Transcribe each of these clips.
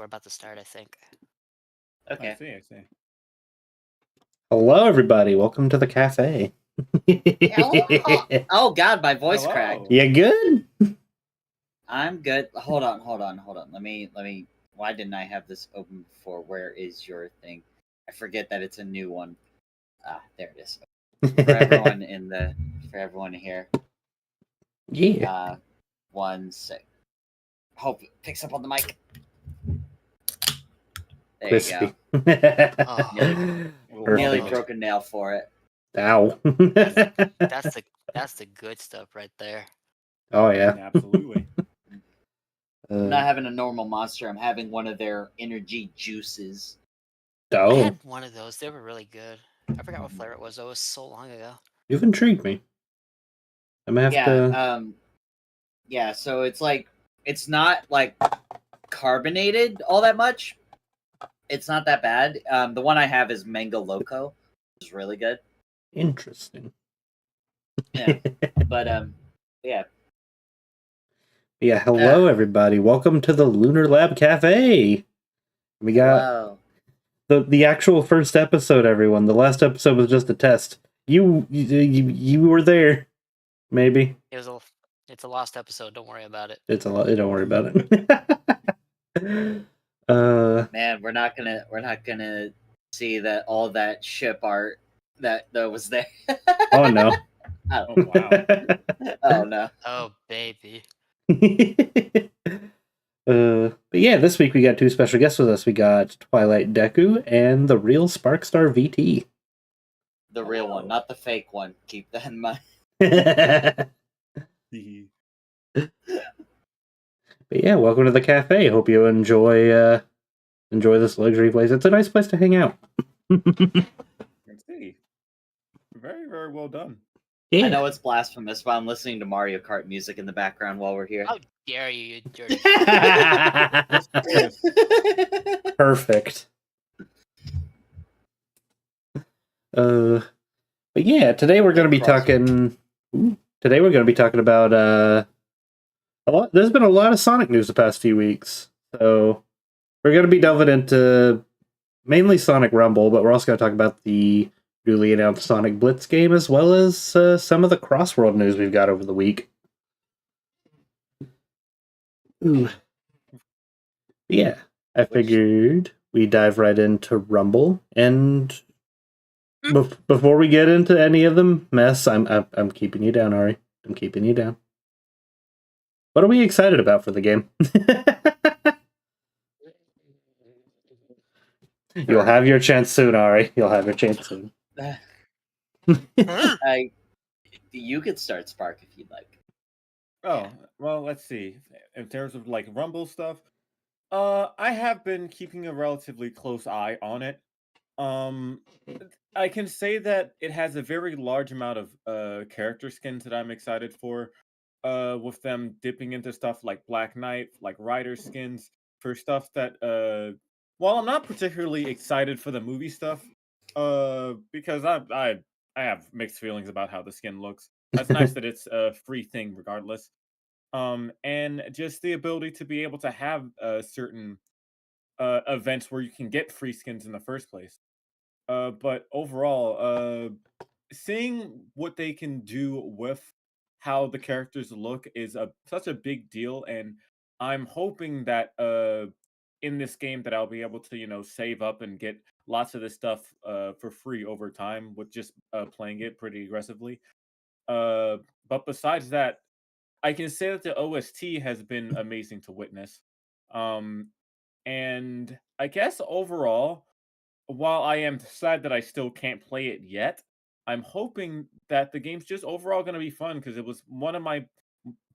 we're about to start, I think. Okay. I see. Hello, everybody. Welcome to the cafe. Oh God, my voice Hello. cracked. You good? I'm good. Hold on. Let me. Why didn't I have this open before? Where is your thing? I forget that it's a new one. Ah, there it is. For everyone here. Yeah. 1 sec. Hope it picks up on the mic. There Crispy. you go. Nearly Perfect. broke a nail for it. Ow. That's the good stuff right there. Oh, yeah. Absolutely. I'm not having a normal monster. I'm having one of their energy juices. I Oh, had one of those. They were really good. I forgot what flavor it was. Though. It was so long ago. you've intrigued me. I'm gonna have to. Yeah. So it's not like carbonated all that much. It's not that bad. The one I have is Mango Loco. It's really good. Interesting. Yeah. But yeah. Yeah. Hello, everybody. Welcome to the Lunar Lab Cafe. We got the actual first episode. Everyone. The last episode was just a test. You were there. Maybe. It's a lost episode. Don't worry about it. It's a lot. Don't worry about it. Man, we're not gonna see that all that ship art that was there. Oh no. Oh wow. Oh no. Oh baby. But yeah, this week we got two special guests with us. We got Twilight Deku and the real Sparkstar VT. The real one, not the fake one. Keep that in mind. But yeah, welcome to the cafe. Hope you enjoy this luxury place. It's a nice place to hang out. Let's see. Very, very well done. Yeah. I know it's blasphemous, but I'm listening to Mario Kart music in the background while we're here. How dare you dirty! Perfect. But yeah, today we're going to be talking. Today we're going to be talking about a lot. There's been a lot of Sonic news the past few weeks, so we're going to be delving into mainly Sonic Rumble, but we're also going to talk about the newly announced Sonic Blitz game, as well as some of the Crossworld news we've got over the week. Ooh. Yeah, I figured we dive right into Rumble, and before we get into any of them, I'm keeping you down, Ari. I'm keeping you down. What are we excited about for the game? You'll have your chance soon, Ari. You'll have your chance soon. You could start Spark if you'd like. Oh, well, let's see. In terms of like Rumble stuff, I have been keeping a relatively close eye on it. I can say that it has a very large amount of character skins that I'm excited for. With them dipping into stuff like Black Knight, like Rider skins for stuff that while I'm not particularly excited for the movie stuff, because I have mixed feelings about how the skin looks. That's nice that it's a free thing regardless. And just the ability to be able to have certain events where you can get free skins in the first place. But overall, seeing what they can do with how the characters look is such a big deal, and I'm hoping that in this game that I'll be able to save up and get lots of this stuff for free over time with just playing it pretty aggressively. But besides that, I can say that the OST has been amazing to witness. And I guess overall, while I am sad that I still can't play it yet, I'm hoping that the game's just overall going to be fun, because it was one of my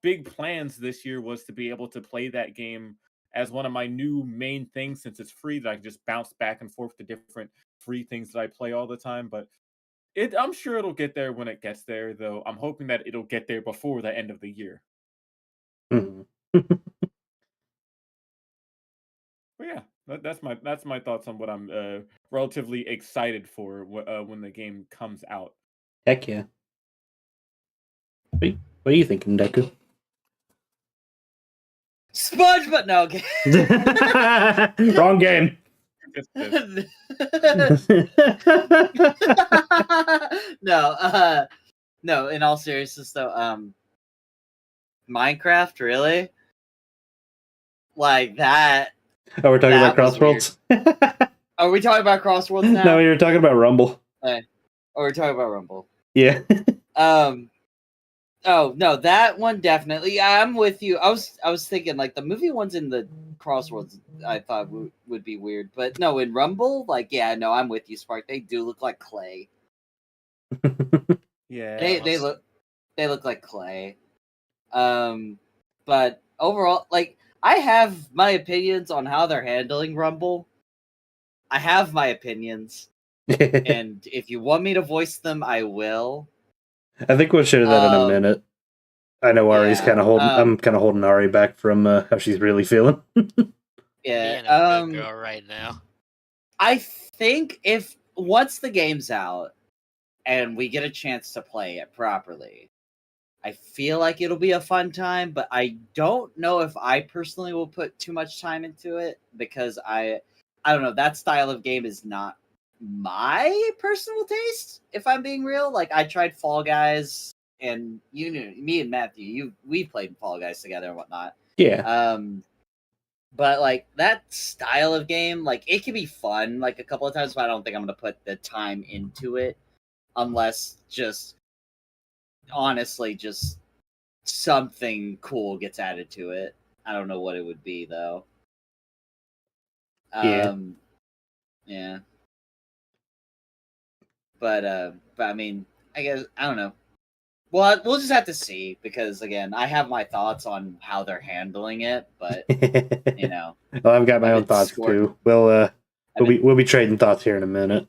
big plans this year was to be able to play that game as one of my new main things, since it's free, that I can just bounce back and forth to different free things that I play all the time. But I'm sure it'll get there when it gets there, though. I'm hoping that it'll get there before the end of the year. Mm-hmm. But yeah, that's my thoughts on what I'm relatively excited for when the game comes out. Heck yeah. What are you thinking, Deku? SpongeBob. No, okay. Wrong game. No, no. In all seriousness, though, Minecraft, really, like that. Oh, we're talking about That was weird. Crossworlds? Are we talking about Crossworlds now? No, we were talking about Rumble. Or we're talking about Rumble. Yeah. Oh no, that one definitely. I'm with you. I was thinking like the movie ones in the Crossworlds. I thought would be weird, but no, in Rumble, like yeah, no, I'm with you, Spark. They do look like clay. Yeah. They look like clay. But overall, like I have my opinions on how they're handling Rumble. I have my opinions, and if you want me to voice them, I will. I think we'll share that in a minute. I know Ari's yeah, kind of holding. I'm kind of holding Ari back from how she's really feeling. Yeah. Being a good girl right now. I think if once the game's out and we get a chance to play it properly, I feel like it'll be a fun time, but I don't know if I personally will put too much time into it because I don't know, that style of game is not my personal taste, if I'm being real. Like I tried Fall Guys and you knew me and Matthew, we played Fall Guys together and whatnot. Yeah. But like that style of game, like it can be fun like a couple of times, but I don't think I'm gonna put the time into it unless just honestly just something cool gets added to it. I don't know what it would be though. Yeah. Yeah. But I mean, I guess I don't know. Well, we'll just have to see because again, I have my thoughts on how they're handling it, but you know. Well, I've got my own thoughts too. We'll be trading thoughts here in a minute.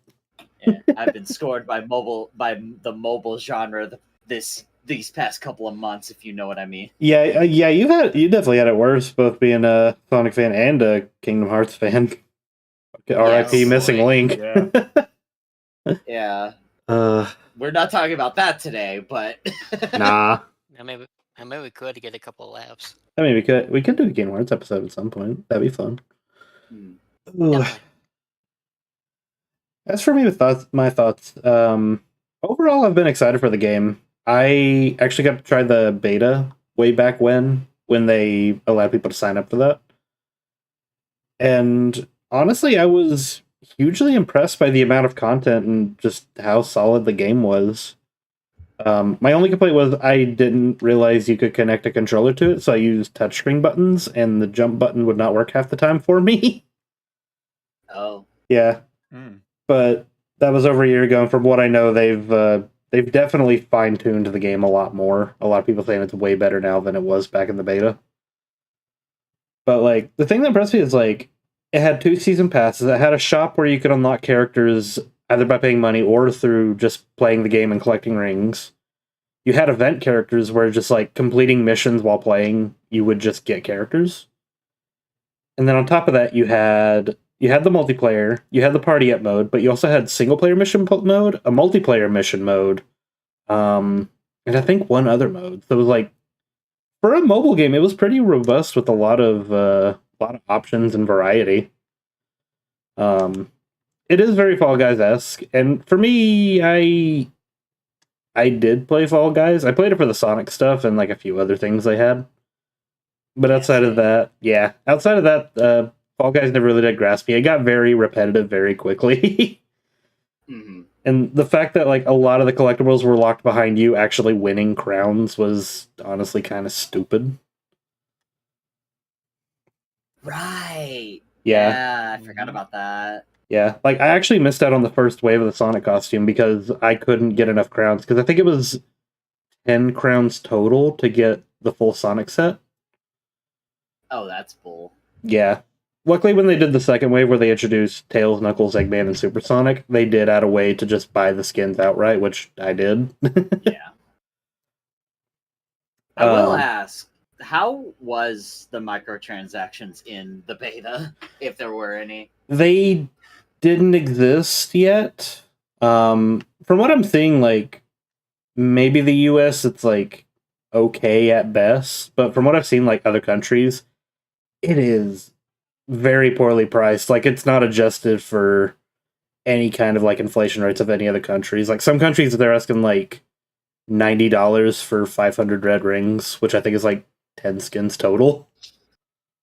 Yeah, I've been scored by the mobile genre these past couple of months, if you know what I mean. Yeah, you definitely had it worse, both being a Sonic fan and a Kingdom Hearts fan. R.I.P. Missing Link. Yeah. Yeah. We're not talking about that today, but Nah. Maybe we could get a couple of laps. I mean, we could do a Kingdom Hearts episode at some point. That'd be fun. As for me with my thoughts, overall, I've been excited for the game. I actually got to try the beta way back when they allowed people to sign up for that. And honestly, I was hugely impressed by the amount of content and just how solid the game was. My only complaint was I didn't realize you could connect a controller to it, so I used touchscreen buttons, and the jump button would not work half the time for me. Oh. Yeah. But that was over a year ago, and from what I know, they've definitely fine-tuned the game a lot more. A lot of people saying it's way better now than it was back in the beta. But like the thing that impressed me is like it had 2 season passes. It had a shop where you could unlock characters either by paying money or through just playing the game and collecting rings. You had event characters where just like completing missions while playing, you would just get characters. And then on top of that, you had the multiplayer, you had the party up mode, but you also had single player mission mode, a multiplayer mission mode, and I think one other mode. So it was like for a mobile game, it was pretty robust with a lot of options and variety. It is very Fall Guys-esque, and for me, I did play Fall Guys. I played it for the Sonic stuff and like a few other things they had. But outside of that, Fall Guys never really did grasp me. It got very repetitive very quickly. And the fact that like a lot of the collectibles were locked behind you actually winning crowns was honestly kind of stupid. Right. Yeah. Yeah, I forgot about that. Yeah, like I actually missed out on the first wave of the Sonic costume because I couldn't get enough crowns, because I think it was 10 crowns total to get the full Sonic set. Oh, that's bull. Yeah. Luckily, when they did the second wave where they introduced Tails, Knuckles, Eggman, and Super Sonic, they did add a way to just buy the skins outright, which I did. Yeah. I will ask, how was the microtransactions in the beta, if there were any? They didn't exist yet. From what I'm seeing, like, maybe the US, it's, like, okay at best, but from what I've seen, like, other countries, it is very poorly priced. Like, it's not adjusted for any kind of like inflation rates of any other countries. Like, some countries they're asking like $90 for 500 red rings, which I think is like 10 skins total.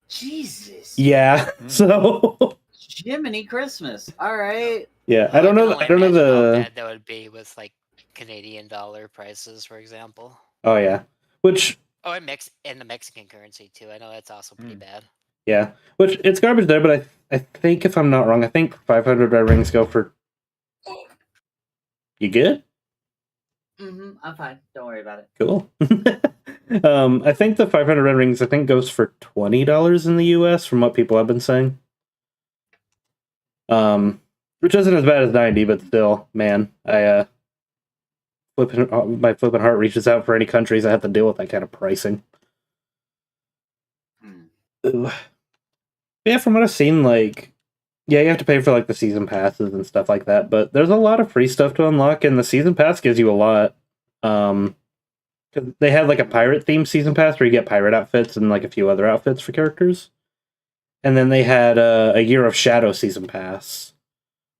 Jesus. Yeah. So Jiminy Christmas. All right. yeah, Oh, I don't can know. only I don't know imagine how the. bad that would be with like Canadian dollar prices, for example. Oh yeah, which Oh, and the Mexican currency too. I know that's also pretty bad. yeah, which it's garbage there. But I think if I'm not wrong, I think 500 red rings go for. You good? I'm fine. Don't worry about it. Cool. I think the 500 red rings I think goes for $20 in the U.S. from what people have been saying. Which isn't as bad as 90, but still, man, I my flipping heart reaches out for any countries that have to deal with that kind of pricing. Ooh. Yeah, from what I've seen, like, yeah, you have to pay for like the season passes and stuff like that, but there's a lot of free stuff to unlock, and the season pass gives you a lot. 'Cause they had like a pirate themed season pass where you get pirate outfits and like a few other outfits for characters, and then they had a Year of Shadow season pass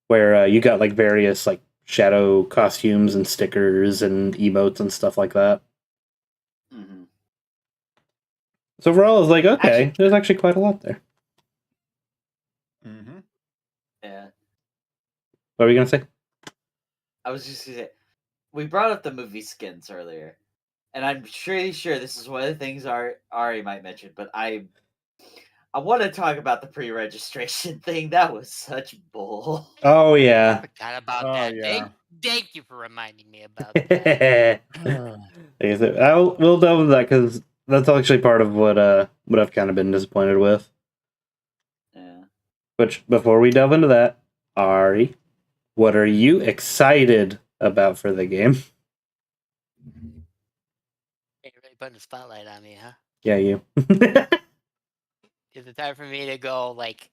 where you got like various like shadow costumes and stickers and emotes and stuff like that. So overall, I was like, okay, there's actually quite a lot there. Yeah. What were you gonna say? I was just gonna say, we brought up the movie skins earlier, and I'm pretty sure this is one of the things Ari might mention, but I want to talk about the pre-registration thing. That was such bull. Oh yeah. Forgot about Oh, that. yeah. Thank you for reminding me about that. We'll delve into that because that's actually part of what I've kind of been disappointed with. Yeah. Which before we delve into that, Ari, what are you excited about for the game? You're really putting the spotlight on me, huh? Yeah, you. Is it time for me to go like?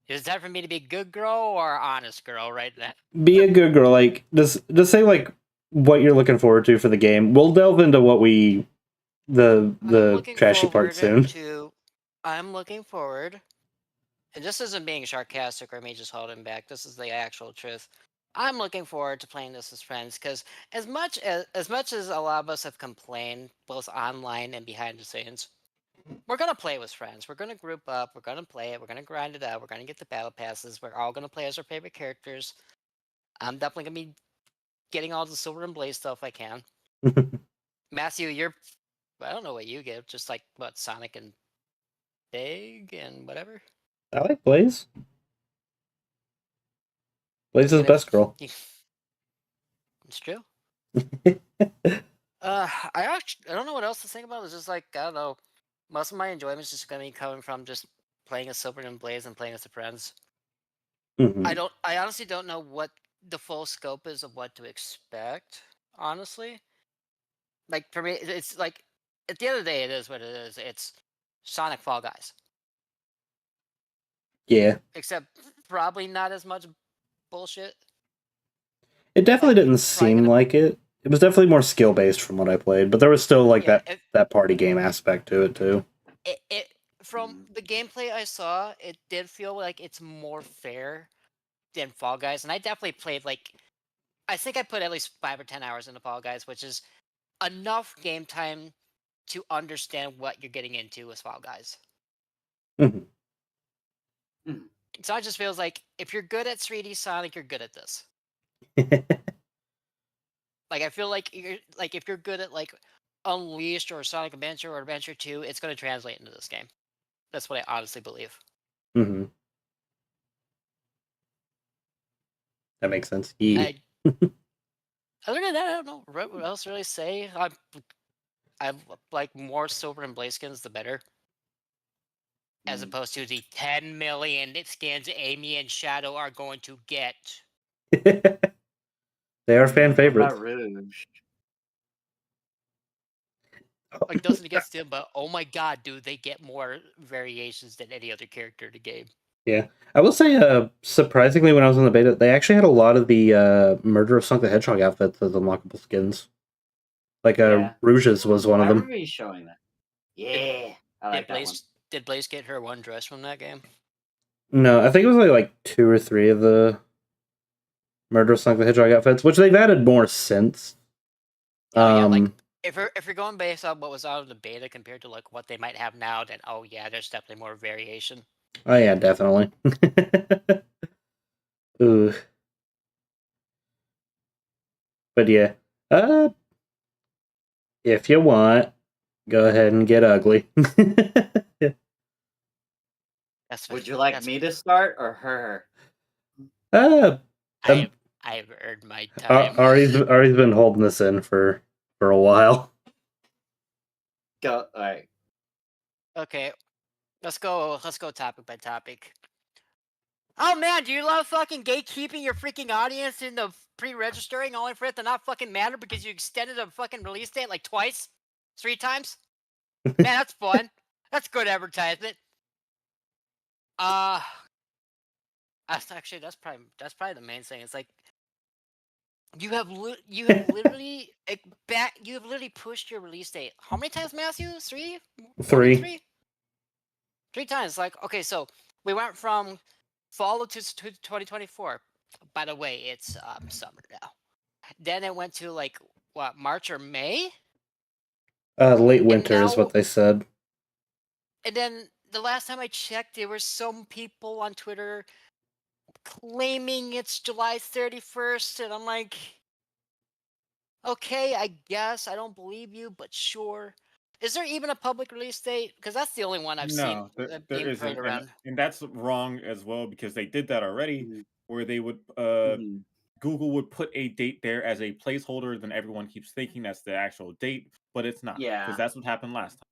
Is it time for me to be a good girl or honest girl right now? Be a good girl. Like, just say like what you're looking forward to for the game. We'll delve into what we the trashy part soon. I'm looking forward, and this isn't being sarcastic or me just holding back. This is the actual truth. I'm looking forward to playing this as friends because as much as a lot of us have complained, both online and behind the scenes, we're gonna play with friends. We're gonna group up. We're gonna play it. We're gonna grind it out. We're gonna get the battle passes. We're all gonna play as our favorite characters. I'm definitely gonna be getting all the Silver and Blaze stuff I can. Matthew, I don't know what you get. Just like what Sonic and Big and whatever. I like Blaze. Blaze is best girl. It's true. I don't know what else to think about. It's just like I don't know. Most of my enjoyment is just gonna be coming from just playing as Silver and Blaze and playing as the friends. Mm-hmm. I honestly don't know what the full scope is of what to expect. Honestly, like for me, it's like at the end of the day, it is what it is. It's Sonic Fall Guys. Yeah. Except probably not as much bullshit. It definitely didn't seem like it. It was definitely more skill based from what I played, but there was still like that party game aspect to it too. From the gameplay I saw, it did feel like it's more fair than Fall Guys, and I definitely played I think I put at least 5 or 10 hours into Fall Guys, which is enough game time to understand what you're getting into with Fall Guys. Mm-hmm. So it just feels like if you're good at 3D Sonic, you're good at this. I feel like if you're good at Unleashed or Sonic Adventure or Adventure 2, it's going to translate into this game. That's what I honestly believe. Mm-hmm. That makes sense. Yeah. Other than that, I don't know what else to really say. I like more Silver and Blaze skins, the better. As opposed to the 10 million skins Amy and Shadow are going to get. They are fan favorites. Rouge? Doesn't get them, but oh my god, dude, they get more variations than any other character in the game. Yeah. I will say, surprisingly, when I was in the beta, they actually had a lot of the Murder of Sonic the Hedgehog outfits as unlockable skins. Rouge's was one of them. Everybody's showing that. Yeah. I like that one. Did Blaze get her one dress from that game? No, I think it was like 2 or 3 of the Murder Sonic the Hedgehog outfits, which they've added more since. Oh yeah, like if you're going based on what was out of the beta compared to like what they might have now, then oh yeah, there's definitely more variation. Oh yeah, definitely. Ooh. But yeah. If you want, go ahead and get ugly. Would you like me to start or her? uh, I've earned my time. Ari's been holding this in for a while. Go. All right. Okay, let's go topic by topic. Oh man, do you love fucking gatekeeping your freaking audience into pre-registering only for it to not fucking matter because you extended a fucking release date like twice? 3 times? Man, that's fun. That's good advertisement. That's probably the main thing. It's like you have literally pushed your release date. How many times, Matthew? 3? More than 3? 3 times. Like, okay, so we went from fall to 2024. By the way, it's summer now. Then it went to like what, March or May? Late winter is what they said. And then the last time I checked, there were some people on Twitter claiming it's July 31st, and I'm like, okay, I guess I don't believe you, but sure. Is there even a public release date? Because that's the only one I've seen there being isn't, played around. and that's wrong as well because they did that already, where they would Google would put a date there as a placeholder, then everyone keeps thinking that's the actual date, but it's not. Yeah. Because that's what happened last time.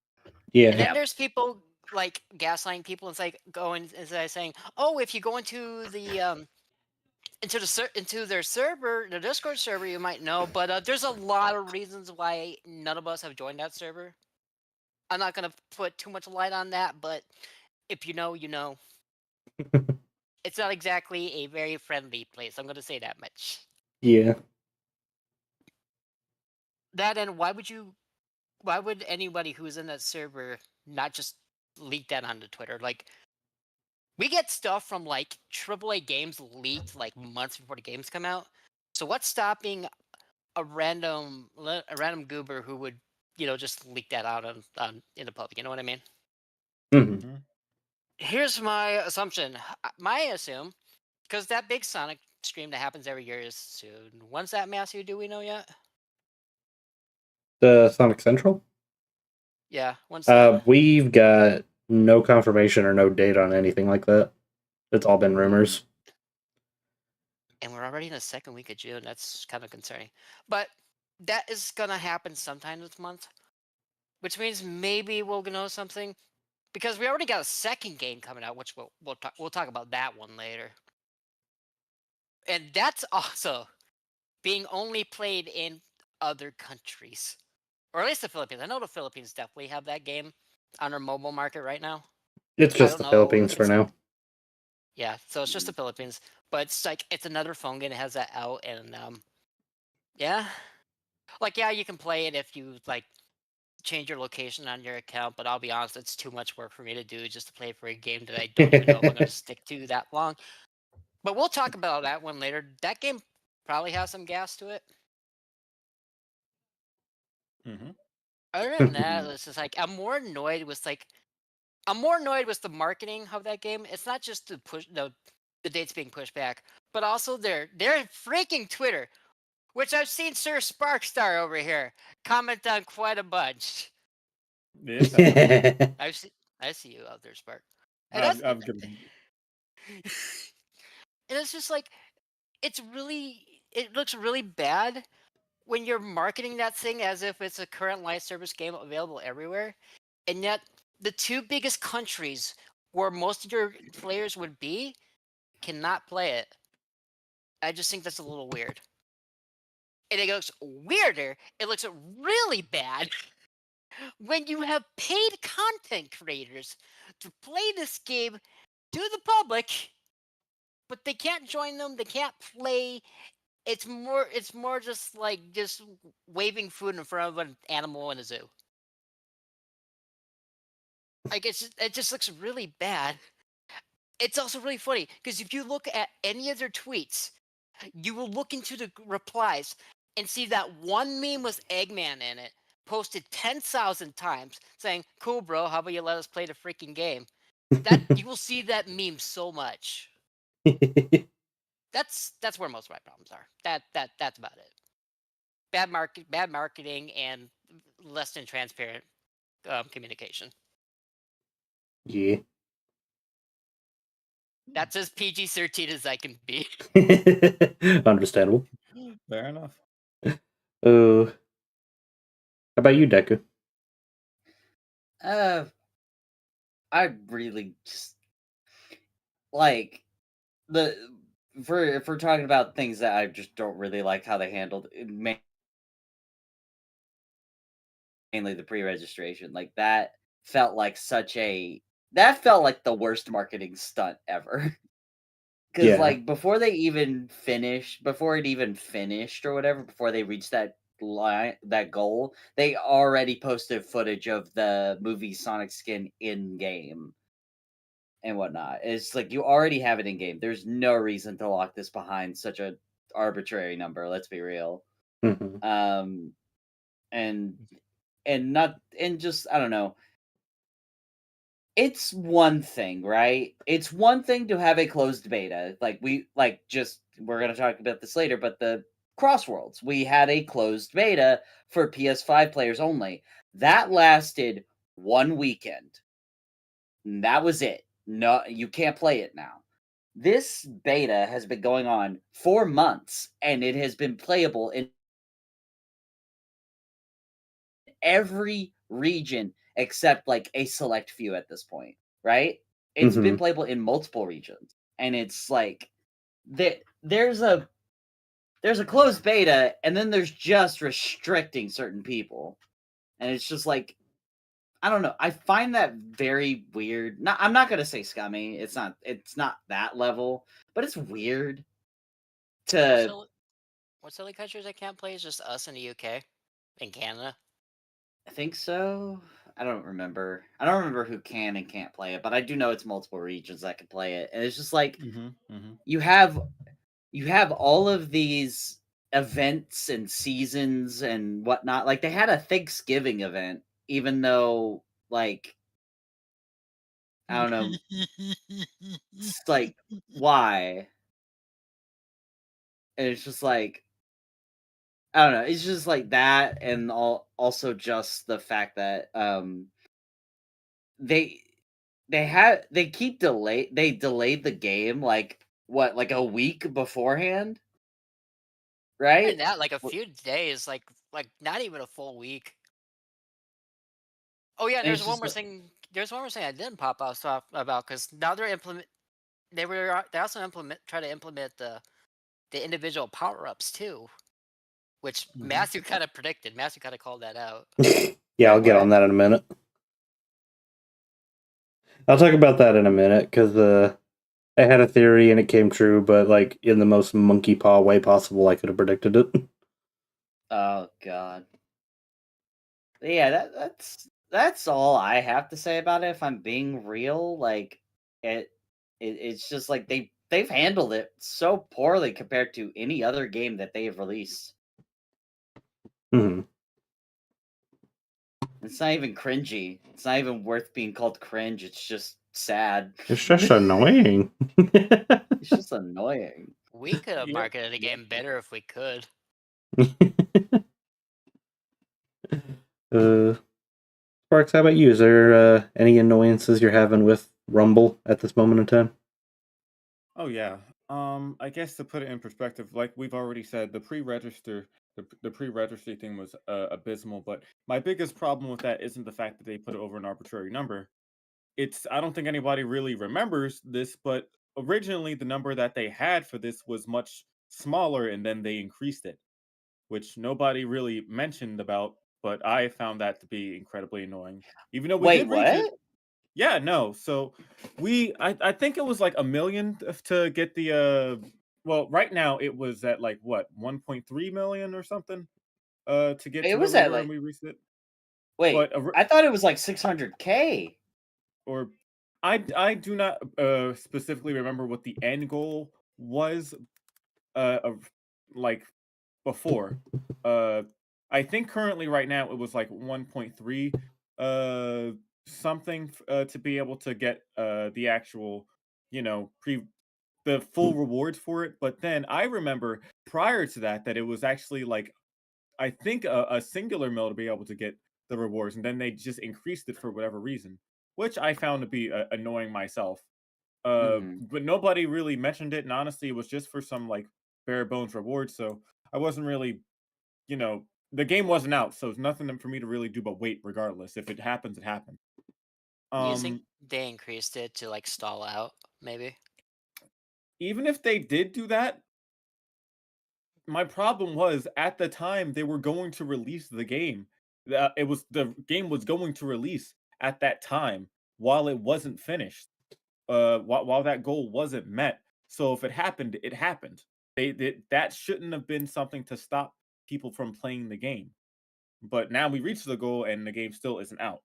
Yeah. And then there's people like gaslighting people. It's like going and saying, "Oh, if you go into the into their server, the Discord server, you might know." But there's a lot of reasons why none of us have joined that server. I'm not gonna put too much light on that, but if you know, you know. It's not exactly a very friendly place. I'm gonna say that much. Yeah. That, and why would anybody who's in that server not just leak that onto Twitter? Like, we get stuff from like AAA games leaked like months before the games come out. So what's stopping a random goober who would, just leak that out on in the public? You know what I mean? Mm-hmm. Here's my assumption. My assume, because that big Sonic stream that happens every year is soon. When's that, Matthew? Do we know yet? The Sonic Central? Yeah, when's that? We've got no confirmation or no date on anything like that. It's all been rumors. And we're already in the second week of June. That's kind of concerning. But that is gonna happen sometime this month, which means maybe we'll know something, because we already got a second game coming out, which we'll talk about that one later. And that's also being only played in other countries, or at least the Philippines. I know the Philippines definitely have that game on their mobile market right now. It's just the Philippines for now. Yeah, so it's just the Philippines, but it's like it's another phone game that has that out, and yeah, like yeah, you can play it if you like change your location on your account, but I'll be honest, it's too much work for me to do just to play for a game that I don't even know if I'm going to stick to that long. But we'll talk about that one later. That game probably has some gas to it. Mm-hmm. Other than that, it's just like I'm more annoyed with the marketing of that game. It's not just the dates being pushed back, but also their freaking Twitter, which I've seen Sir Sparkstar over here comment on quite a bunch. Yes, I see you out there, Spark. And I'm good. and it's just like it looks really bad when you're marketing that thing as if it's a current live service game available everywhere, and yet the two biggest countries where most of your players would be cannot play it. I just think that's a little weird. And it looks weirder. It looks really bad when you have paid content creators to play this game to the public, but they can't join them. They can't play. It's more just like just waving food in front of an animal in a zoo. Like it just looks really bad. It's also really funny because if you look at any of their tweets, you will look into the replies and see that one meme with Eggman in it, posted 10,000 times, saying, "Cool, bro. How about you let us play the freaking game?" That you will see that meme so much. That's where most of my problems are. That's about it. Bad marketing, and less than transparent communication. Yeah. That's as PG-13 as I can be. Understandable. Fair enough. How about you, Deku? I really just like the if we're talking about things that I just don't really like how they handled it, mainly the pre-registration. Like that felt like that felt like the worst marketing stunt ever. Because Yeah. like before it even finished or whatever, before they reached that goal, they already posted footage of the movie Sonic skin in game and whatnot. It's like you already have it in game. There's no reason to lock this behind such a arbitrary number. Let's be real. Hmm. And not and just I don't know. It's one thing, right? It's one thing to have a closed beta. We're gonna talk about this later, but the Crossworlds, we had a closed beta for PS5 players only. That lasted 1 weekend. And that was it. No, you can't play it now. This beta has been going on 4 months, and it has been playable in every region except like a select few at this point, right? It's been playable in multiple regions, and it's like there's a closed beta, and then there's just restricting certain people, and it's just like I don't know. I find that very weird. I'm not gonna say scummy. It's not. It's not that level, but it's weird to. What silly countries I can't play is just us in the UK and Canada. I think so. I don't remember. I don't remember who can and can't play it, but I do know it's multiple regions that can play it, and it's just like you have all of these events and seasons and whatnot. Like they had a Thanksgiving event, even though like I don't know. It's like why? And it's just like I don't know. It's just like that, and also just the fact that they they delayed the game like what, like a week beforehand, And right? that like a few days, like not even a full week. Oh yeah, and And there's it's one just more like, thing. There's one more thing I didn't pop out stuff about because now they're implement. They also try to implement the individual power ups too, which Matthew kind of predicted. Matthew kind of called that out. Yeah, wait, I'll get on what? that in a minute. I'll talk about that in a minute because I had a theory and it came true, but like in the most monkey paw way possible, I could have predicted it. Oh god. Yeah, that's all I have to say about it. If I'm being real, like it's just like they've handled it so poorly compared to any other game that they have released. Hmm. It's not even cringy. It's not even worth being called cringe. It's just sad. It's just annoying. It's just annoying. We could have Yep. marketed the game better if we could. Sparks, how about you? Is there any annoyances you're having with Rumble at this moment in time? Oh yeah. I guess to put it in perspective, like we've already said, the pre-register thing was abysmal. But my biggest problem with that isn't the fact that they put it over an arbitrary number. It's I don't think anybody really remembers this, but originally the number that they had for this was much smaller, and then they increased it, which nobody really mentioned about. But I found that to be incredibly annoying, even though we Wait, did reach it. what? Yeah, no. So I think it was like a million to get the well, right now it was at like what, 1.3 million or something to get It to where was we at were and like we reached it. wait. But I thought it was like 600K. or I do not specifically remember what the end goal was of like before. Uh I think currently right now it was like 1.3 uh something to be able to get the actual, you know, the full rewards for it. But then I remember prior to that that it was actually like I think a singular mill to be able to get the rewards, and then they just increased it for whatever reason, which I found to be annoying myself. Hmm. But nobody really mentioned it, and honestly, it was just for some like bare bones rewards. So I wasn't really, you know, the game wasn't out, so it's nothing for me to really do but wait. Regardless, if it happens, it happens. You think Um, they increased it to like stall out, maybe? Even if they did do that, my problem was at the time they were going to release the game. The game was going to release at that time while it wasn't finished. While that goal wasn't met. So if it happened, it happened. That shouldn't have been something to stop people from playing the game. But now we reached the goal and the game still isn't out.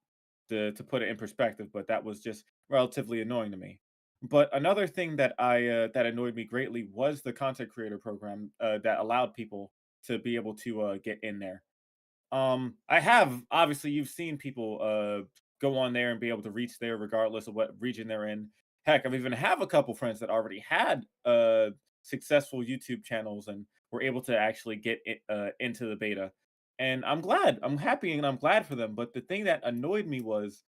To put it in perspective, but that was just relatively annoying to me. But another thing that that annoyed me greatly was the content creator program that allowed people to be able to get in there. I have obviously you've seen people go on there and be able to reach there regardless of what region they're in. Heck, I've even have a couple friends that already had successful YouTube channels and were able to actually get into the beta. And I'm glad, I'm happy, and I'm glad for them. But the thing that annoyed me was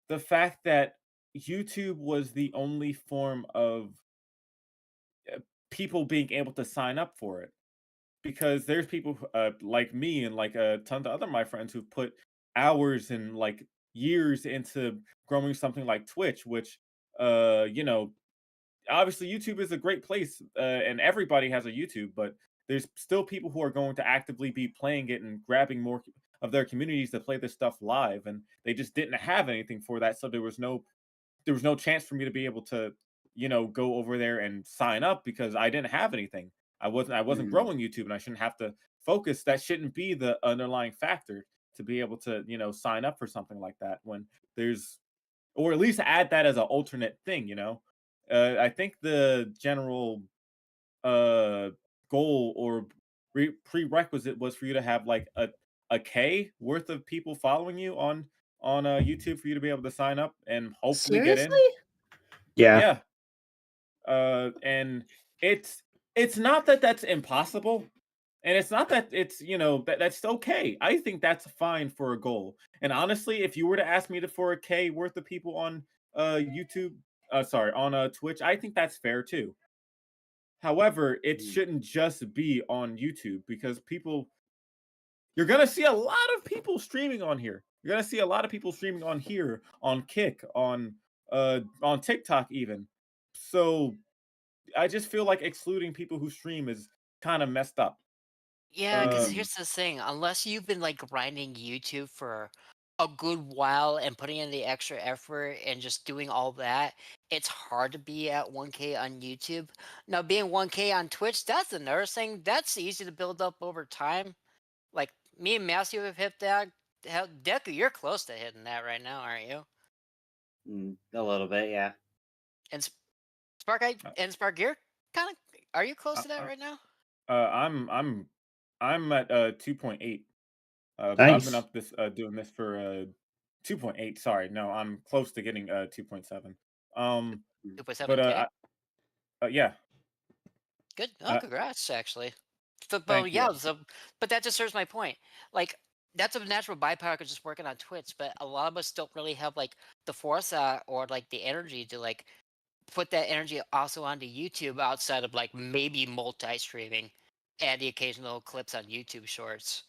the fact that YouTube was the only form of people being able to sign up for it, because there's people like me and like a ton of other my friends who've put hours and like years into growing something like Twitch, which you know, obviously YouTube is a great place and everybody has a YouTube, but there's still people who are going to actively be playing it and grabbing more of their communities to play this stuff live, and they just didn't have anything for that, so there was no chance for me to be able to, you know, go over there and sign up because I didn't have anything. I wasn't Hmm. growing YouTube, and I shouldn't have to focus. That shouldn't be the underlying factor to be able to, you know, sign up for something like that when there's, or at least add that as an alternate thing, you know. I think the general uh goal or prerequisite was for you to have like a K worth of people following you on YouTube for you to be able to sign up and hopefully get Seriously? in. Yeah. Yeah, and it's it's not that that's impossible, and it's not that it's, you know, that's okay. I think that's fine for a goal. And honestly, if you were to ask me to for a K worth of people on YouTube, sorry, on Twitch, I think that's fair too. However, it Hmm. shouldn't just be on YouTube because people, you're gonna see a lot of people streaming on here. You're gonna see a lot of people streaming on here, on Kick, on TikTok even. So I just feel like excluding people who stream is kind of messed up. Yeah, because Uh, Hmm. here's the thing, unless you've been, like, grinding YouTube for a good while and putting in the extra effort and just doing all that, it's hard to be at 1K on YouTube. Now, being 1K on Twitch, that's another thing, that's easy to build up over time. Like, me and Matthew have hit that. Hell, Deku, you're close to hitting that right now, aren't you? A little bit, yeah. And Spark, uh, and Spark, you're kinda, are you close uh, to that uh, right now? I'm at 2.8. I've been Nice. up this doing this for 2.8. Sorry, no, I'm close to getting 2.7. Um, Mm. but 2.7K? yeah, Good. Oh, uh, congrats, actually. But thank you. yeah, so but that just serves my point. Like, that's a natural byproduct of just working on Twitch, but a lot of us don't really have like the foresight or like the energy to like put that energy also onto YouTube outside of like maybe multi-streaming and the occasional clips on YouTube Shorts.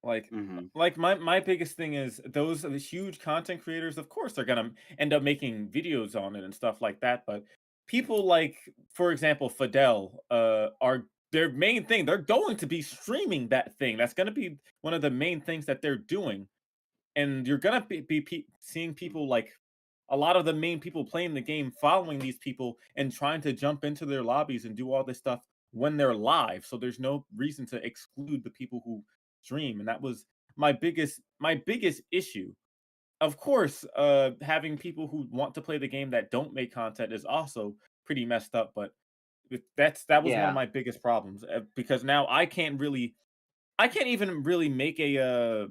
Like Hmm. my biggest thing is those are the huge content creators, of course they're gonna end up making videos on it and stuff like that. But people like, for example, Fidel, are their main thing. They're going to be streaming that thing. That's gonna be one of the main things that they're doing. And you're gonna seeing people like a lot of the main people playing the game following these people and trying to jump into their lobbies and do all this stuff when they're live. So there's no reason to exclude the people who stream, and that was my biggest issue. of course, having people who want to play the game that don't make content is also pretty messed up. But that was one of Yeah. my biggest problems, because now I can't even really make a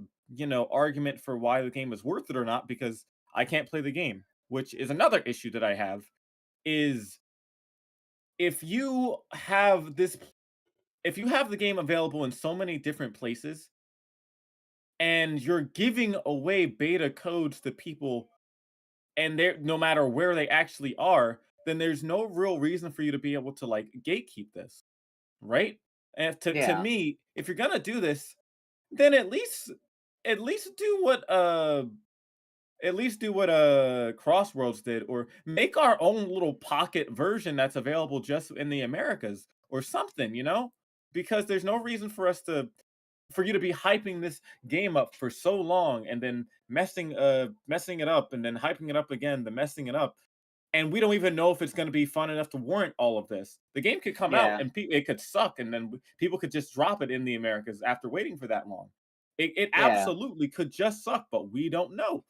argument for why the game is worth it or not, because I can't play the game, which is another issue that I have. Is if you have this if you have the game available in so many different places and you're giving away beta codes to people, and they're no matter where they actually are, then there's no real reason for you to be able to like gatekeep this, right? And to Yeah. me, if you're gonna do this, then at least do what Crossroads did, or make our own little pocket version that's available just in the Americas or something, because there's no reason for you to be hyping this game up for so long and then messing it up and then hyping it up again, then messing it up. And we don't even know if it's going to be fun enough to warrant all of this. The game could come out Yeah. and it could suck, and then people could just drop it in the Americas after waiting for that long. It Yeah. absolutely could just suck, but we don't know,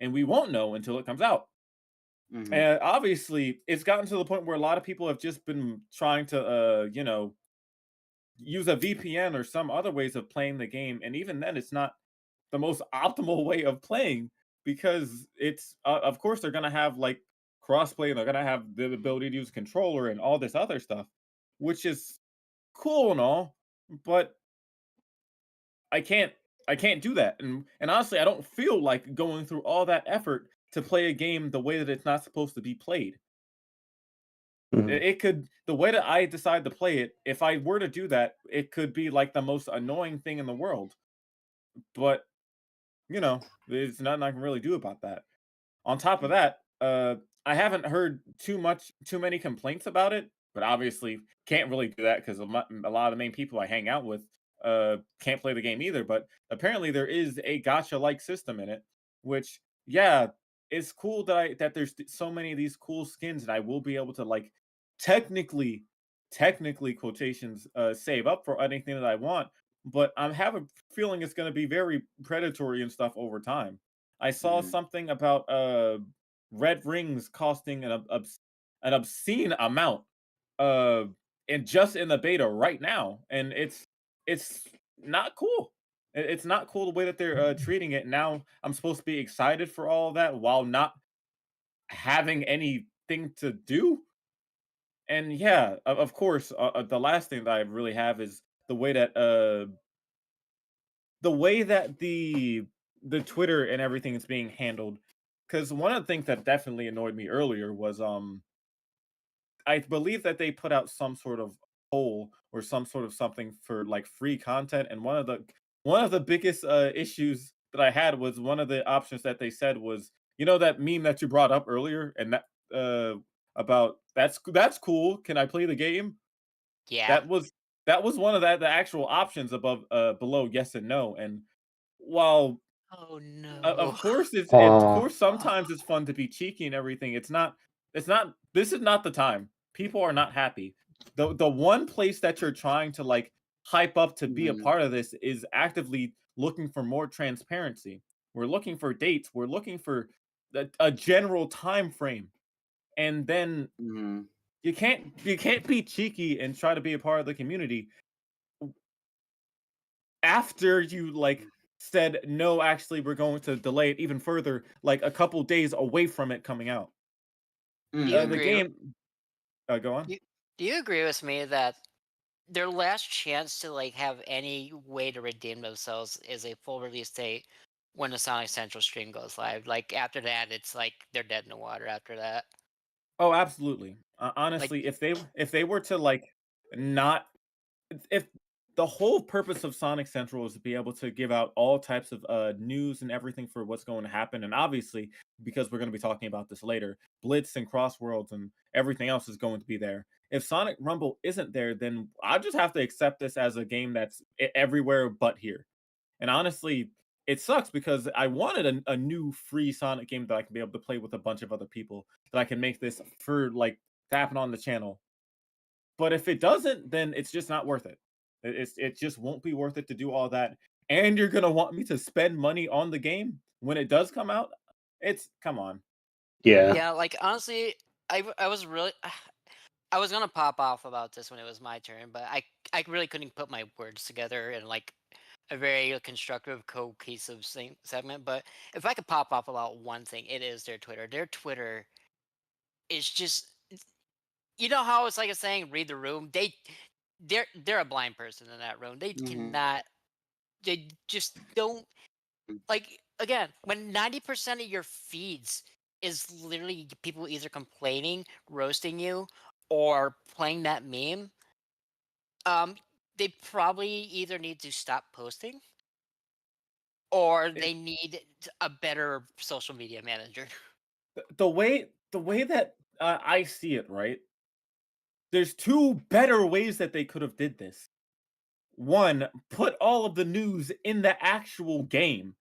and we won't know until it comes out. Hmm. And obviously, it's gotten to the point where a lot of people have just been trying to, use a VPN or some other ways of playing the game, and even then, it's not the most optimal way of playing, because it's of course they're gonna have like crossplay, and they're gonna have the ability to use a controller and all this other stuff, which is cool and all, but I can't I can't do that. And honestly, I don't feel like going through all that effort to play a game the way that it's not supposed to be played. Mhm. It could the way that I decide to play it, if I were to do that, it could be like the most annoying thing in the world. But, there's nothing I can really do about that. On top of that, I haven't heard too many complaints about it, but obviously can't really do that because a lot of the main people I hang out with can't play the game either. But apparently there is a gotcha like system in it, which, yeah, it's cool that there's so many of these cool skins, and I will be able to like technically technically quotations save up for anything that I want, but I'm have a feeling it's going to be very predatory and stuff over time. I saw Hmm. something about red rings costing an obscene amount uh and just in the beta right now, and it's not cool. It's not cool the way that they're treating it. Now I'm supposed to be excited for all of that while not having anything to do. And yeah, of course, the last thing that I really have is the way that the Twitter and everything is being handled. Because one of the things that definitely annoyed me earlier was I believe that they put out some sort of poll or some sort of something for like free content, and one of the biggest issues that I had was one of the options that they said was, that meme that you brought up earlier, and that about that's cool. Can I play the game? Yeah. That was one of the actual options above below yes and no. And while Oh of no. course, of Aw. course, sometimes it's fun to be cheeky and everything. It's not. This is not the time. People are not happy. The one place that you're trying to like hype up to be a Hmm. part of this is actively looking for more transparency. We're looking for dates. We're looking for a general time frame, and then Hmm. you can't be cheeky and try to be a part of the community after you like said no, actually we're going to delay it even further, like a couple days away from it coming out. Do you The Hmm. agree? game go on. You, do you agree with me that their last chance to like have any way to redeem themselves is a full release date when the Sonic Central stream goes live? Like after that, it's like they're dead in the water. After that, Oh, absolutely. like Honestly, if they were to like not if the whole purpose of Sonic Central is to be able to give out all types of news and everything for what's going to happen, and obviously because we're going to be talking about this later, Blitz and Crossworlds and everything else is going to be there. If Sonic Rumble isn't there, then I just have to accept this as a game that's everywhere but here. And honestly, it sucks because I wanted a new free Sonic game that I can be able to play with a bunch of other people, that I can make this for like to happen on the channel. But if it doesn't, then it's just not worth it. It just won't be worth it to do all that. and you're gonna want me to spend money on the game when it does come out. Come on. Yeah. Yeah, like honestly, I was really I was gonna pop off about this when it was my turn, but I really couldn't put my words together in like a very constructive, cohesive segment. But if I could pop off about one thing, it is their Twitter. Their Twitter is just you know how it's like a saying, read the room. They're a blind person in that room. They Mhm. cannot. They just don't like again when 90% of your feeds is literally people either complaining, roasting you, or playing that meme. Um, they probably either need to stop posting or It, they need a better social media manager. the way that I see it, right? There's two better ways that they could have did this. One, put all of the news in the actual game.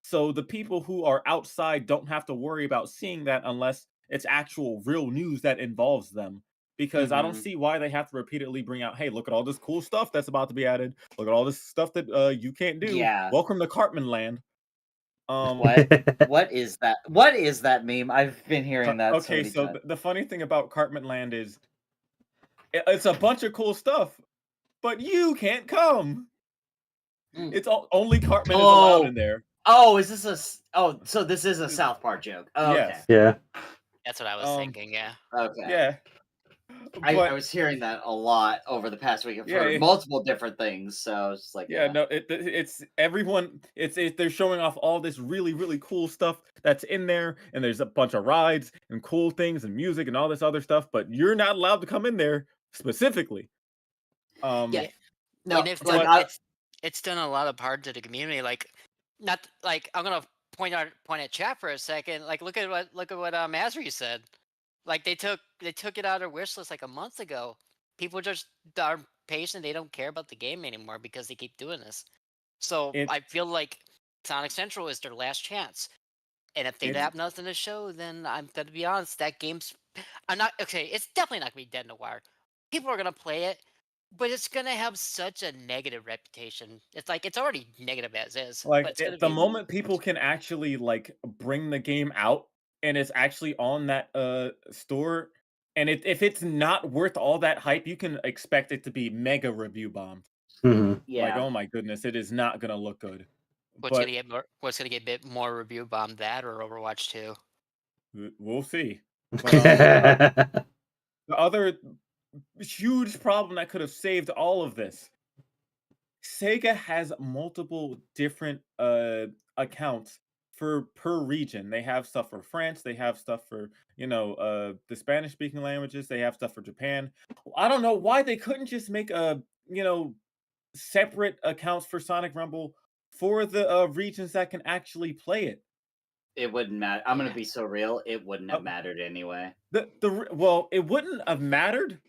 So the people who are outside don't have to worry about seeing that unless it's actual real news that involves them. Because I don't Mhm. see why they have to repeatedly bring out, hey, look at all this cool stuff that's about to be added. Look at all this stuff that you can't do. Yeah. Welcome to Cartman Land. What? What is that? What is that meme? I've been hearing that so Okay, many so times. the funny thing about Cartman Land is it's a bunch of cool stuff, but you can't come. Mm. It's only Cartman is allowed in there. Oh, is this so this is a South Park joke. Oh, okay. Yes. Yeah. That's what I was thinking. Yeah. Okay. Yeah. I But was hearing that a lot over the past week. I've yeah, heard multiple different things, so I was just like, yeah, yeah. no, it's everyone. They're showing off all this really really cool stuff that's in there, and there's a bunch of rides and cool things and music and all this other stuff. But you're not allowed to come in there specifically. Yeah. Yeah. No, And if like like but it's done a lot of harm to the community. Like, not like I'm gonna point at chat for a second. Like, look at what Masri said. Like they took it out of their wish list like a month ago. People just aren't patient. They don't care about the game anymore because they keep doing this. So it I feel like Sonic Central is their last chance. And if they it's have nothing to show, then I'm gonna be honest. That game's I'm not okay. It's definitely not gonna be dead in the wire. People are gonna play it, but it's gonna have such a negative reputation. It's like it's already negative as is, but like it's gonna the be moment people can actually like bring the game out and it's actually on that store, and if it's not worth all that hype, you can expect it to be mega review bombed. Hmm. Like, yeah. oh my goodness, it is not gonna look good. what's gonna But get more. What's gonna get a bit more review bomb, that or Overwatch 2? we'll see. But the other huge problem that could have saved all of this, Sega has multiple different accounts for per region. They have stuff for France, they have stuff for, the Spanish speaking languages, they have stuff for Japan. I don't know why they couldn't just make separate accounts for Sonic Rumble for the regions that can actually play it. It wouldn't matter. I'm gonna Yeah. be so real. It wouldn't Uh, have mattered anyway. well, it wouldn't have mattered.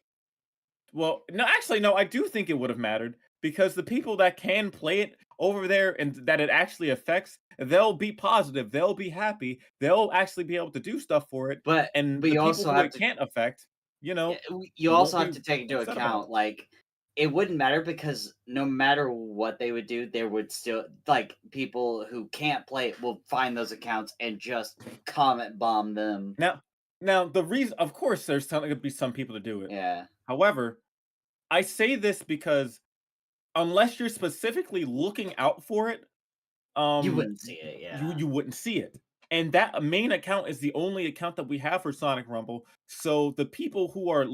Well, no, actually, no, I do think it would have mattered because the people that can play it over there and that it actually affects, they'll be positive, they'll be happy, they'll actually be able to do stuff for it, But and the you people also who have it to can't affect, you won't also have be to take into upset about account it. like it wouldn't matter because no matter what they would do, there would still like people who can't play it will find those accounts and just comment bomb them. Now, the reason, of course, there's going to be some people to do it. Yeah. However, I say this because unless you're specifically looking out for it, You um wouldn't see it, you yeah. you wouldn't see it. And that main account is the only account that we have for Sonic Rumble. So the people who are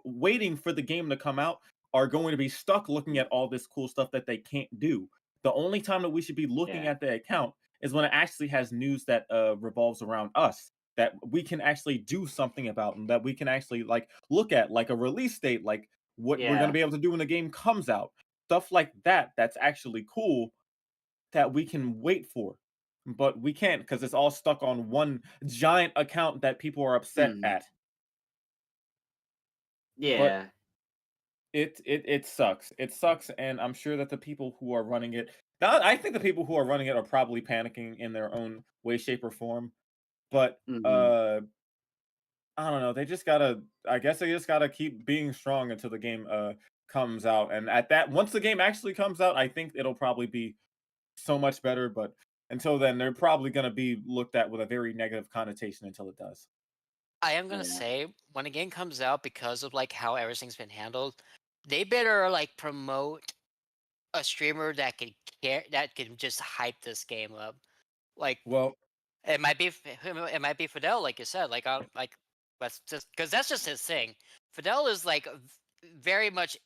waiting for the game to come out are going to be stuck looking at all this cool stuff that they can't do. The only time that we should be looking Yeah. at the account is when it actually has news that revolves around us, that we can actually do something about, and that we can actually like look at, like a release date, like what we're going to Yeah. be able to do when the game comes out. Stuff like that that's actually cool that we can wait for. But we can't because it's all stuck on one giant account that people are upset Mhm. at. But Yeah. it sucks. It sucks, and I'm sure that the people who are running it, now, I think the people who are running it are probably panicking in their own way, shape, or form. But Mhm. I don't know. They just gotta. I guess they just gotta keep being strong until the game comes out. And at that, once the game actually comes out, I think it'll probably be so much better, but until then, they're probably going to be looked at with a very negative connotation until it does. I am gonna Yeah. say when a game comes out, because of like how everything's been handled, they better like promote a streamer that can just hype this game up. Like Well, it might be Fidel, like you said. Like that's just because that's just his thing. Fidel is like very much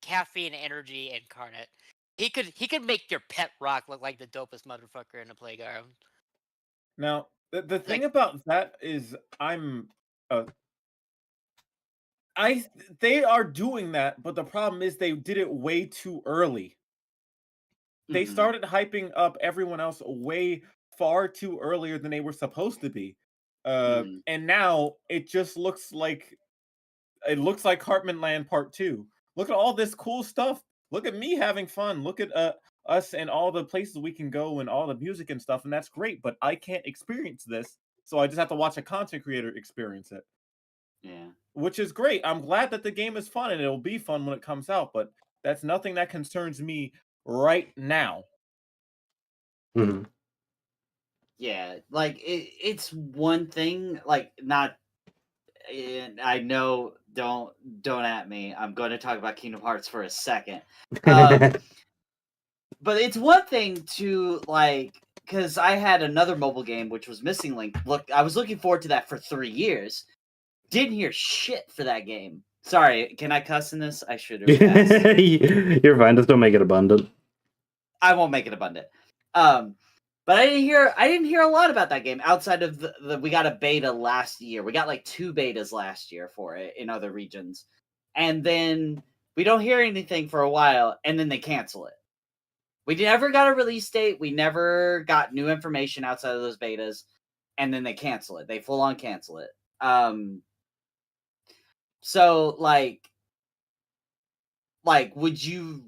caffeine energy incarnate. He could make your pet rock look like the dopest motherfucker in the playground. now the thing Like about that is uh, they are doing that, but the problem is they did it way too early. They Mhm. started hyping up everyone else way far too earlier than they were supposed to be. Mhm. And now it just looks like Hartman Land Part 2. Look at all this cool stuff. Look at me having fun. Look at us and all the places we can go and all the music and stuff, and that's great, but I can't experience this, so I just have to watch a content creator experience it. Yeah. Which is great. I'm glad that the game is fun and it'll be fun when it comes out, but that's nothing that concerns me right now. Mhm. Yeah, like it's one thing, like not. And I know, don't at me. I'm going to talk about Kingdom Hearts for a second. But it's one thing to like, because I had another mobile game which was Missing Link. Look, I was looking forward to that for 3 years. Didn't hear shit for that game. Sorry, can I cuss in this? I should have asked. You're fine. Just don't make it abundant. I won't make it abundant. But I didn't hear a lot about that game outside of the we got a beta last year. We got like 2 betas last year for it in other regions. And then we don't hear anything for a while, and then they cancel it. We never got a release date. We never got new information outside of those betas, and then they cancel it. They full on cancel it. So would you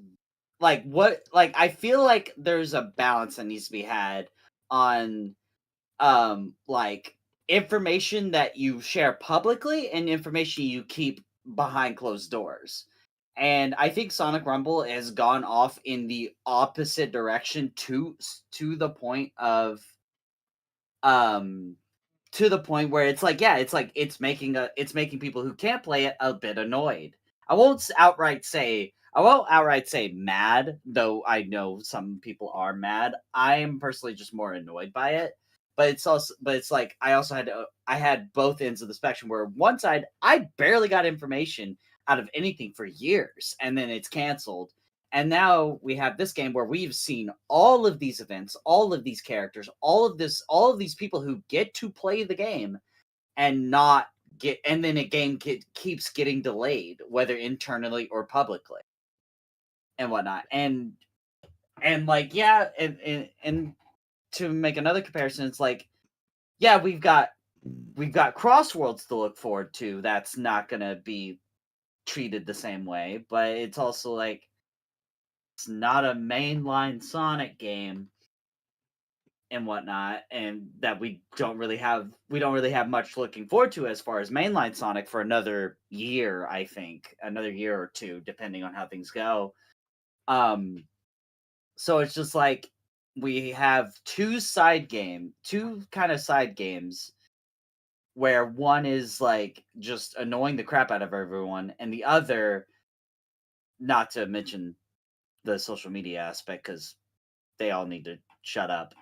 what I feel like there's a balance that needs to be had on information that you share publicly and information you keep behind closed doors. And I think Sonic Rumble has gone off in the opposite direction the point of um to the point where it's like, yeah, it's making people who can't play it a bit annoyed. I won't outright say mad, though I know some people are mad. I am personally just more annoyed by it. But it's like I had both ends of the spectrum where one side I barely got information out of anything for years, and then it's canceled. And now we have this game where we've seen all of these events, all of these characters, all of these people who get to play the game and not get, and then a game keeps getting delayed, whether internally or publicly and whatnot. And like, yeah, and to make another comparison, it's like, yeah, we've got Crossworlds to look forward to. That's not gonna be treated the same way, but it's also like, it's not a mainline Sonic game and whatnot, and that we don't really have much looking forward to as far as mainline Sonic for another year. I think another year or two, depending on how things go. So it's just like we have two kind of side games where one is like just annoying the crap out of everyone, and the other, not to mention the social media aspect, because they all need to shut up.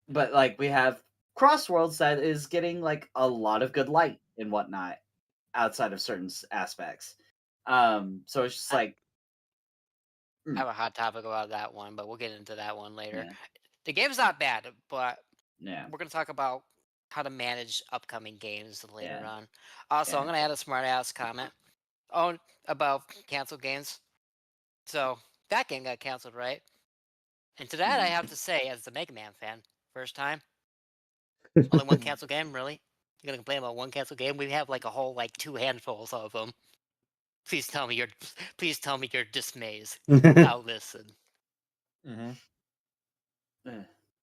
But like we have Crossworlds that is getting like a lot of good light and whatnot outside of certain aspects. So it's just I like, have a hot topic about that one, but we'll get into that one later. yeah, The game's not bad, but yeah, we're gonna talk about how to manage upcoming games later yeah, on. Also, yeah. I'm gonna add a smart ass comment on about canceled games. So that game got canceled, right? And to that, I have Mhm. to say, as the Mega Man fan, first time, only one canceled game, really? You're gonna complain about one canceled game? We have like a whole like 2 handfuls of them. Please tell me your dismays. I'll listen. Hmm. Eh,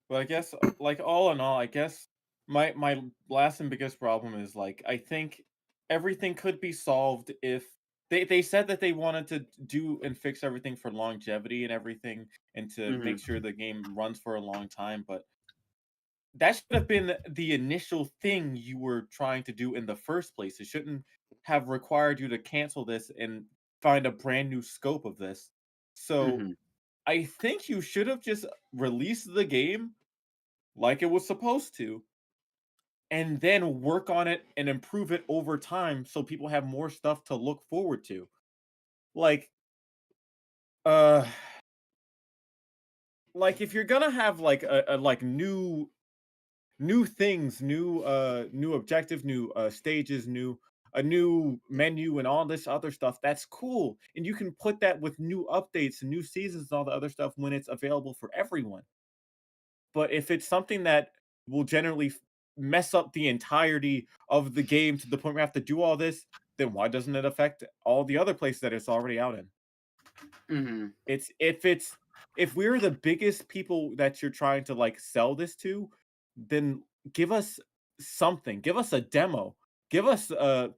But I guess, like, all in all, I guess my last and biggest problem is, like, I think everything could be solved if they said that they wanted to do and fix everything for longevity and everything, and to make sure the game runs for a long time. But that should have been the initial thing you were trying to do in the first place. It shouldn't have required you to cancel this and find a brand new scope of this. So I think you should have just released the game like it was supposed to, and then work on it and improve it over time so people have more stuff to look forward to. Like, uh, like if you're gonna have like a like new things, new objective, new stages, a new menu and all this other stuff, that's cool. And you can put that with new updates and new seasons and all the other stuff when it's available for everyone. But if it's something that will generally mess up the entirety of the game to the point where we have to do all this, then why doesn't it affect all the other places that it's already out in? It's if we're the biggest people that you're trying to like sell this to, then give us something. Give us a demo. Give us a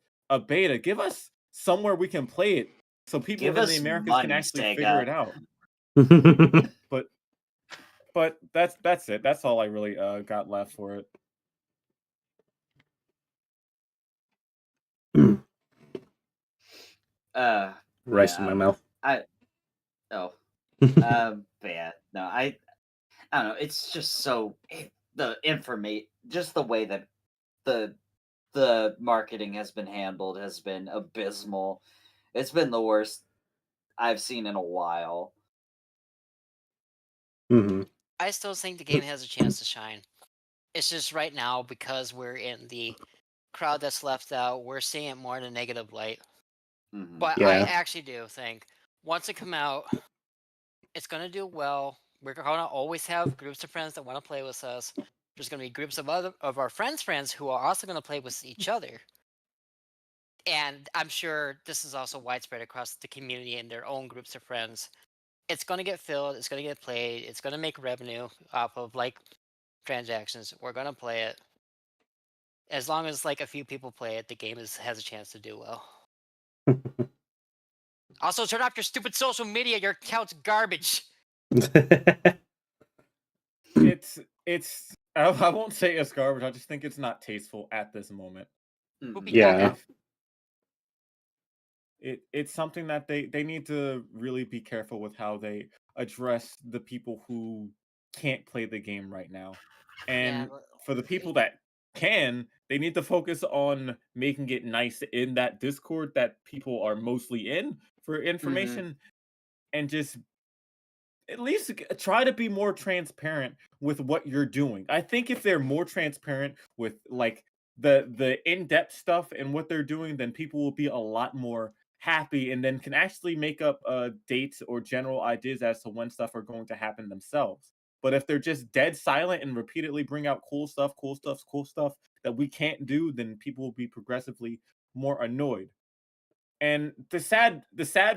beta. Give us somewhere we can play it so people Give in the us Americas can money, actually figure it Sega. out. But that's it. That's all I really got left for it. Rice in my mouth. But yeah, no, I don't know. It's just so just the way that the marketing has been handled has been abysmal. It's been the worst I've seen in a while. I still think the game has a chance to shine. It's just right now, because we're in the crowd that's left out, we're seeing it more in a negative light. But I Yeah. actually do think once it come out, it's gonna do well. We're gonna always have groups of friends that want to play with us. There's gonna be groups of our friends who are also gonna play with each other. And I'm sure this is also widespread across the community and their own groups of friends. It's gonna get filled. It's gonna get played. It's gonna make revenue off of like transactions. We're gonna play it. As long as like a few people play it, the game has a chance to do well. Also, turn off your stupid social media. Your account's garbage. It's I won't say it's garbage. I just think it's not tasteful at this moment. Yeah. It's something that they need to really be careful with how they address the people who can't play the game right now. And for the people that can, they need to focus on making it nice in that Discord that people are mostly in for information, and just at least try to be more transparent with what you're doing. I think if they're more transparent with like the in-depth stuff and what they're doing, then people will be a lot more happy, and then can actually make up dates or general ideas as to when stuff are going to happen themselves. But if they're just dead silent and repeatedly bring out cool stuff that we can't do, then people will be progressively more annoyed. And the sad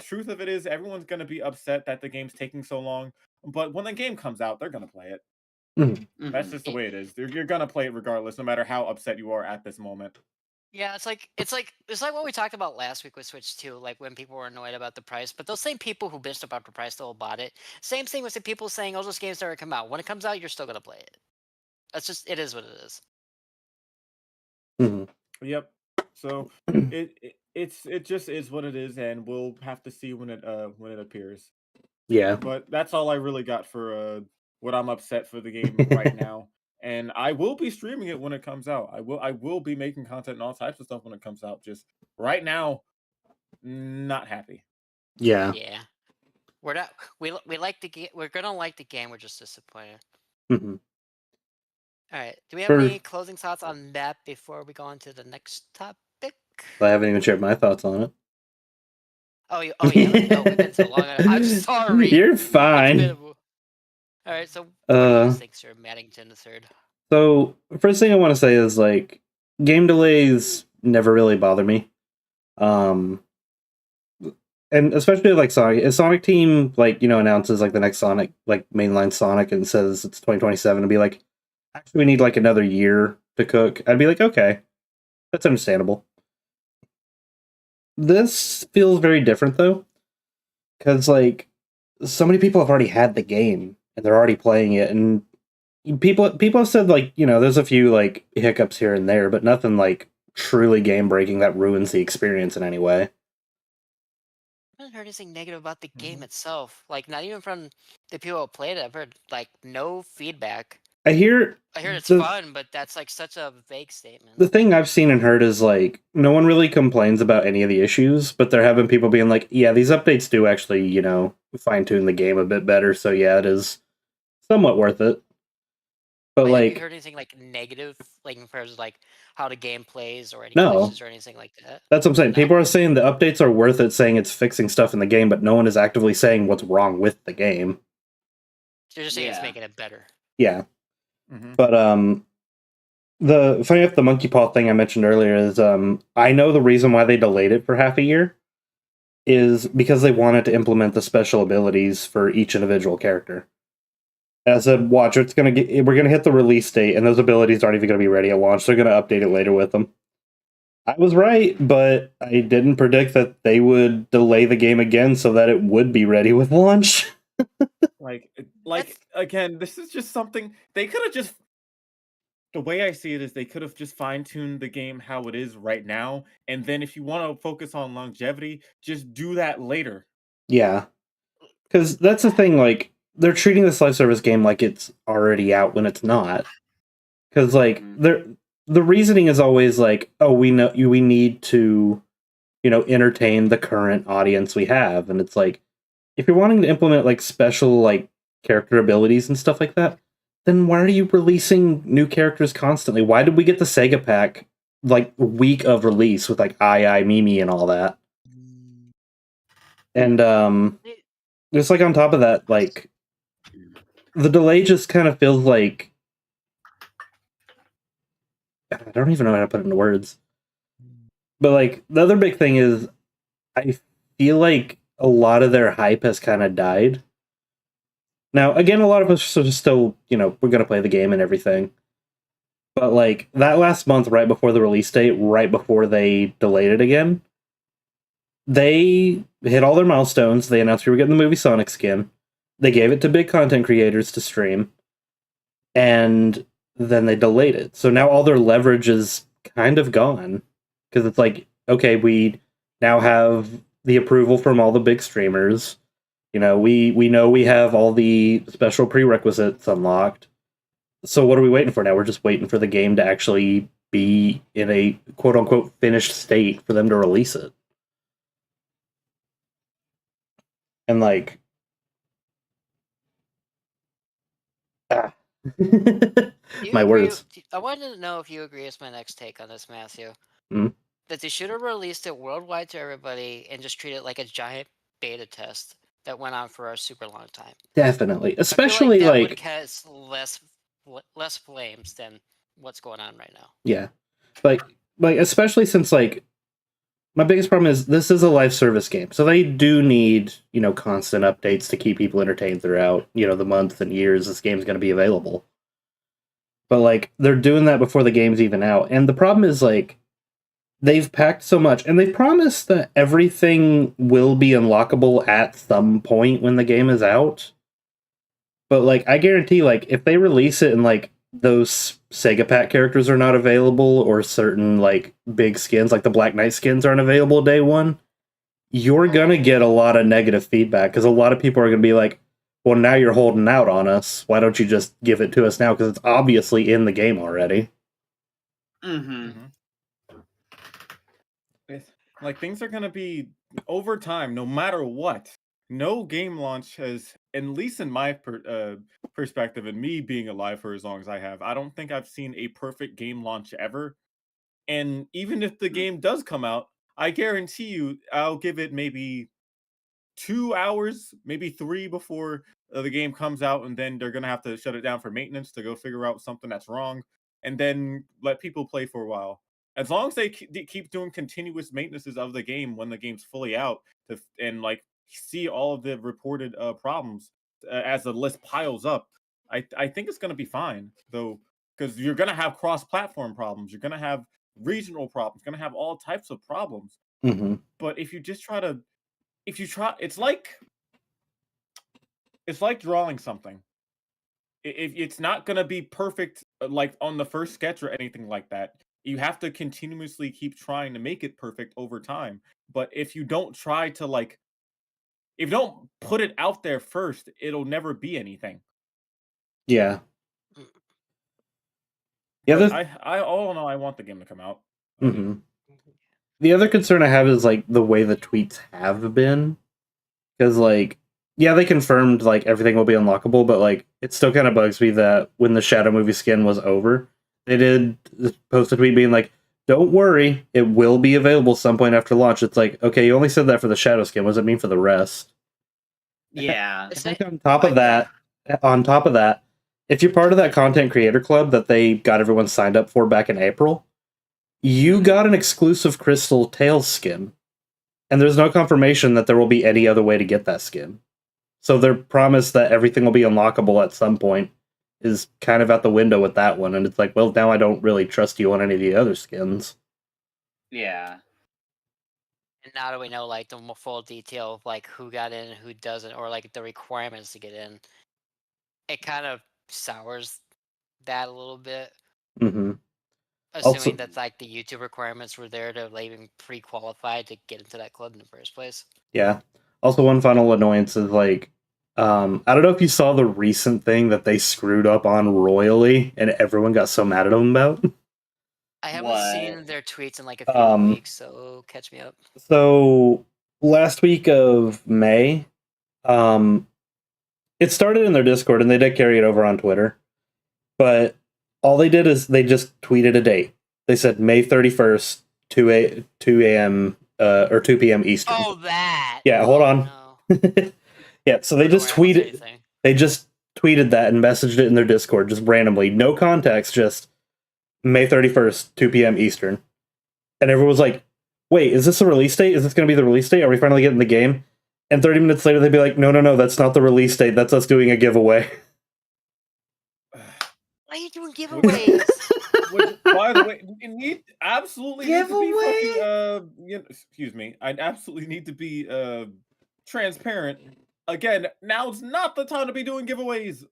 truth of it is everyone's going to be upset that the game's taking so long, but when the game comes out, they're going to play it. That's just the way it is. You're going to play it regardless, no matter how upset you are at this moment. Yeah, it's like what we talked about last week with Switch 2, like when people were annoyed about the price, but those same people who bitched about the price still bought it. Same thing with the people saying, "Oh, those games never come out." When it comes out, you're still gonna play it. That's just it is what it is. Yep. So it just is what it is, and we'll have to see when it appears. Yeah. But that's all I really got for what I'm upset for the game right now. And I will be streaming it when it comes out. I will be making content and all types of stuff when it comes out. Just right now, not happy. Yeah. Yeah. We're not. We like the game. We're gonna like the game. We're just disappointed. All right. Do we have any closing thoughts on that before we go on to the next topic? I haven't even shared my thoughts on it. Oh, yeah. Oh, we've been so long. I'm sorry. You're fine. All right. So, what do you think, Sir Maddington III? So, first thing I want to say is like game delays never really bother me. And especially like Sonic, if Sonic Team like announces like the next Sonic, like mainline Sonic, and says it's 2027, and be like, actually we need like another year to cook, I'd be like, okay, that's understandable. this feels very different though, because like so many people have already had the game and they're already playing it, and people have said like there's a few like hiccups here and there, but nothing like truly game breaking that ruins the experience in any way. I haven't heard anything negative about the game Mhm. itself. Like, not even from the people who played it. I've heard like no feedback. I hear I heard it's the fun, but that's like such a vague statement. the thing I've seen and heard is like no one really complains about any of the issues, but there have been people being like, yeah, these updates do actually, fine tune the game a bit better. So yeah, it is somewhat worth it. But Like, have you like, heard anything like negative, like in terms of like how the game plays or any no, glitches or anything like that? that's what I'm saying. No? People are saying the updates are worth it, saying it's fixing stuff in the game, but no one is actively saying what's wrong with the game. You're just saying it's Yeah. making it better. Yeah, Mhm. but the funny enough, the monkey paw thing I mentioned earlier is I know the reason why they delayed it for half a year is because they wanted to implement the special abilities for each individual character. As a watcher, we're gonna hit the release date, and those abilities aren't even gonna be ready at launch. They're gonna update it later with them. I was right, but I didn't predict that they would delay the game again so that it would be ready with launch. Like That's again, this is just something they could have just. The way I see it is they could have just fine tuned the game how it is right now, and then if you want to focus on longevity, just do that later. Yeah, because that's the thing. Like they're treating this live service game like it's already out when it's not. Because like the reasoning is always like, oh, we need to entertain the current audience we have, and it's like if you're wanting to implement like special like character abilities and stuff like that, then why are you releasing new characters constantly? Why did we get the Sega pack like week of release with like I Mimi and all that? And it- just like on top of that, like the delay just kind of feels like I don't even know how to put it into words. But like the other big thing is I feel like a lot of their hype has kind of died. Now, again, a lot of us are still, we're going to play the game and everything. But like that last month, right before the release date, right before they delayed it again, they hit all their milestones. They announced we were getting the movie Sonic skin. They gave it to big content creators to stream. And then they delayed it. So now all their leverage is kind of gone. Because it's like, okay, we now have the approval from all the big streamers. We know we have all the special prerequisites unlocked. So what are we waiting for now? We're just waiting for the game to actually be in a quote unquote finished state for them to release it. And like ah. Do you My agree? words. I wanted to know if you agree with my next take on this, Matthew. Mhm. That they should have released it worldwide to everybody and just treat it like a giant beta test that went on for a super long time. Definitely. I feel like Especially that would like catch less flames than what's going on right now. yeah. Like especially since like my biggest problem is this is a live service game. So they do need, constant updates to keep people entertained throughout, the months and years this game's going to be available. But like they're doing that before the game's even out. And the problem is like they've packed so much and they've promised that everything will be unlockable at some point when the game is out. But like I guarantee like if they release it and like those Sega Pack characters are not available or certain like big skins like the Black Knight skins aren't available day one, you're going to get a lot of negative feedback cuz a lot of people are going to be like, "Well, now you're holding out on us. Why don't you just give it to us now cuz it's obviously in the game already?" Mm-hmm. Like things are gonna be over time, no matter what. No game launch has, at least in my perspective, and me being alive for as long as I have, I don't think I've seen a perfect game launch ever. And even if the game does come out, I guarantee you, I'll give it maybe 2 hours, maybe three before the game comes out, and then they're gonna have to shut it down for maintenance to go figure out something that's wrong, and then let people play for a while. As long as they keep doing continuous maintenances of the game when the game's fully out, and like see all of the reported problems as the list piles up, I think it's gonna be fine though, because you're gonna have cross-platform problems, you're gonna have regional problems, you're gonna have all types of problems. Mm-hmm. But if you try, it's like drawing something. If it's not gonna be perfect, like on the first sketch or anything like that. You have to continuously keep trying to make it perfect over time. But if you don't try to if you don't put it out there first, it'll never be anything. Yeah. Mm. Yeah. But I all in all, I want the game to come out. I do. Mm-hmm. The other concern I have is like the way the tweets have been, because like, yeah, they confirmed like everything will be unlockable, but like it still kind of bugs me that when the Shadow movie skin was over, they did post a tweet being like, "Don't worry, it will be available some point after launch." It's like, okay, you only said that for the Shadow skin. What does it mean for the rest? Yeah. Is And it- on top of that, if you're part of that content creator club that they got everyone signed up for back in April, you got an exclusive Crystal Tails skin. And there's no confirmation that there will be any other way to get that skin. So their promise that everything will be unlockable at some point is kind of out the window with that one. And it's like, well, now I don't really trust you on any of the other skins. Yeah. And now that we know like the full detail of like who got in and who doesn't, or like the requirements to get in, it kind of sours that a little bit. Mm-hmm. Assuming Also, that like the YouTube requirements were there to like even pre-qualify to get into that club in the first place. yeah. Also, one final annoyance is like, I don't know if you saw the recent thing that they screwed up on royally, and everyone got so mad at them about. I haven't What? seen their tweets in like a few weeks, so catch me up. So last week of May, it started in their Discord, and they did carry it over on Twitter. But all they did is they just tweeted a date. They said May 31st, 2 a.m. Or 2 p.m. Eastern. Oh, that. Yeah, hold Oh, on. no. Yeah, so they Don't just worry, I won't say tweeted. anything. They just tweeted that and messaged it in their Discord, just randomly, no context, just May 31st, 2 p.m. Eastern. And everyone was like, "Wait, is this a release date? Is this going to be the release date? Are we finally getting the game?" And 30 minutes later, they'd be like, "No, that's not the release date. That's us doing a giveaway." Why are you doing giveaways? Which, by the way, you need absolutely need to be Giveaway? fucking excuse me. I absolutely need to be transparent. Again, now's not the time to be doing giveaways.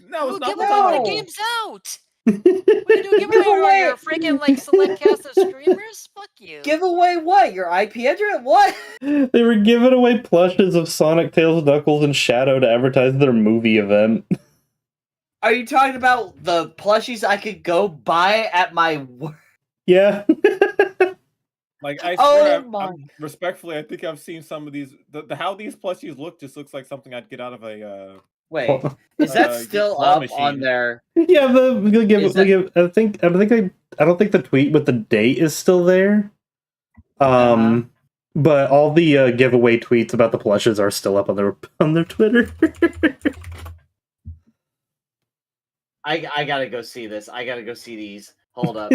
Now We'll it's not give the away when time. the game's out. What are you doing giveaway where you're freaking like select cast of streamers? Fuck you. Give away what? Your IP address? What? They were giving away plushes of Sonic, Tails, Knuckles, and Shadow to advertise their movie event. Are you talking about the plushies I could go buy at my work? Yeah. Like I Oh swear, my! respectfully, I think I've seen some of these. The how these plushies look just looks like something I'd get out of a Wait, is that still claw up on machine. their? Yeah, Is that- I don't think the tweet with the date is still there. Uh-huh. But all the giveaway tweets about the plushes are still up on their Twitter. I gotta go see this. I gotta go see these. Hold up.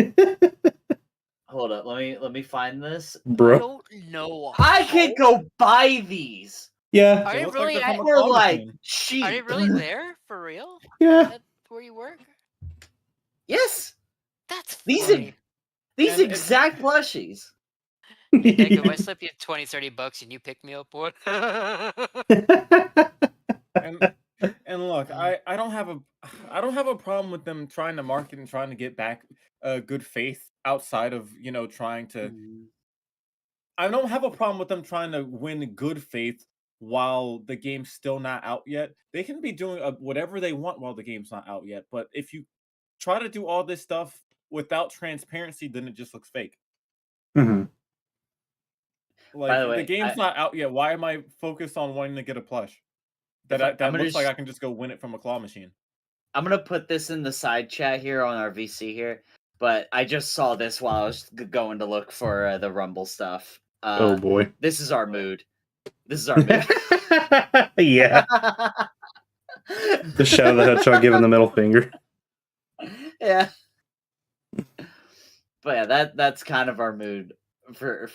Hold up. Let me find this. I Bro. don't know. I can go buy these Yeah. Are They they look like really? they're from a for claw like machine. cheap. Are they really there for real? Yeah. At where you work? Yes, That's These funny. these And it- exact plushies. Hey, Nick, if I slip you 20, 30 bucks and you pick me up one. And look, I don't have a problem with them trying to market and trying to get back good faith outside of trying to. I don't have a problem with them trying to win good faith while the game's still not out yet. They can be doing whatever they want while the game's not out yet. But if you try to do all this stuff without transparency, then it just looks fake. Mm-hmm. Like the way, game's not out yet. Why am I focused on wanting to get a plush? That I'm looks like just- I can just go win it from a claw machine. I'm gonna put this in the side chat here on our VC here, but I just saw this while I was going to look for the Rumble stuff. Oh boy. This is our mood. This is our mood. Yeah. The Shadow the Hedgehog giving the middle finger. Yeah. But yeah, that's kind of our mood for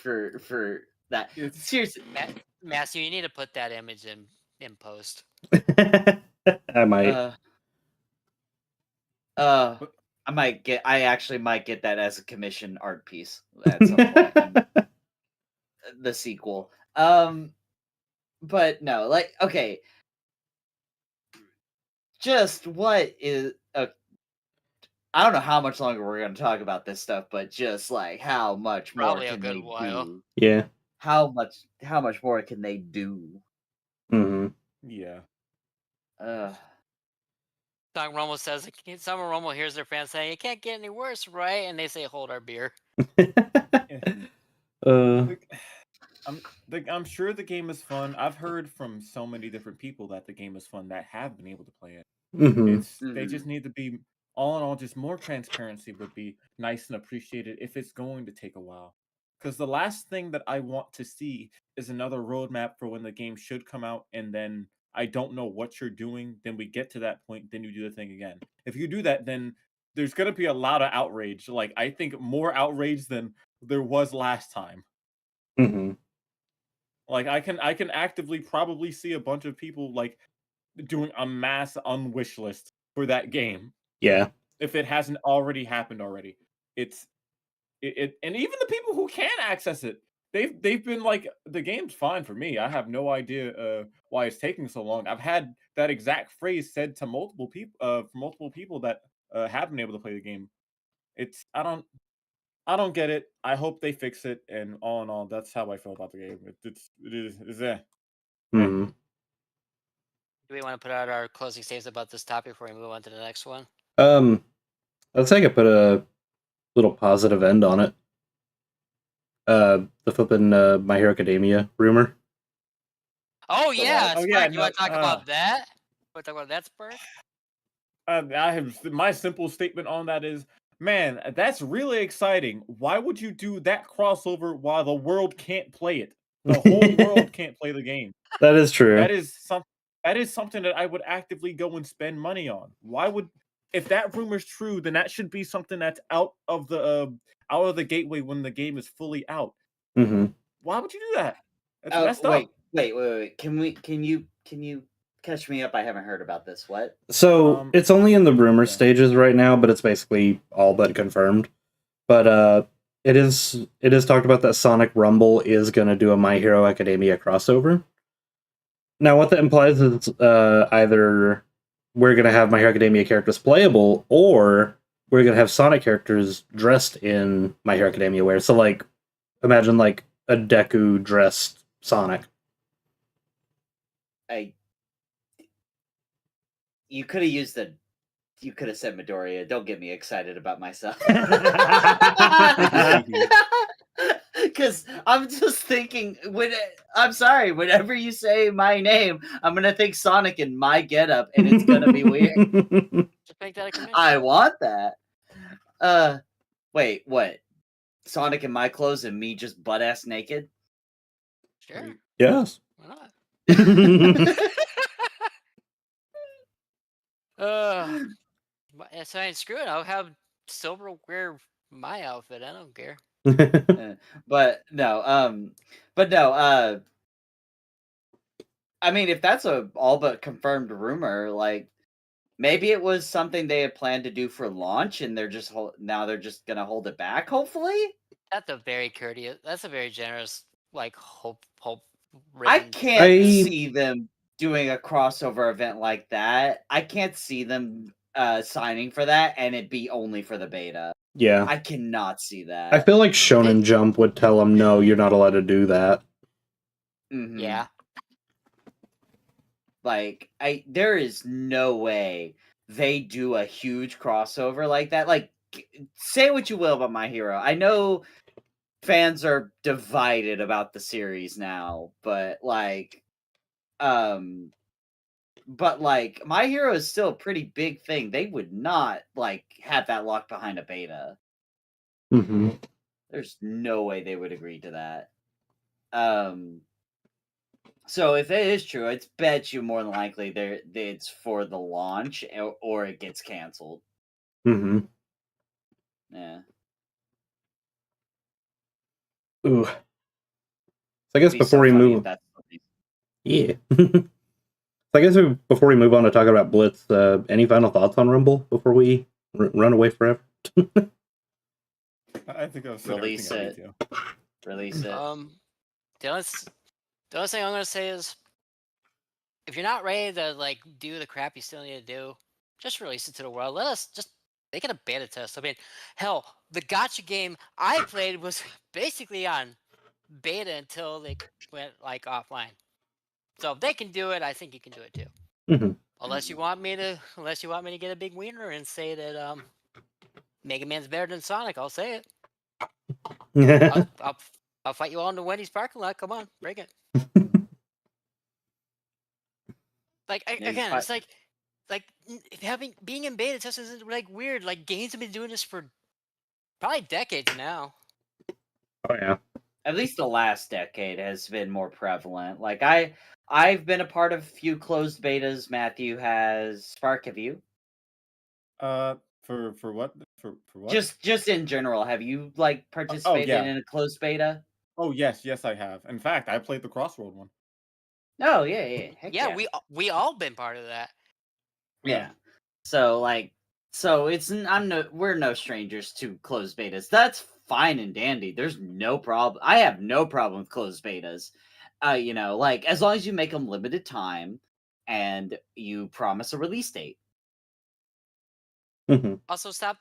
that. It's- Seriously, Matthew, you need to put that image in post. I might. I actually might get that as a commission art piece at some point. the sequel. But no, like, okay, just what is I don't know how much longer we're going to talk about this stuff, but just like how much more Probably a can good they while. do? Yeah. How much more can they do? Mm-hmm. Yeah. Summer Rumble says, Summer Rumble hears their fans saying, it can't get any worse, right? And they say, hold our beer. Like, I'm sure the game is fun. I've heard from so many different people that the game is fun that have been able to play it. Mm-hmm. They just need to be, all in all, just more transparency would be nice and appreciated if it's going to take a while. Because the last thing that I want to see is another roadmap for when the game should come out, and then I don't know what you're doing. Then we get to that point, then you do the thing again. If you do that, then there's going to be a lot of outrage. Like, I think more outrage than there was last time. Mm-hmm. Like, I can actively probably see a bunch of people like doing a mass unwish list for that game Yeah. if it hasn't already happened already. It and even the people who can access it, they've been like, the game's fine for me. I have no idea why it's taking so long. I've had that exact phrase said to multiple people that have been able to play the game. It's I don't get it. I hope they fix it, and all in all, that's how I feel about the game. It's eh. Mm-hmm. Do we want to put out our closing statements about this topic before we move on to the next one? Let's say I could put a little positive end on it. The flippin' My Hero Academia rumor. Oh, So yeah, what? Oh yeah, Spark. You want to talk no, about that? Want to talk about that, Spark? I have my simple statement on that is, man, that's really exciting. Why would you do that crossover while the world can't play it? The whole world can't play the game. That is true. That is something that I would actively go and spend money on. Why would, if that rumor's true, then that should be something that's out of the gateway when the game is fully out. Mm-hmm. Why would you do that? That's messed wait, up. wait. Can you catch me up? I haven't heard about this. What? So it's only in the rumor stages right now, but it's basically all but confirmed. But it is talked about that Sonic Rumble is going to do a My Hero Academia crossover. Now, what that implies is either we're going to have My Hero Academia characters playable, or we're going to have Sonic characters dressed in My Hero Academia wear. So, like, imagine like a Deku dressed Sonic. You could have you could have said Midoriya. Don't get me excited about myself. Because I'm just thinking, I'm sorry, whenever you say my name, I'm gonna think Sonic in my getup, and it's gonna be weird. Just make that a convention. I want that. Wait, what? Sonic in my clothes and me just butt ass naked? Sure. Yes. Why not? So I mean, screw it. I'll have Silver wear my outfit. I don't care. But no. I mean, if that's a all but confirmed rumor, like maybe it was something they had planned to do for launch, and now they're just gonna hold it back. Hopefully, That's a very courteous. That's a very generous, like hope. I can't see them doing a crossover event like that. I can't see them signing for that, and it be only for the beta. Yeah. I cannot see that. I feel like Shonen Jump would tell them, no, you're not allowed to do that. Mm-hmm. Yeah. Like, there is no way they do a huge crossover like that. Like, say what you will about My Hero. I know fans are divided about the series now, but like, My Hero is still a pretty big thing. They would not like have that locked behind a beta. Mm-hmm. There's no way they would agree to that. So if it is true, it's bet you more than likely it's for the launch or it gets canceled. Mm-hmm. Yeah. Ooh. So I guess before we move, yeah. So I guess before we move on to talking about Blitz, any final thoughts on Rumble before we run away forever? I think I'll Release it. Release it. the only thing I'm gonna say is, if you're not ready to like do the crap you still need to do, just release it to the world. Let us just make it a beta test. I mean, hell, the gotcha game I played was basically on beta until they went like offline. So if they can do it, I think you can do it too. Mhm. Unless you want me to get a big wiener and say that Mega Man's better than Sonic, I'll say it. I'll fight you all in the Wendy's parking lot. Come on, bring it. Like again, it's like being in beta test isn't like weird. Like games have been doing this for probably decades now. Oh yeah. At least the last decade has been more prevalent. Like I've been a part of a few closed betas. Matthew has. Spark, have you? For what? For what? Just in general, have you like participated yeah. in a closed beta? Oh yes, I have. In fact, I played the Crossroad one. Oh yeah. Heck Yeah, we all been part of that. Yeah. So we're no strangers to closed betas. That's fine and dandy. There's no problem. I have no problem with closed betas. Like as long as you make them limited time and you promise a release date. Mhm. Also stop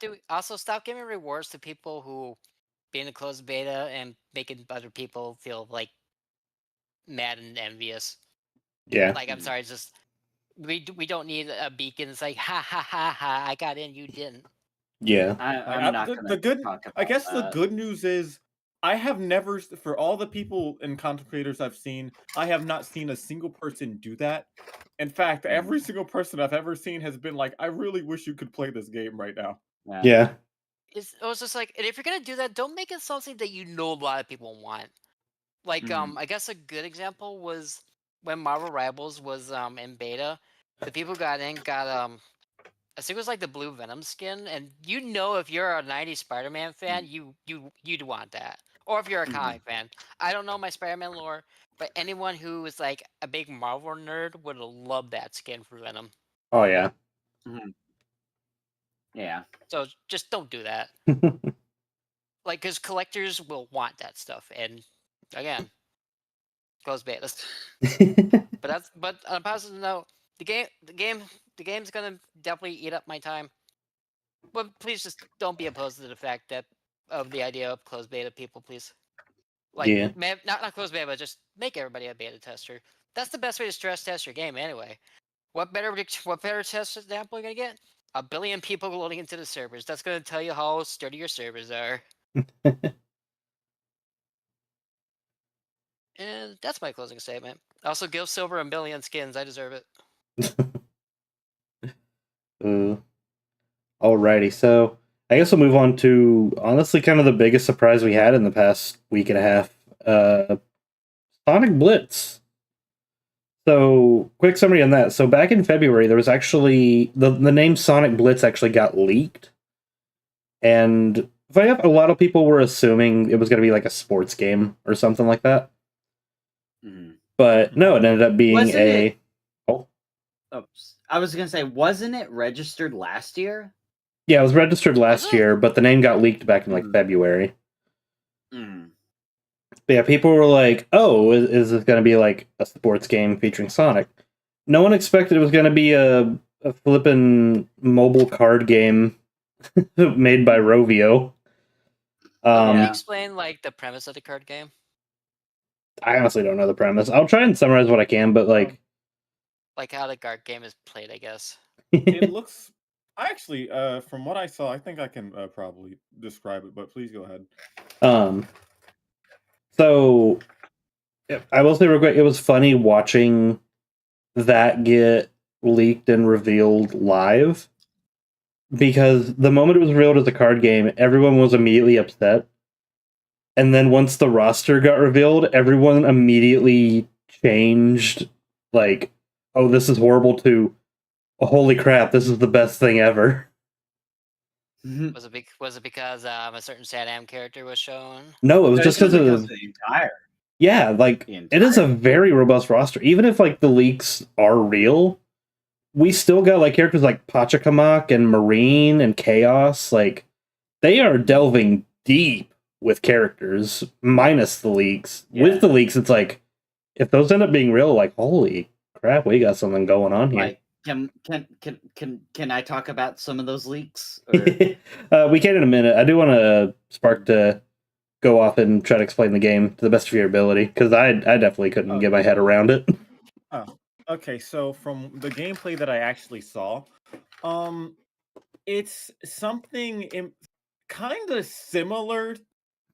giving rewards to people who be in the closed beta and making other people feel like mad and envious. Yeah. Like I'm sorry, just we don't need a beacon. It's like ha ha ha ha. I got in, you didn't. Yeah. I'm not gonna talk about I guess the that. good news is I have never, for all the people and content creators I've seen, I have not seen a single person do that. In fact, every single person I've ever seen has been like, I really wish you could play this game right now. Yeah. It was just like, and if you're gonna do that, don't make it something that you know a lot of people want. Like, I guess a good example was when Marvel Rivals was in beta. The people got I think it was like the blue Venom skin, and if you're a '90s Spider-Man fan, you'd want that, or if you're a comic fan. I don't know my Spider-Man lore, but anyone who is like a big Marvel nerd would love that skin for Venom. Oh yeah. Yeah. So just don't do that. Like, because collectors will want that stuff, and again, close betas. But on a positive note, the game's gonna definitely eat up my time. But please just don't be opposed to the fact that of the idea of closed beta people, please. Like, Yeah. not closed beta, but just make everybody a beta tester. That's the best way to stress test your game anyway. What better test example are you gonna get? 1 billion people loading into the servers. That's gonna tell you how sturdy your servers are. And that's my closing statement. Also, give Silver 1 billion skins. I deserve it. Alrighty, so I guess we'll move on to honestly kind of the biggest surprise we had in the past week and a half. Sonic Blitz. So, quick summary on that. So, back in February, there was actually the name Sonic Blitz actually got leaked, and a lot of people were assuming it was going to be like a sports game or something like that. But no, it ended up being I was gonna say, wasn't it registered last year? Yeah, it was registered last year, but the name got leaked back in like February. But yeah, people were like, "Oh, is this going to be like a sports game featuring Sonic?" No one expected it was going to be a flippin' mobile card game made by Rovio. Can you explain like the premise of the card game? I honestly don't know the premise. I'll try and summarize what I can, but like how the card game is played, I guess. It looks. I actually, from what I saw, I think I can probably describe it. But please go ahead. So I will say real quick, it was funny watching that get leaked and revealed live, because the moment it was revealed as a card game, everyone was immediately upset. And then once the roster got revealed, everyone immediately changed, like, "Oh, this is horrible," to, "Oh, holy crap, this is the best thing ever." Was it because a certain SatAM character was shown? No, it was just because of the entire. Yeah, like it is a very robust roster. Even if like the leaks are real, we still got like characters like Pachacamac and Marine and Chaos. Like they are delving deep with characters, minus the leaks. Yeah. With the leaks, it's like, if those end up being real, like, holy crap, we got something going on here. Like, can I talk about some of those leaks? We can in a minute. I do want to Spark to go off and try to explain the game to the best of your ability, because I definitely couldn't get my head around it. Oh, okay. So from the gameplay that I actually saw, it's something kind of similar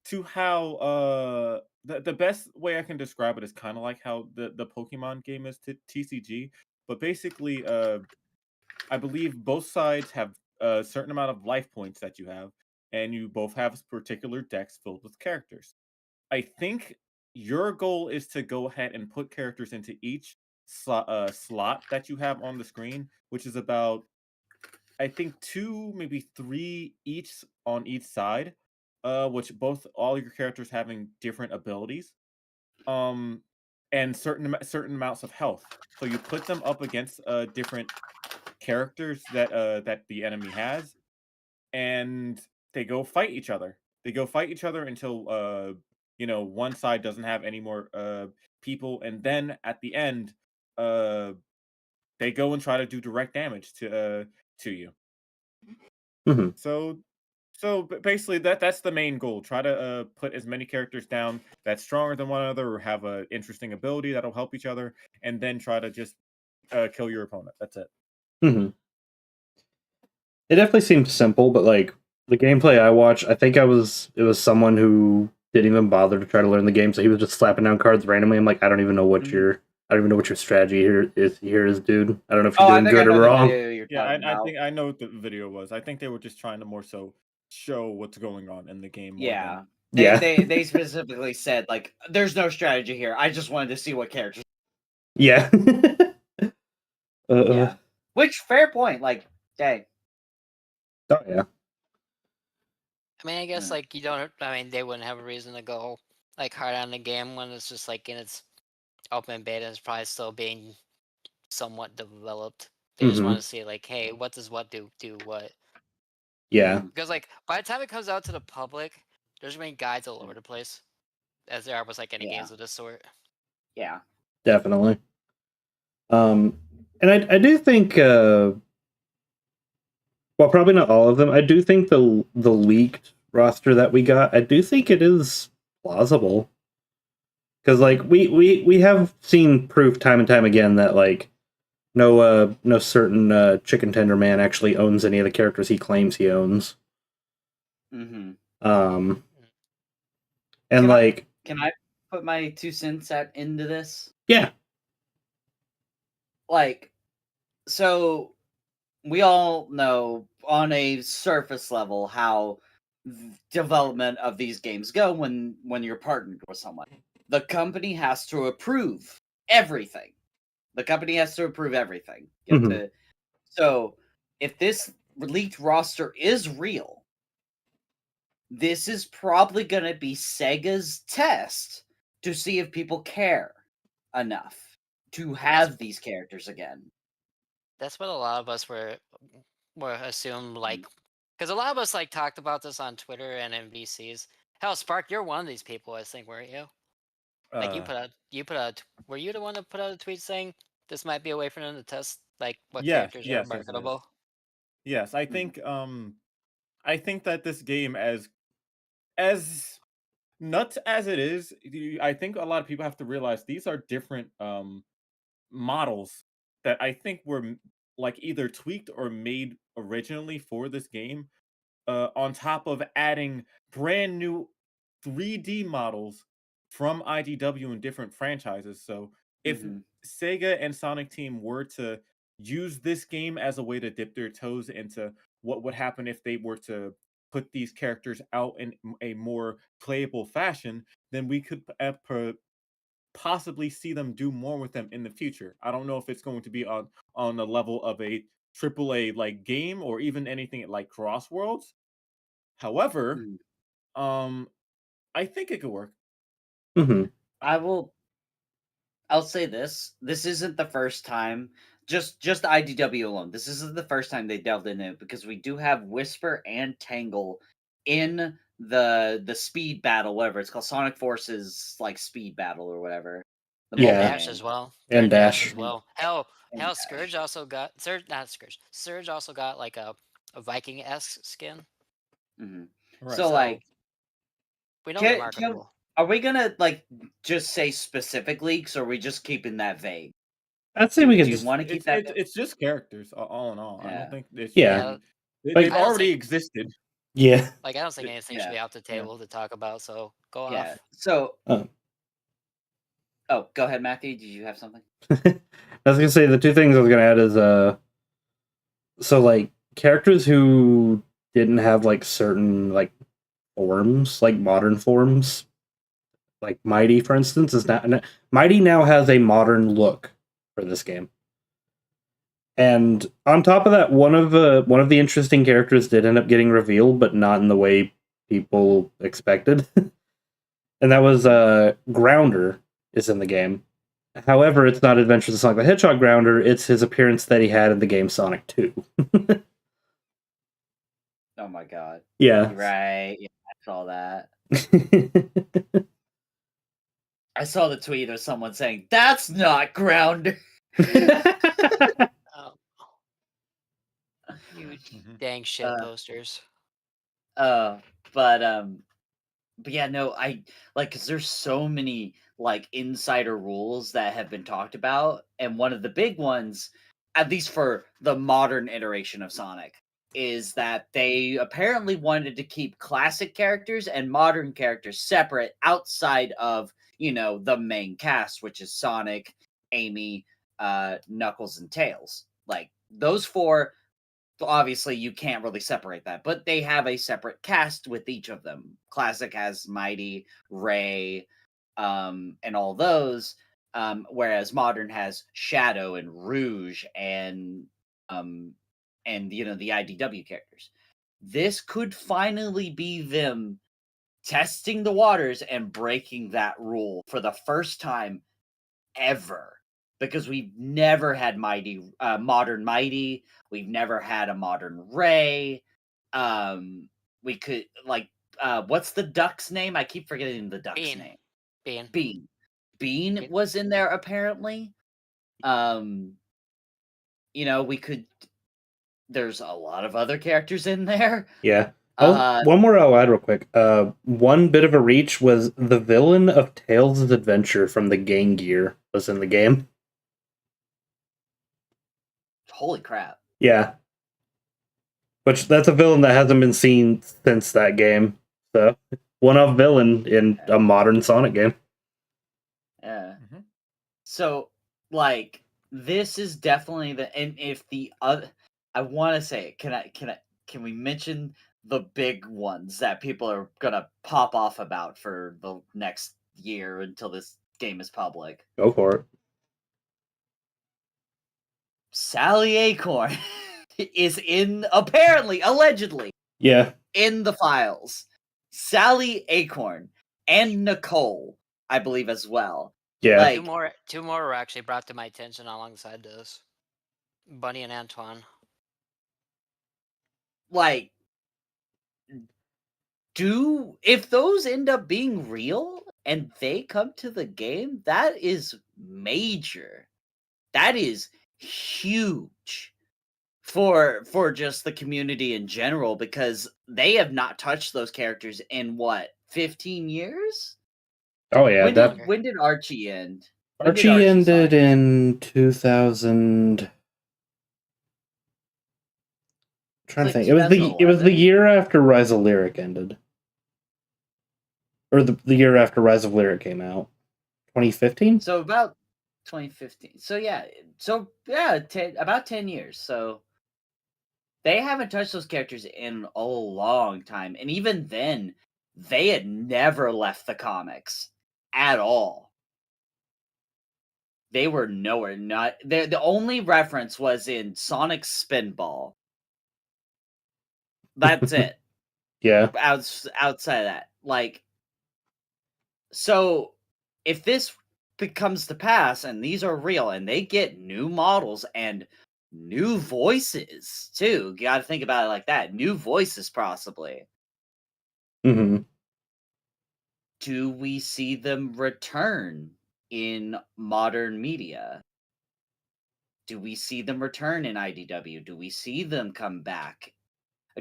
to how the best way I can describe it is kind of like how the Pokemon game is to TCG, but basically I believe both sides have a certain amount of life points that you have, and you both have particular decks filled with characters. I think your goal is to go ahead and put characters into each slot that you have on the screen, which is about, I think, 2, maybe 3 each on each side, which all your characters having different abilities, um, and certain amounts of health. So you put them up against different characters that the enemy has, and they go fight each other. They go fight each other until one side doesn't have any more people, and then at the end, uh, they go and try to do direct damage to you. Mhm. So basically, that's the main goal. Try to put as many characters down that's stronger than one another or have an interesting ability that'll help each other, and then try to just kill your opponent. That's it. Mm-hmm. It definitely seemed simple, but like the gameplay I watched, I think it was someone who didn't even bother to try to learn the game, so he was just slapping down cards randomly. I'm like, I don't even know what Mhm. your strategy here is, dude. I don't know if you're doing good or wrong. Yeah, I think I know what the video was. I think they were just trying to more so show what's going on in the game. More Yeah. than... Yeah. They specifically said, like, there's no strategy here. I just wanted to see what characters. Yeah. Yeah. Which, fair point. Like, dang. Oh yeah. I mean, I guess like you don't. I mean, they wouldn't have a reason to go like hard on the game when it's just like in its open beta. It's probably still being somewhat developed. They just Mhm. want to see like, hey, what does what do what? Yeah. Because like by the time it comes out to the public, there's gonna be guides all over the place, as there are with like any Yeah. games of this sort. Yeah. Definitely. And I do think well, probably not all of them. I do think the leaked roster that we got, I do think it is plausible. Because like we have seen proof time and time again that like no certain chicken tender man actually owns any of the characters he claims he owns. Mm-hmm. And can I put my 2 cents into this? Yeah. Like, so we all know on a surface level how development of these games go when you're partnered with someone. The company has to approve everything. Mhm. So if this leaked roster is real, this is probably going to be Sega's test to see if people care enough to have these characters again. That's what a lot of us were assumed like, because a lot of us like talked about this on Twitter and in VCs. Hell, Spark, you're one of these people, I think, weren't you? Like you put out. Were you the one that put out a tweet saying this might be a way for them to test like what characters are marketable? Yes. I think that this game, as nuts as it is, I think a lot of people have to realize these are different models that I think were like either tweaked or made originally for this game, on top of adding brand new 3D models from IDW and different franchises. So if Sega and Sonic Team were to use this game as a way to dip their toes into what would happen if they were to put these characters out in a more playable fashion, then we could possibly see them do more with them in the future. I don't know if it's going to be on the level of a AAA like game or even anything like Crossworlds. However, I think it could work. Mhm. I'll say this. This isn't the first time, just IDW alone. This isn't the first time they delved into it, because we do have Whisper and Tangle in the speed battle, whatever it's called, Sonic Forces like speed battle or whatever. The Yeah. And mobile Dash game. as well. And And Dash Dash. as well. Hell, And hell, Dash. Scourge also got not Scourge. Surge also got like a Viking-esque skin. Mhm. Right. So like, we know they're can, marketable. are we gonna like just say specific leaks, or are we just keeping that vague? I'd say we Do can you just. want to keep that? It's just characters, all in all. I Yeah. don't think they should Yeah. be. Like- They've I don't already think- existed. Yeah. Like I don't think anything should be Yeah. off the table to talk about. So go Yeah. off. So. Oh. Oh, go ahead, Matthew. Did you have something? I was gonna say the two things I was gonna add is so like characters who didn't have like certain like forms, like modern forms, like Mighty, for instance, is not Mighty now has a modern look for this game. And on top of that, one of the interesting characters did end up getting revealed, but not in the way people expected. And that was Grounder is in the game. However, it's not Adventures of Sonic the Hedgehog Grounder, it's his appearance that he had in the game Sonic 2. Oh my god. Yeah. You're right. Yeah, I saw that. I saw the tweet of someone saying, "That's not Grounder." Oh, you Mhm. dang shit posters. But yeah, no, I like because there's so many like insider rules that have been talked about, and one of the big ones, at least for the modern iteration of Sonic, is that they apparently wanted to keep classic characters and modern characters separate outside of, you know, the main cast, which is Sonic, Amy, Knuckles, and Tails. Like those four, obviously you can't really separate that, but they have a separate cast with each of them. Classic has Mighty, Ray, and all those, whereas Modern has Shadow and Rouge and you know the IDW characters. This could finally be them testing the waters and breaking that rule for the first time ever, because we've never had modern Mighty. We've never had a modern Ray. We could like what's the duck's name? I keep forgetting the duck's Bean. name. Bean. Bean. Bean Bean. was in there apparently. You know, we could. There's a lot of other characters in there. Yeah. One more I'll add real quick. One bit of a reach was the villain of Tails' Adventure from the Game Gear was in the game. Holy crap. Yeah. Which, that's a villain that hasn't been seen since that game. So, one-off villain in a modern Sonic game. Yeah. Mhm. So, like, this is definitely and if the other, I want to say, can we mention the big ones that people are gonna pop off about for the next year until this game is public? Go for it. Sally Acorn is apparently, allegedly, Yeah. in the files. Sally Acorn and Nicole, I believe, as well. Yeah. Like, Two more were actually brought to my attention alongside this. Bunny and Antoine. like, if those end up being real and they come to the game, that is major. That is huge for just the community in general, because they have not touched those characters in what, 15 years? Oh, yeah. When did Archie end? Archie ended in 2000. Trying to think. It was the year after Rise of Lyric ended. Or the year after Rise of Lyric came out. 2015? So about 2015. So yeah, about 10 years. So they haven't touched those characters in a long time. And even then, they had never left the comics at all. They were nowhere. The only reference was in Sonic Spinball. That's it. Yeah. Outside of that, like, so if this comes to pass and these are real and they get new models and new voices too, you got to think about it like that. New voices, possibly. Hmm. Do we see them return in modern media? Do we see them return in IDW? Do we see them come back?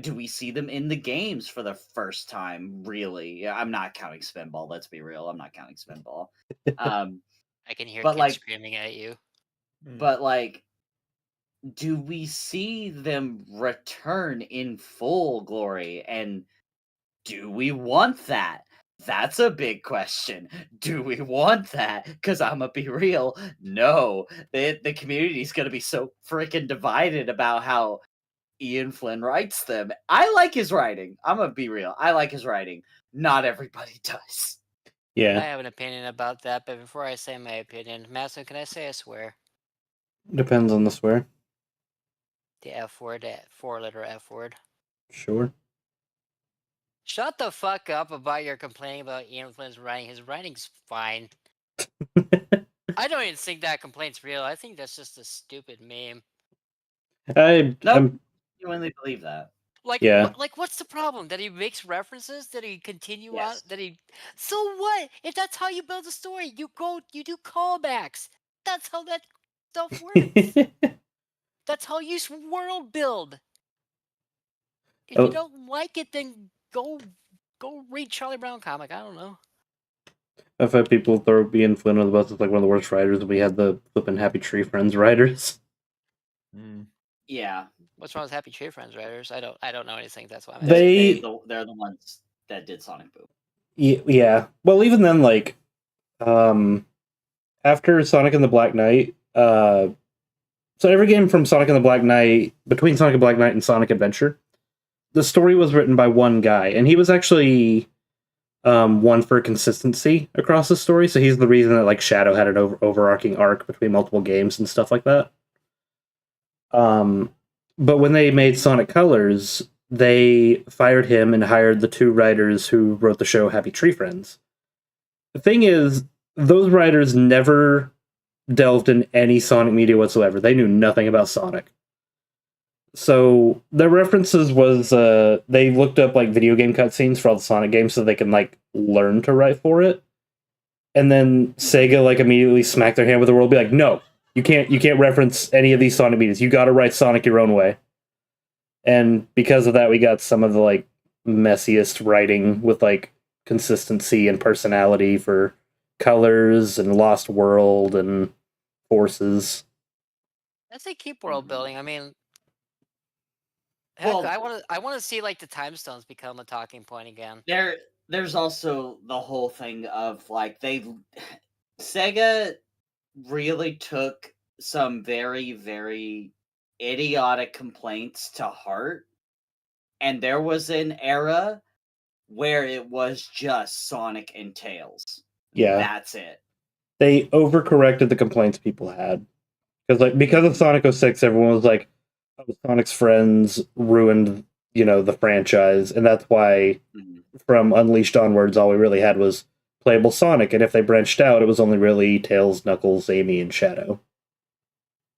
Do we see them in the games for the first time? Really? Yeah, I'm not counting Spinball. Let's be real. I'm not counting Spinball. Um, I can hear but kids like, screaming at you. but like, do we see them return in full glory? And do we want that? That's a big question. Do we want that? Because I'm gonna be real. No, the community's gonna be so freaking divided about how Ian Flynn writes them. I like his writing. I'm gonna be real. I like his writing. Not everybody does. I Yeah, have an opinion about that, but before I say my opinion, Matson, can I say I swear? depends on the swear. The F word, the 4-letter F word. Sure. Shut the fuck up about your complaining about Ian Flynn's writing. His writing's fine. I don't even think that complaint's real. I think that's just a stupid meme. I Nope. I'm Genuinely believe that. Like, Yeah. what's the problem? That he makes references? That he continue on? Yes. That he? So what? If that's how you build a story, you do callbacks. That's how that stuff works. That's how you world build. If you Oh, don't like it, then go read Charlie Brown comic. I don't know. I've had people throw Ian Flynn on the bus as like one of the worst writers, and we had the flippin' Happy Tree Friends writers. Yeah. What's wrong with Happy Tree Friends writers? I don't know anything. That's why I'm They- asking. They're the ones that did Sonic Boom. Yeah. Well, even then, like, after Sonic and the Black Knight, so every game from Sonic and the Black Knight, between Sonic and Black Knight and Sonic Adventure, the story was written by one guy, and he was actually one for consistency across the story. So he's the reason that like Shadow had an overarching arc between multiple games and stuff like that. But when they made Sonic Colors, they fired him and hired the two writers who wrote the show Happy Tree Friends. The thing is, those writers never delved in any Sonic media whatsoever. They knew nothing about Sonic. So their references was they looked up like video game cutscenes for all the Sonic games so they can like learn to write for it. And then Sega like immediately smacked their hand with the world, be like, no, you can't reference any of these Sonic medias. You gotta write Sonic your own way. And because of that we got some of the like messiest writing with like consistency and personality for Colors and Lost World and Forces. That's they keep world building. I mean, heck, Well, I want to see like the time stones become a talking point again. there's also the whole thing of like Sega really took some very, very idiotic complaints to heart. And there was an era where it was just Sonic and Tails. Yeah. That's it. They overcorrected the complaints people had. Because of Sonic 06, everyone was like, oh, Sonic's friends ruined, the franchise, and that's why from Unleashed onwards, all we really had was playable Sonic, and if they branched out, it was only really Tails, Knuckles, Amy, and Shadow.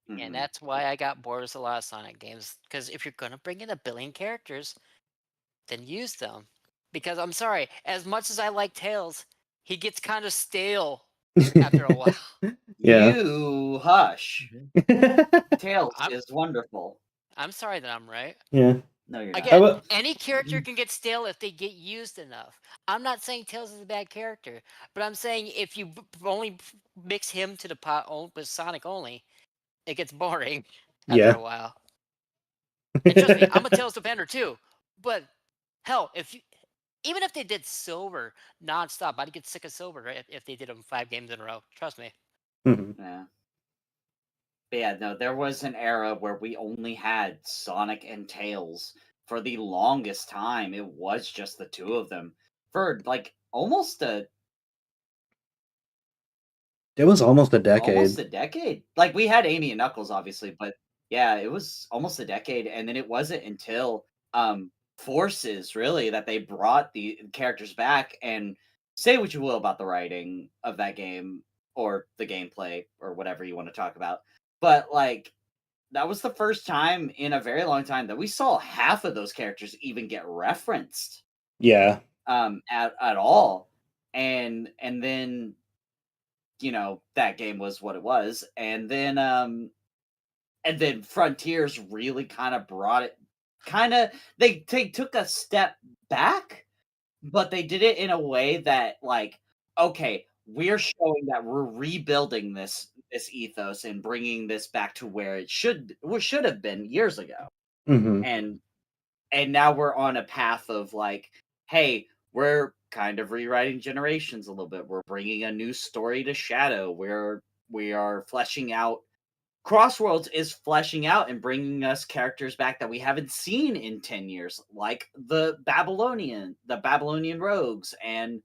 And that's why I got bored with a lot of Sonic games. Because if you're gonna bring in a billion characters, then use them. Because I'm sorry, as much as I like Tails, he gets kind of stale after a while. Yeah. You hush. Tails I'm- is wonderful. I'm sorry that I'm right. Yeah. No, you're not. Again, any character can get stale if they get used enough. I'm not saying Tails is a bad character, but I'm saying if you only mix him to the pot with Sonic only, it gets boring after Yeah. a while. And trust me, I'm a Tails defender too. But hell, even if they did Silver nonstop, I'd get sick of Silver if they did them 5 games in a row. Trust me. Mhm. Yeah. But yeah, no, there was an era where we only had Sonic and Tails. For the longest time, it was just the two of them. For like almost a It was almost a decade. almost a decade. Like we had Amy and Knuckles, obviously, but yeah, it was almost a decade, and then it wasn't until Forces really that they brought the characters back. And say what you will about the writing of that game or the gameplay or whatever you want to talk about, but like that was the first time in a very long time that we saw half of those characters even get referenced. Yeah. at all. And then that game was what it was, and then Frontiers really kind of brought it. They took a step back, but they did it in a way that, like, okay, we're showing that we're rebuilding this ethos and bringing this back to where it should have been years ago. Mm-hmm. And now we're on a path of, like, hey, we're kind of rewriting Generations a little bit. We're bringing a new story to Shadow. We are fleshing out. Crossworlds is fleshing out and bringing us characters back that we haven't seen in 10 years, like the Babylonian rogues, and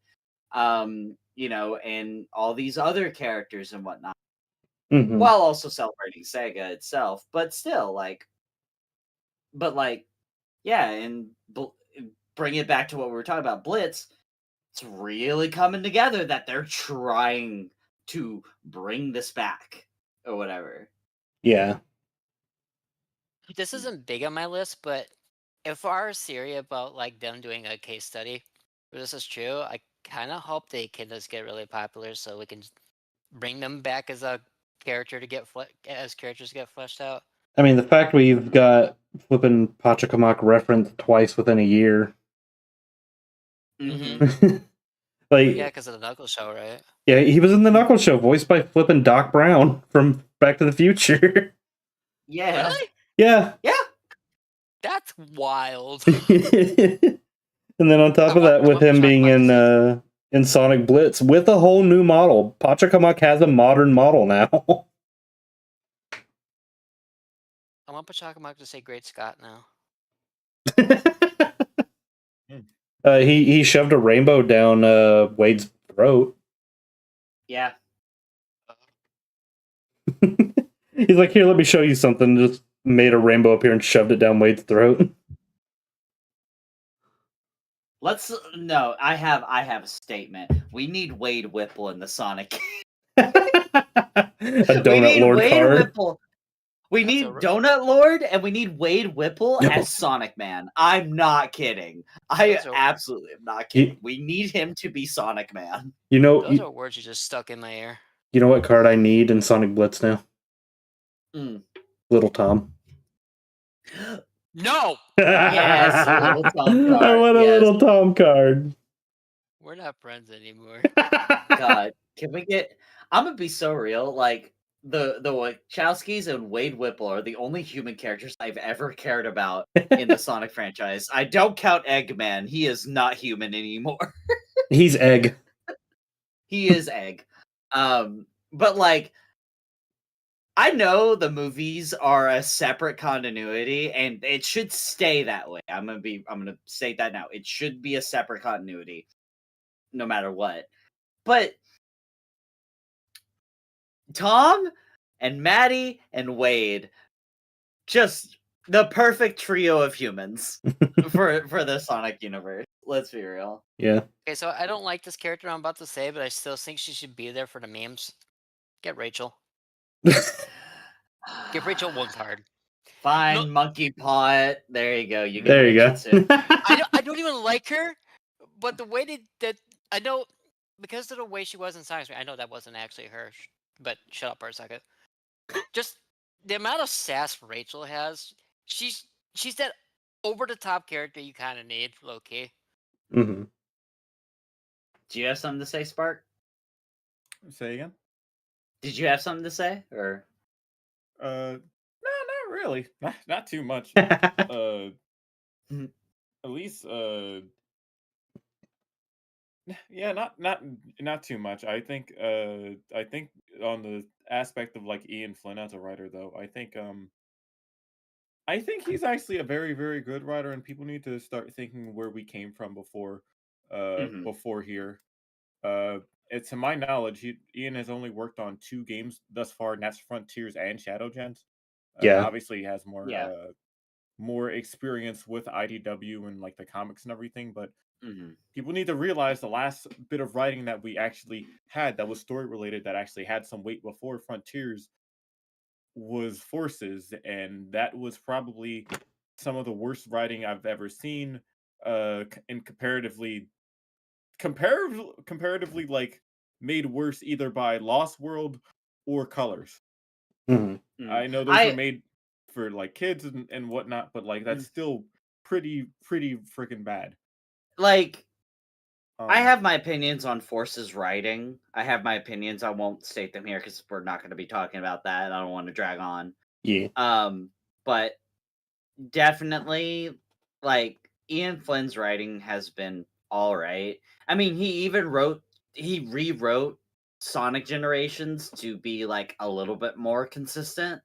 and all these other characters and whatnot, Mm-hmm. while also celebrating Sega itself. But still, yeah, and bring it back to what we were talking about, Blitz. It's really coming together that they're trying to bring this back or whatever. Yeah. This isn't big on my list, but if our theory about like them doing a case study, if this is true, I kind of hope they can just get really popular so we can bring them back as a character to get as characters get fleshed out. I mean, the fact we've got flipping Pachacamac referenced twice within a year. Mm-hmm. Like, Yeah, because of the Knuckles show, right? yeah, he was in the Knuckles show, voiced by flipping Doc Brown from Back to the Future. Yeah. Really? Yeah. Yeah. That's wild. And then on top I of that, want with him being in Sonic Blitz with a whole new model, Pachacamac has a modern model now. I want Pachacamac to say Great Scott now. He shoved a rainbow down Wade's throat. Yeah. He's like, here, let me show you something. Just made a rainbow appear and shoved it down Wade's throat. No, I have a statement. We need Wade Whipple in the Sonic. A Donut Lord Wade card. Whipple. We need Donut Lord, and we need Wade Whipple as Sonic Man. I'm not kidding. I absolutely am not kidding. We need him to be Sonic Man. Those are words you just stuck in my ear. You know what card I need in Sonic Blitz now? Little Tom. No! Yes, a Little Tom card. I want a Little Tom card. We're not friends anymore. God, can we get... I'm gonna be so real, like, the Wachowskis and Wade Whipple are the only human characters I've ever cared about in the Sonic franchise. I don't count Eggman. He is not human anymore. He's Egg. He is Egg. But, like, I know the movies are a separate continuity, and it should stay that way. I'm gonna state that now. It should be a separate continuity, no matter what. But Tom and Maddie and Wade, just the perfect trio of humans for the Sonic universe. Let's be real. Yeah. Okay, so I don't like this character I'm about to say, but I still think she should be there for the memes. Get Rachel. Give Rachel one card. Fine, Monkey Pot. There you go. There you go. I don't even like her, but the way that I know, because of the way she was in Sonic, I know that wasn't actually her. But shut up for a second. Just the amount of sass Rachel has. She's that over the top character you kind of need, low key. Mm-hmm. Do you have something to say, Spark? Say again? Did you have something to say, or? No, not really. Not too much. At least, yeah, not too much. I think on the aspect of like Ian Flynn as a writer, though, I think he's actually a very, very good writer, and people need to start thinking where we came from before here. It's to my knowledge, Ian has only worked on 2 games thus far, and that's Frontiers and Shadow Gens. Yeah. Obviously, he has more experience with IDW and like the comics and everything, but people need to realize the last bit of writing that we actually had that was story related, that actually had some weight before Frontiers, was Forces, and that was probably some of the worst writing I've ever seen, in comparatively comparatively like made worse either by Lost World or Colors. Mhm. I know those were I made for like kids and whatnot, but like that's still pretty freaking bad. like I Um, have my opinions on Force's writing. I have my opinions. I won't state them here because we're not going to be talking about that. I don't want to drag on. Yeah. But definitely, like Ian Flynn's writing has been all right. I mean, he rewrote Sonic Generations to be like a little bit more consistent,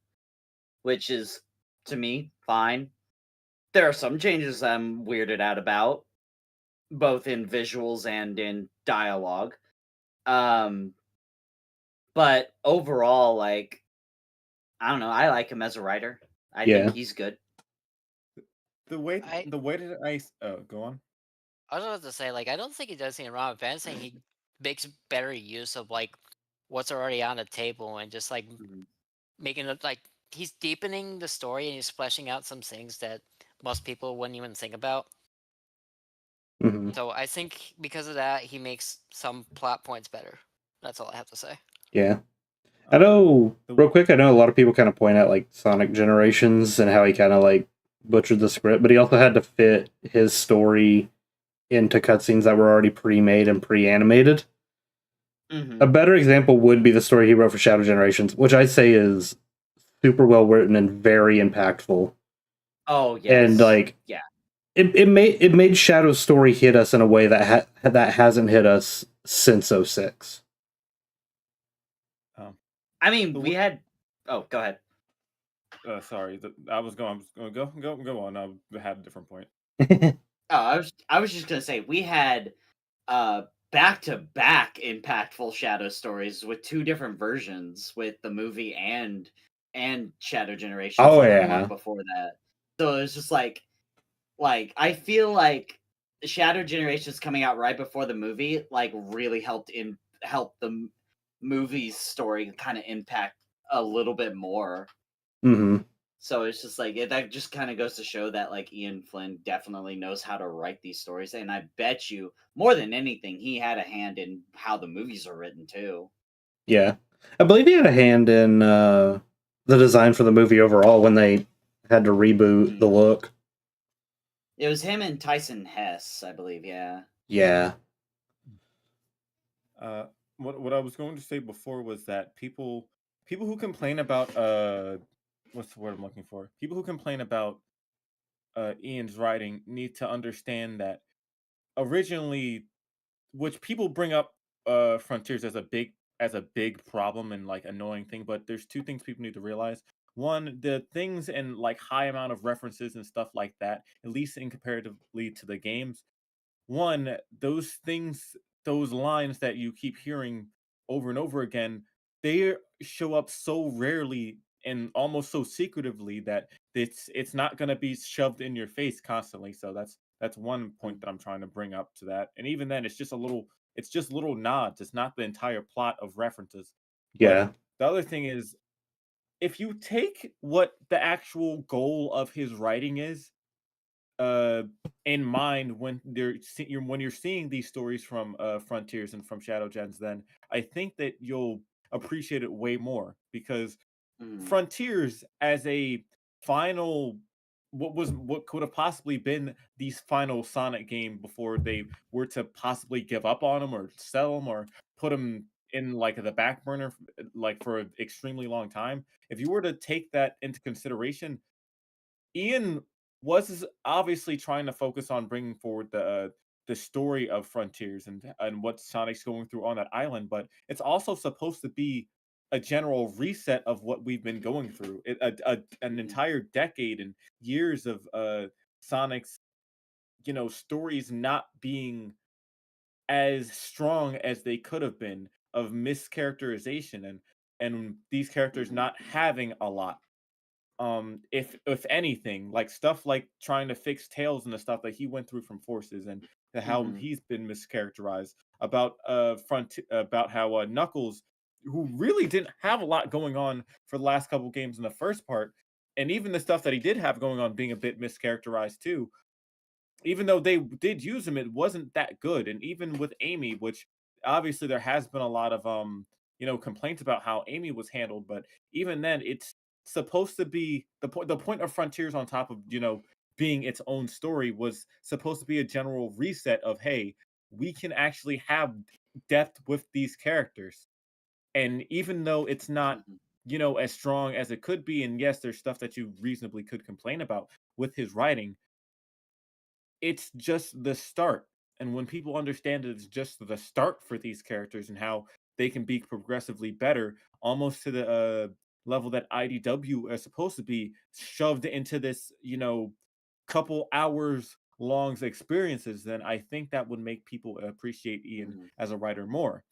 which is to me fine. There are some changes I'm weirded out about, both in visuals and in dialogue. Um, but overall, like I don't know, I like him as a writer. I think Yeah. he's good. the way I that go on. I was about to say, like, I don't think he does anything wrong. If anything, he makes better use of like what's already on the table and just like Mhm. making it like he's deepening the story and he's fleshing out some things that most people wouldn't even think about. Hmm. So I think because of that, he makes some plot points better. That's all I have to say. Yeah. I know, real quick, I know a lot of people kind of point out like Sonic Generations and how he kind of like butchered the script, but he also had to fit his story into cutscenes that were already pre-made and pre-animated. Mhm. A better example would be the story he wrote for Shadow Generations, which I say is super well written and very impactful. Oh yes. And like, yeah. it made Shadow's story hit us in a way that that hasn't hit us since 06. I mean, The we w- had. Oh, go ahead. Sorry, I was going to go on. I had a different point. Oh, I was just gonna say we had back to back impactful Shadow stories with two different versions with the movie and Shadow Generations Oh like a yeah. month before that. So it was just like I feel like Shadow Generations coming out right before the movie like really helped the movie's story kind of impact a little bit more. Mm-hmm. So it's just like that just kind of goes to show that like Ian Flynn definitely knows how to write these stories, and I bet you more than anything he had a hand in how the movies are written too. Yeah. I believe he had a hand in the design for the movie overall when they had to reboot the look. It was him and Tyson Hess, I believe. Yeah. Yeah. What I was going to say before was that people who complain about what's the word I'm looking for? People who complain about Ian's writing need to understand that originally, which people bring up Frontiers as a big problem and like annoying thing, but there's two things people need to realize. One, the things and like high amount of references and stuff like that, at least in comparatively to the games, one, those things, those lines that you keep hearing over and over again, they show up so rarely and almost so secretively that it's not going to be shoved in your face constantly. So that's one point that I'm trying to bring up to that. And even then, it's just little nods. It's not the entire plot of references. But Yeah. the other thing is, if you take what the actual goal of his writing is, uh in mind when when you're seeing these stories from Frontiers and from Shadow Gens, then I think that you'll appreciate it way more, because Mm. Frontiers as a final, what could have possibly been the final Sonic game before they were to possibly give up on them or sell them or put them in like the back burner like for an extremely long time. If you were to take that into consideration, Ian was obviously trying to focus on bringing forward the story of Frontiers and what Sonic's going through on that island, but it's also supposed to be a general reset of what we've been going through. An entire decade and years of Sonic's, stories not being as strong as they could have been, of mischaracterization and these characters not having a lot, if anything, like stuff like trying to fix Tails and the stuff that he went through from Forces and how he's been mischaracterized, about about how Knuckles, who really didn't have a lot going on for the last couple games in the first part, and even the stuff that he did have going on being a bit mischaracterized too. even though they did use him, it wasn't that good. And even with Amy, which obviously there has been a lot of complaints about how Amy was handled, but even then, it's supposed to be the point of Frontiers on top of being its own story was supposed to be a general reset of, hey, we can actually have depth with these characters. And even though it's not Mhm. as strong as it could be, and yes, there's stuff that you reasonably could complain about with his writing, it's just the start. And when people understand that it's just the start for these characters and how they can be progressively better, almost to the level that IDW is supposed to be shoved into this, couple hours long experiences, then I think that would make people appreciate Ian Mhm. as a writer more.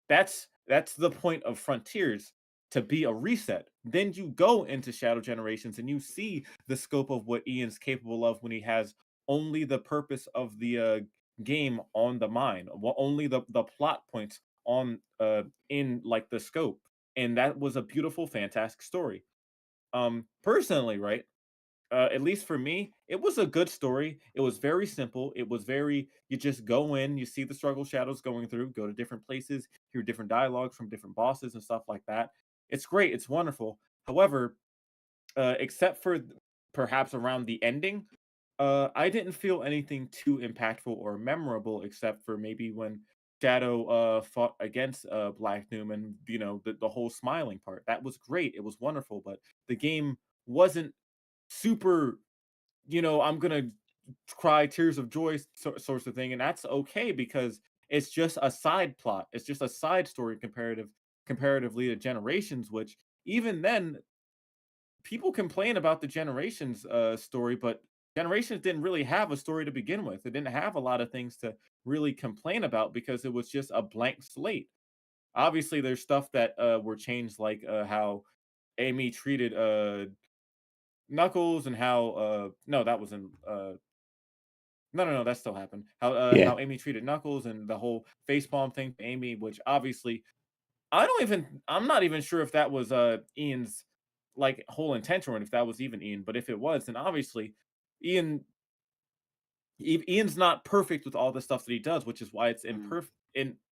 That's the point of Frontiers, to be a reset. Then you go into Shadow Generations and you see the scope of what Ian's capable of when he has only the purpose of the game on the mind, only the plot points on in like the scope. And that was a beautiful, fantastic story. Personally, right? At least for me, it was a good story. It was very simple. It was very, you just go in, you see the struggle Shadow's going through, go to different places, hear different dialogues from different bosses and stuff like that. It's great. It's wonderful. However, except for perhaps around the ending, I didn't feel anything too impactful or memorable, except for maybe when Shadow fought against Black Doom, and the whole smiling part. That was great. It was wonderful, but the game wasn't super, I'm gonna cry tears of joy sorts of thing, and that's okay because it's just a side plot. It's just a side story comparatively to Generations, which even then people complain about the Generations story, but Generations didn't really have a story to begin with. It didn't have a lot of things to really complain about because it was just a blank slate. Obviously, there's stuff that were changed, like how Amy treated Knuckles, and how no, that was in no, that still happened. Yeah. How Amy treated Knuckles and the whole facepalm thing to Amy, which obviously I'm not even sure if that was Ian's like whole intention, or if that was even Ian. But if it was, then obviously Ian Ian's not perfect with all the stuff that he does, which is why it's Mhm.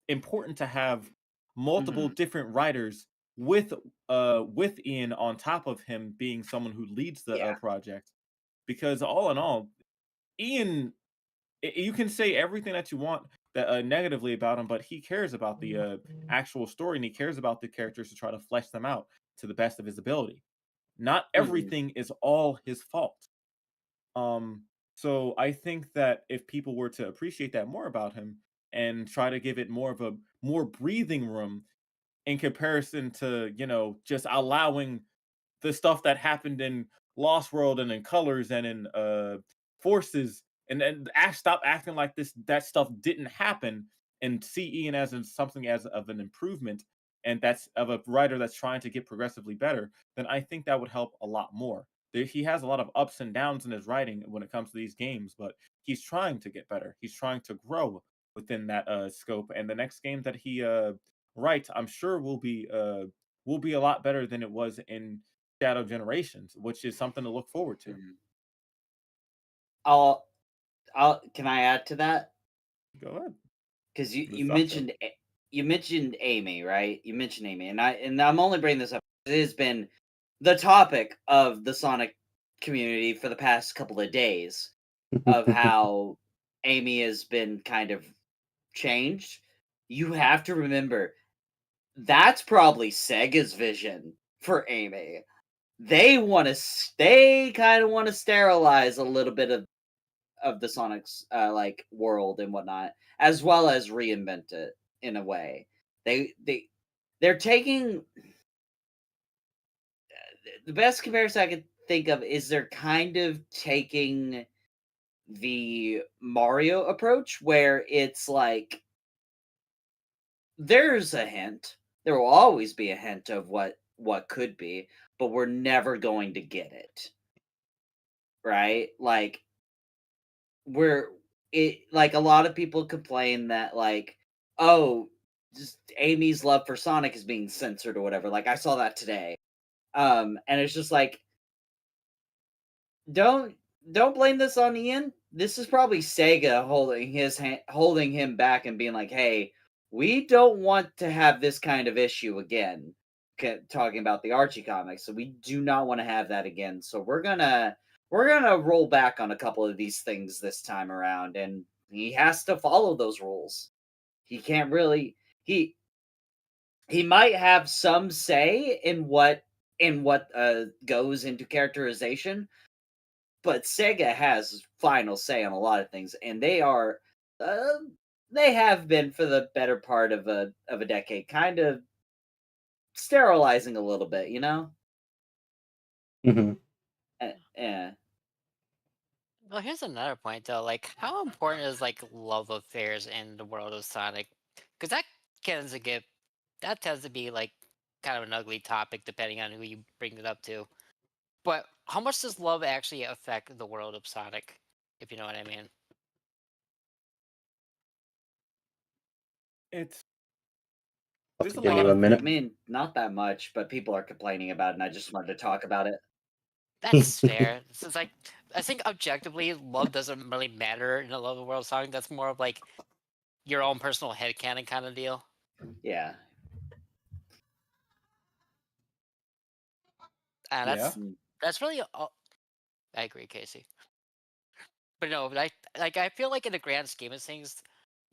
important to have multiple Mhm. different writers with Ian on top of him being someone who leads the Yeah. project. Because all in all, Ian, you can say everything that you want that negatively about him, but he cares about the actual story, and he cares about the characters to try to flesh them out to the best of his ability. Not Mhm. everything is all his fault. Um, so I think that if people were to appreciate that more about him and try to give it more breathing room in comparison to, just allowing the stuff that happened in Lost World and in Colors and in Forces, and then stop acting like that stuff didn't happen, and see Ian as something as of an improvement, and that's of a writer that's trying to get progressively better, then I think that would help a lot more. He has a lot of ups and downs in his writing when it comes to these games, but he's trying to get better. He's trying to grow within that scope, and the next game that he writes, I'm sure will be a lot better than it was in Shadow Generations, which is something to look forward to. Mhm. I'll can I add to that? Go ahead. Because you, Let's you talk so. mentioned you mentioned Amy, right? You mentioned Amy, and I'm only bringing this up. It has been the topic of the Sonic community for the past couple of days of how Amy has been kind of changed. You have to remember that's probably Sega's vision for Amy. They kind of want to sterilize a little bit of the Sonic's like world and whatnot, as well as reinvent it in a way. They're taking the best comparison I could think of is they're kind of taking the Mario approach where it's like there's a hint. There will always be a hint of what could be, but we're never going to get it. Right? Like we're it like a lot of people complain that like oh just Amy's love for Sonic is being censored or whatever. Like I saw that today. And it's just like don't don't blame this on Ian. this is probably Sega holding him back and being like, "Hey, we don't want to have this kind of issue again." Talking about the Archie comics, so we do not want to have that again. So we're gonna roll back on a couple of these things this time around, and he has to follow those rules. He can't really he might have some say in what goes into characterization, but Sega has final say on a lot of things, and uh, they have been for the better part of a decade, kind of sterilizing a little bit, you know. Hmm. Yeah. Well, here's another point though. Like, how important is like love affairs in the world of Sonic? Because that tends to be like kind of an ugly topic depending on who you bring it up to. But how much does love actually affect the world of Sonic? If you know what I mean. It's I'll there's a give lot you a of I minute. things. mean, not that much, but people are complaining about it, and I just wanted to talk about it. That's fair. It's like I think objectively, love doesn't really matter in a love of the world Sonic. That's more of like your own personal headcanon kind of deal. Yeah. And Yeah. that's really all. I agree, Casey. But no, but I feel like in the grand scheme of things,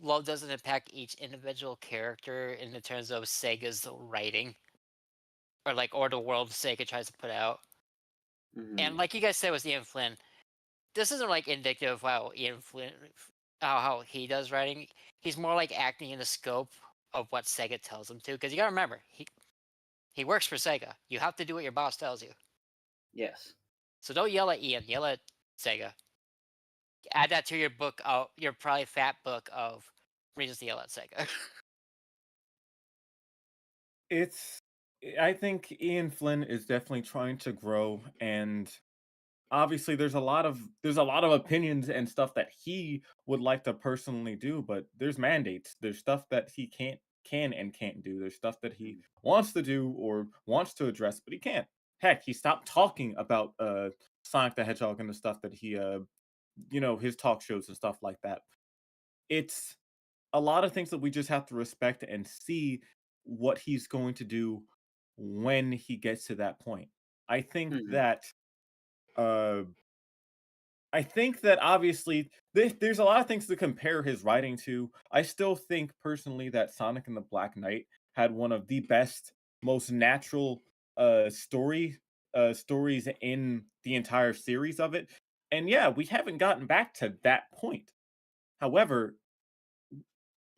love doesn't impact each individual character in the terms of Sega's writing or the world Sega tries to put out. Mhm. And like you guys said with Ian Flynn, this isn't like indicative of how Ian Flynn how he does writing. He's more like acting in the scope of what Sega tells him to. Because you gotta remember, he works for Sega. You have to do what your boss tells you. Yes. So don't yell at Ian, yell at Sega. Add that to your book, your probably fat book of reasons to yell at Sega. It's I think Ian Flynn is definitely trying to grow, and obviously there's a lot of opinions and stuff that he would like to personally do, but there's mandates. There's stuff that he can and can't do. There's stuff that he wants to do or wants to address, but he can't. Heck, he stopped talking about Sonic the Hedgehog and the stuff that he his talk shows and stuff like that. It's a lot of things that we just have to respect and see what he's going to do when he gets to that point. I think Mhm. that uh I think that obviously there's a lot of things to compare his writing to. I still think personally that Sonic and the Black Knight had one of the best, most natural stories in the entire series of it. And yeah, we haven't gotten back to that point. However,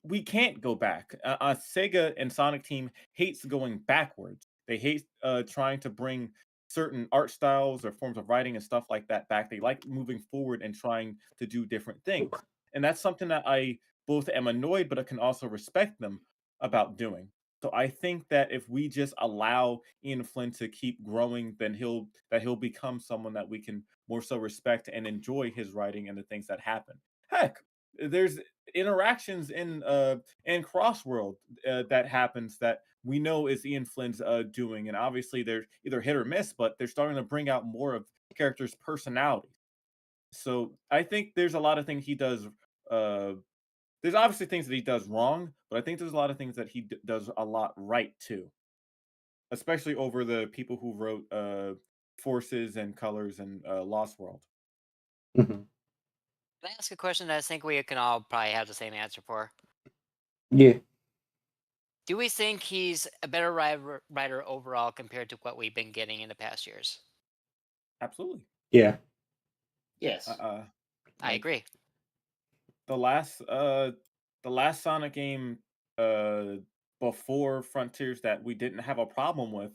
we can't go back. Sega and Sonic Team hates going backwards. They hate trying to bring certain art styles or forms of writing and stuff like that back. They like moving forward and trying to do different things. And that's something that I both am annoyed, but I can also respect them about doing. So I think that if we just allow Ian Flynn to keep growing, then he'll become someone that we can more so respect and enjoy his writing and the things that happen. Heck, there's interactions in Crossworld that happens that we know is Ian Flynn's doing, and obviously they're either hit or miss, but they're starting to bring out more of characters' personalities. So I think there's a lot of things he does. Uh, there's obviously things that he does wrong, but I think there's a lot of things that he does a lot right too, especially over the people who wrote Forces and Colors and Lost World. Hmm. Can I ask a question that I think we can all probably have the same answer for? Yeah. Do we think he's a better writer overall compared to what we've been getting in the past years? Absolutely. Yeah. Yes. I Like agree. the last uh the last Sonic game uh before Frontiers that we didn't have a problem with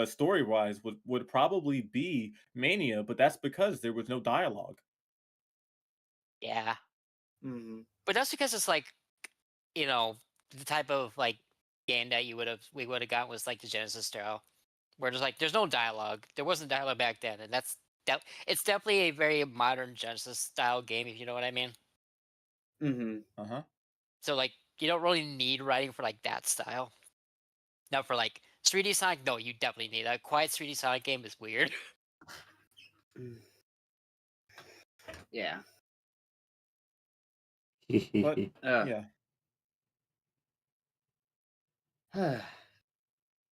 story wise would probably be Mania, but that's because there was no dialogue. Yeah. Mhm. But that's because it's like, the type of like game that we would have got was like the Genesis style. Where there's like there's no dialogue. There wasn't dialogue back then, and it's definitely a very modern Genesis style game, if you know what I mean. Mhm. Uh-huh. So like you don't really need writing for like that style. Now for like 3D Sonic, no, you definitely need a quiet 3D Sonic game is weird. Yeah. But yeah.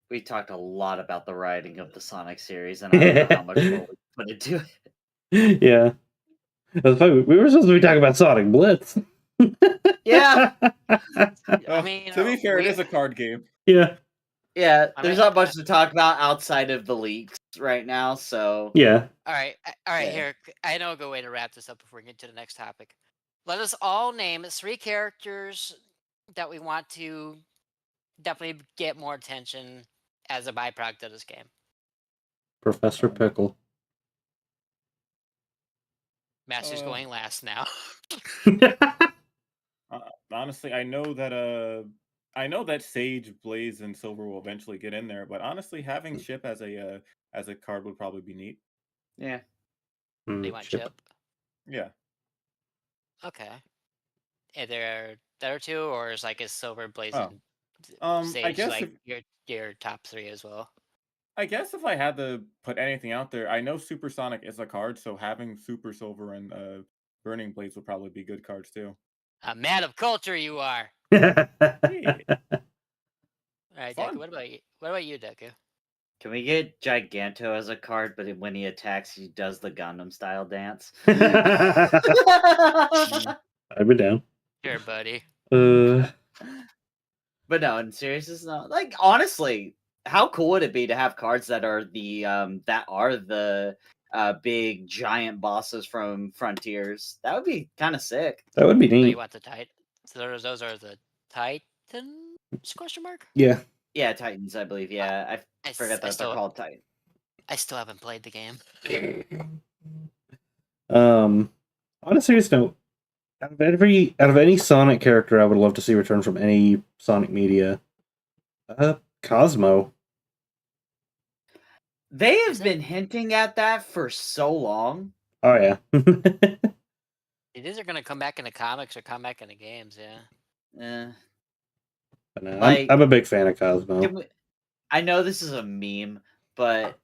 We talked a lot about the writing of the Sonic series, and I don't know how much more we put into it. Yeah. That's funny. We were supposed to be talking about Sonic Blitz. Yeah. I mean, to be fair, it is a card game. Yeah. Yeah, I there's mean, not much to talk about outside of the leaks right now, so Yeah. all right, Yeah. here. I know a good way to wrap this up before we get to the next topic. Let us all name 3 characters that we want to definitely get more attention as a byproduct of this game. Professor Pickle. Master's going last now. Honestly, I know that Sage, Blaze, and Silver will eventually get in there, but honestly, having Chip as a card would probably be neat. yeah. Do you want Chip? Yeah. Okay. Are there other 2, or is Silver, Blaze, and Sage I guess your top 3 as well? I guess if I had to put anything out there, I know Supersonic is a card, so having Super Silver and Burning Blaze would probably be good cards too. A man of culture, you are. Yeah. All right, Fun. Deku. What about you, Deku? Can we get Giganto as a card, but when he attacks, he does the Gundam style dance? I'd be down. Sure, buddy. But no, in seriousness, no. Like honestly, how cool would it be to have cards that are the big giant bosses from Frontiers? That would be kind of sick. That would be So you neat. want the Titan? So those are the Titans? Question mark? Yeah. Yeah, Titans, I believe. Yeah, I forgot that they're called Titans. I still haven't played the game. On a serious note, out of any Sonic character I would love to see return from any Sonic media, Cosmo. They have been hinting at that for so long. Oh yeah. It is gonna come back in the comics or come back in the games, yeah. But no, Like- I'm a big fan of Cosmo. I know this is a meme, but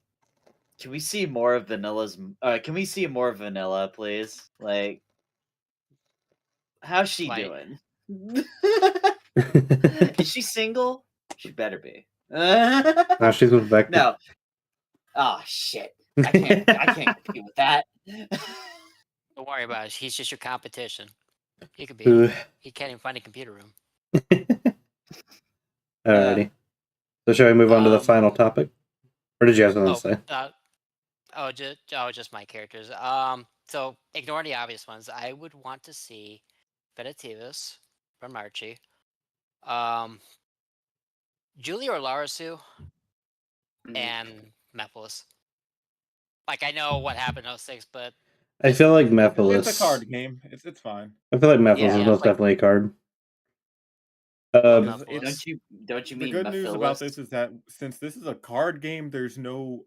can we see more of Vanilla's? Can we see more of Vanilla, please? Like, how's she Why- doing? Is she single? She better be. No, she's with Vector. No. Oh shit! I can't compete with that. Don't worry about it. He's just your competition. He could be. Ooh. He can't even find a computer room. Alrighty. So shall we move on to the final topic? Or did you have something to say? Just my characters. So ignoring the obvious ones, I would want to see Venetivis from Archie. Julie or Larasu and Mephiles. Like, I know what happened in 06, but I feel like Mephiles. It's a card game. It's fine. I feel like Mephiles Yeah, is most like- definitely a card. Mephiles. Don't you The mean good news about Mephiles? this is that since this is a card game, there's no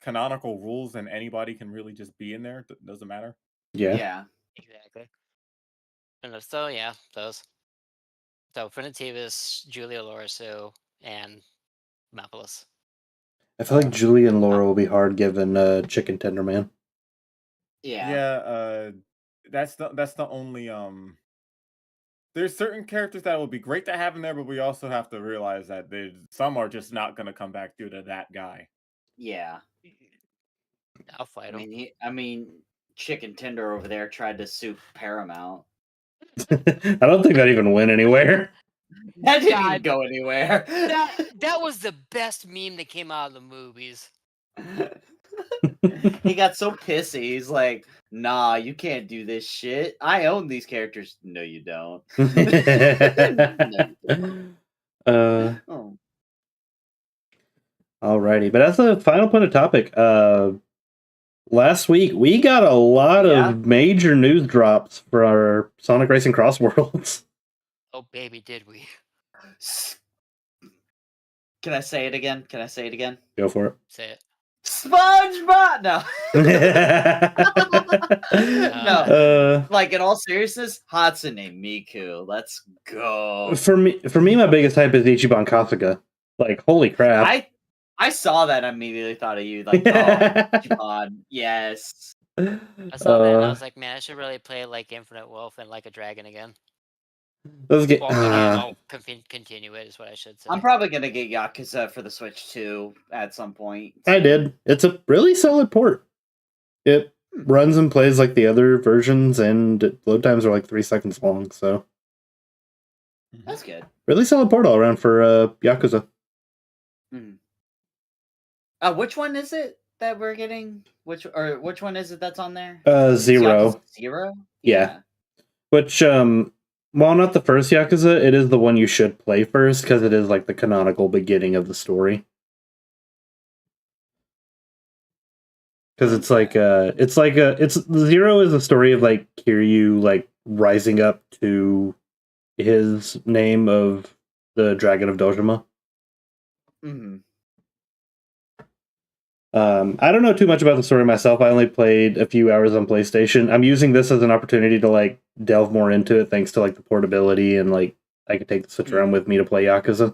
canonical rules, and anybody can really just be in there. Doesn't matter. Yeah. Yeah. Exactly. And so yeah, those. So Venetivis, Julia Larasu, and Mephiles. I feel like Julie and Laura will be hard given Chicken Tender Man. Yeah. Yeah, that's the only there's certain characters that would be great to have in there, but we also have to realize that some are just not going to come back due to that guy. Yeah. I'll fight him. I mean, Chicken Tender over there tried to sue Paramount. I don't think that even went anywhere. That didn't God. even go anywhere. That was the best meme that came out of the movies. He got so pissy. He's like, "Nah, you can't do this shit. I own these characters." No, you don't. Oh. Alrighty, but that's the final point of topic. Last week we got a lot of major news drops for our Sonic Racing Cross Worlds. Oh baby, did we? Can I say it again? Go for Say it. SpongeBob. No. No. it. Like in all seriousness, Hatsune Miku. Let's go. For me, my biggest hype is Ichiban Kasuga. Like, holy crap! I saw that. I immediately thought of you. Like, oh, Ichiban. Yes. I saw that and I Uh, was like, man, I should really play like Infinite Wolf and like a dragon again. let's get. Well, again, I'll continue it is what I should say. I'm probably gonna get Yakuza for the Switch too at some point. I did. It's a really solid port. It runs and plays like the other versions, and load times are like 3 seconds long. So That's good. really solid port all around for Yakuza. Which one is it that we're getting? Which one is it that's on there? Zero. Yakuza 0? Yeah. Which while not the first Yakuza, it is the one you should play first because it is like the canonical beginning of the story. Because it's Zero is the story of like Kiryu like rising up to his name of the Dragon of Dojima. I don't know too much about the story myself. I only played a few hours on PlayStation. I'm using this as an opportunity to like delve more into it, thanks to like the portability and like I could take the Switch around with me to play Yakuza.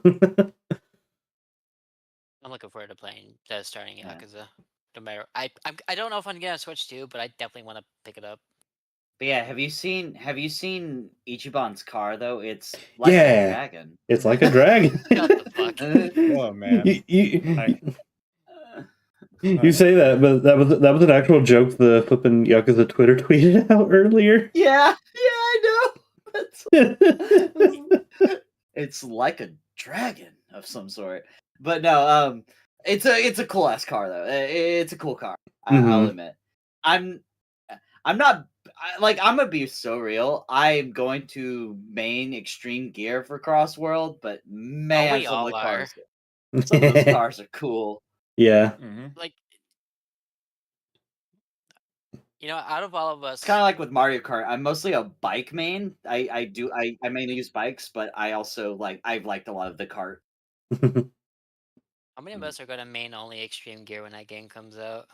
I'm looking forward to playing starting Yakuza. No matter, I don't know if I'm gonna Switch 2, but I definitely want to pick it up. But yeah, have you seen Ichiban's car though? It's like a dragon. It's like a dragon. Shut the fuck. Oh man. You say that, but that was an actual joke the flippin' Yakuza Twitter tweeted out earlier. Yeah, I know. It's like a dragon of some sort. But no, it's a cool ass car though. It's a cool car. I'll admit. I'm not I'm gonna be so real. I'm going to main Extreme Gear for Cross World, but man, some of those cars are cool. Yeah. Like, you know, out of all of us, It's kind of like with Mario Kart. I'm mostly a bike main. I mainly use bikes, but I also I've liked a lot of the kart. How many of us are gonna main only Extreme Gear when that game comes out?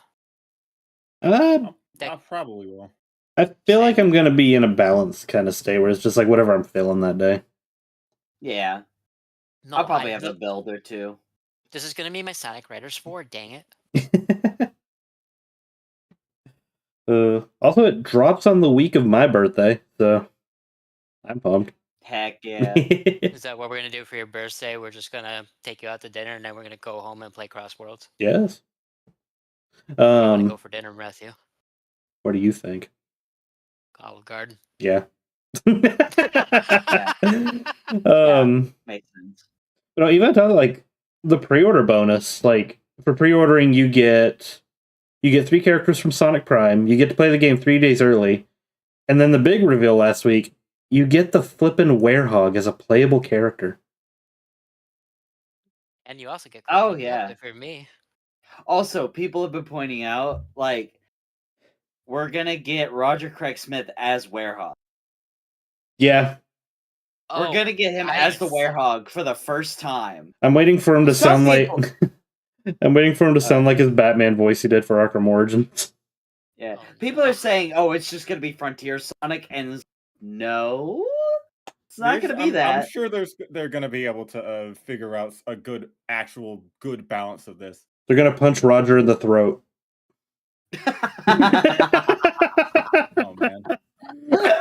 I probably will. I feel like I'm gonna be in a balanced kind of state where it's just like whatever I'm feeling that day. Yeah. No, I'll probably have a build or two. This is gonna be my Sonic Riders 4, dang it. Also, it drops on the week of my birthday, so I'm pumped. Heck yeah. Is that what we're gonna do for your birthday? We're just gonna take you out to dinner and then we're gonna go home and play Cross Worlds. Yes. Where do you want to go for dinner, Matthew? What do you think? Olive Garden. Yeah. Makes sense. But even like the pre-order bonus, like for pre-ordering, you get 3 characters from Sonic Prime. You get to play the game 3 days early, and then the big reveal last week, you get the flippin' Werehog as a playable character. And you also get for me. Also, people have been pointing out we're gonna get Roger Craig Smith as Werehog. Yeah. We're gonna get him as the Werehog for the first time. I'm waiting for him to sound like I'm waiting for him to sound like his Batman voice he did for Arkham Origins. Yeah. People are saying, "Oh, it's just gonna be Frontier Sonic," and no, it's not gonna be that. I'm sure they're gonna be able to figure out a good balance of this. They're gonna punch Roger in the throat. Oh man.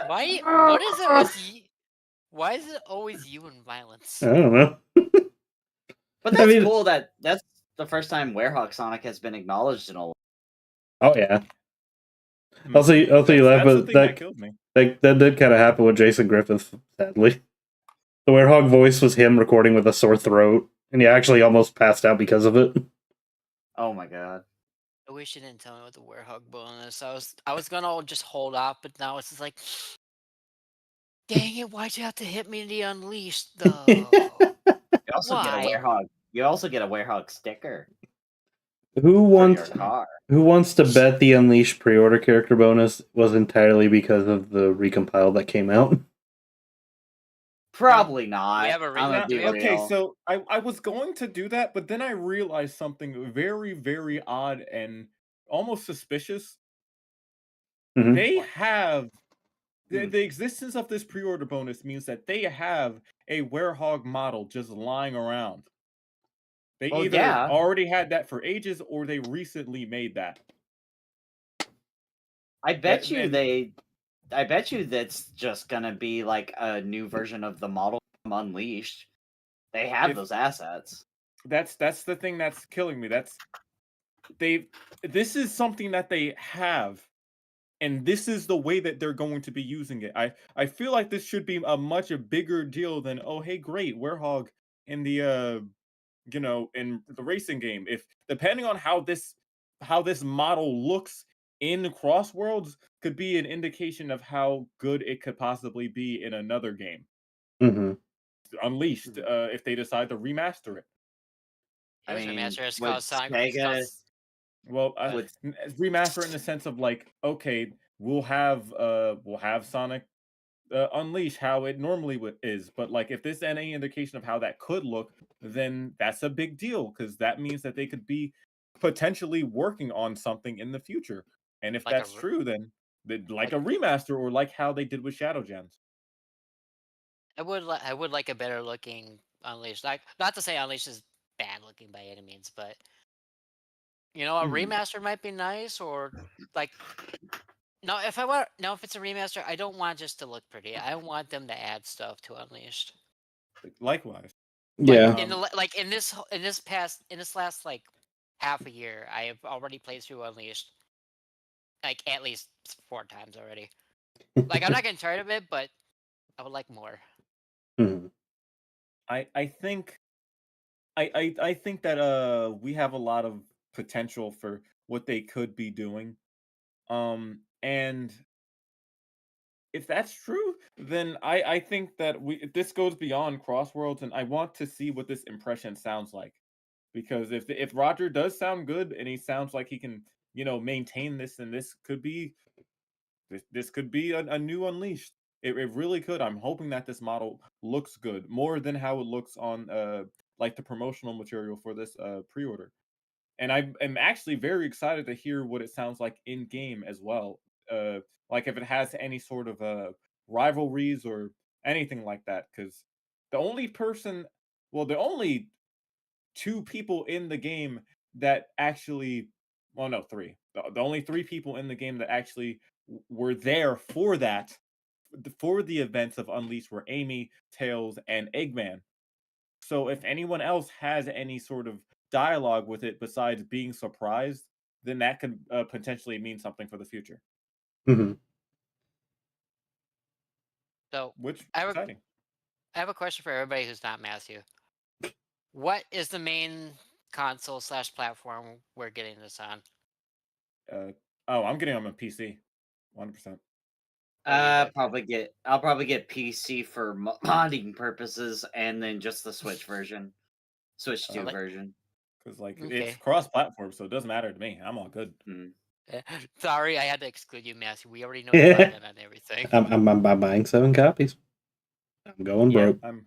Why? What is it with you? Why is it always you and violence? I don't know. But that's cool. That's the first time Werehog Sonic has been acknowledged in a while. Oh yeah. Also, you laugh, but that did kind of happen with Jason Griffith. Sadly, the Werehog voice was him recording with a sore throat, and he actually almost passed out because of it. Oh my god. I wish you didn't tell me about the Werehog bonus. I was gonna just hold off, but now it's just like, dang it! Why'd you have to hit me in the Unleashed though? You also get a Werehog. You also get a Werehog sticker. Who wants to bet the Unleashed pre-order character bonus was entirely because of the recompile that came out? Probably not. Okay, so I was going to do that, but then I realized something very, very odd and almost suspicious. Mm-hmm. They have the existence of this pre-order bonus means that they have a Werehog model just lying around. They either already had that for ages or they recently made that. I bet you And I bet you that's just gonna be like a new version of the model from Unleashed. They have if those assets. that's the thing that's killing me. This is something that they have, and this is the way that they're going to be using it. I feel like this should be a much bigger deal than, oh hey great, Werehog in the in the racing game. If depending on how this model looks in Cross Worlds could be an indication of how good it could possibly be in another game. Hmm. Unleashed, if they decide to remaster it. I Here's mean, remaster. It's would called Sonic. It's called. Sega Well, would remaster in the sense of like, okay, we'll have Sonic Unleash how it normally is, but like if there's any indication of how that could look, then that's a big deal because that means that they could be potentially working on something in the future. And if Like a that's true, then like like a remaster or like how they did with Shadow Gems. I would like a better looking Unleashed. Like, not to say Unleashed is bad looking by any means, but a Mhm. remaster might be nice. Or like, no, if I want, no, if it's a remaster, I don't want just to look pretty. I want them to add stuff to Unleashed. Likewise. Like Yeah. like in this last like half a year, I have already played through Unleashed like at least 4 times already. Like, I'm not getting tired of it, but I would like more. Mhm. I think I think that we have a lot of potential for what they could be doing. And if that's true, then I think that this goes beyond Crossworlds, and I want to see what this impression sounds like. Because if Roger does sound good and he sounds like he can, maintain this, and this could be a new Unleashed. It really could. I'm hoping that this model looks good more than how it looks on like the promotional material for this pre-order. And I am actually very excited to hear what it sounds like in game as well. Like if it has any sort of rivalries or anything like that. Because the only person, well, the only two people in the game that actually, well, no, three. The only three people in the game that actually were there for that, for the events of Unleashed were Amy, Tails, and Eggman. So if anyone else has any sort of dialogue with it besides being surprised, then that could potentially mean something for the future, Mhm. So which I have a exciting. I have a question for everybody who's not Matthew. What is the main console slash platform we're getting this on? Uh, oh, I'm getting on my PC, 100%. What? I'll probably get PC for modding purposes, and then just the Switch version, Switch So 2 Uh, like, version. because like it's okay. cross-platform, so it doesn't matter to me. I'm all good. Mm. Sorry, I had to exclude you, Matthew. We already know you're Yeah. buying on everything. I'm buying 7 copies. I'm going Yeah. broke.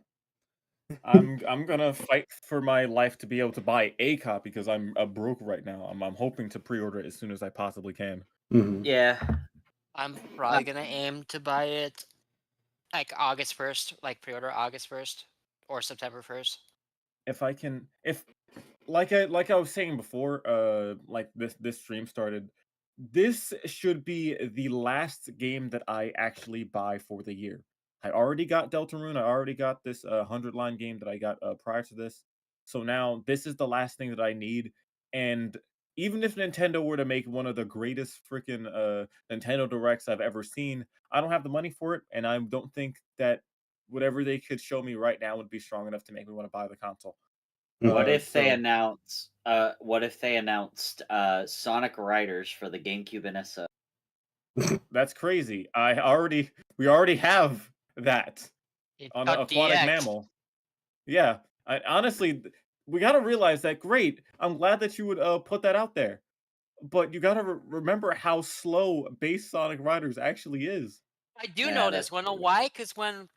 I'm gonna fight for my life to be able to buy a copy because I'm broke right now. I'm hoping to pre-order it as soon as I possibly can. Hmm. Yeah, I'm uh, probably gonna aim to buy it like August 1st, like pre-order August 1st or September 1st. If I can, if like I was saying before, like this stream started, this should be the last game that I actually buy for the year. I already got Deltarune. I already got this 100 line game that I got prior to this. So now this is the last thing that I need. And even if Nintendo were to make one of the greatest freaking Nintendo Directs I've ever seen, I don't have the money for it, and I don't think that whatever they could show me right now would be strong enough to make me want to buy the console. what Hmm. if they So announce? What if they announced Sonic Riders for the GameCube and SO? that's crazy. We already have that It's on called Aquatic DX. Mammal. Yeah, honestly, we got to realize that. Great, I'm glad that you would put that out there, but you got to remember how slow base Sonic Riders actually is. I do Yeah, know this. that's Wanna know true. why? Because when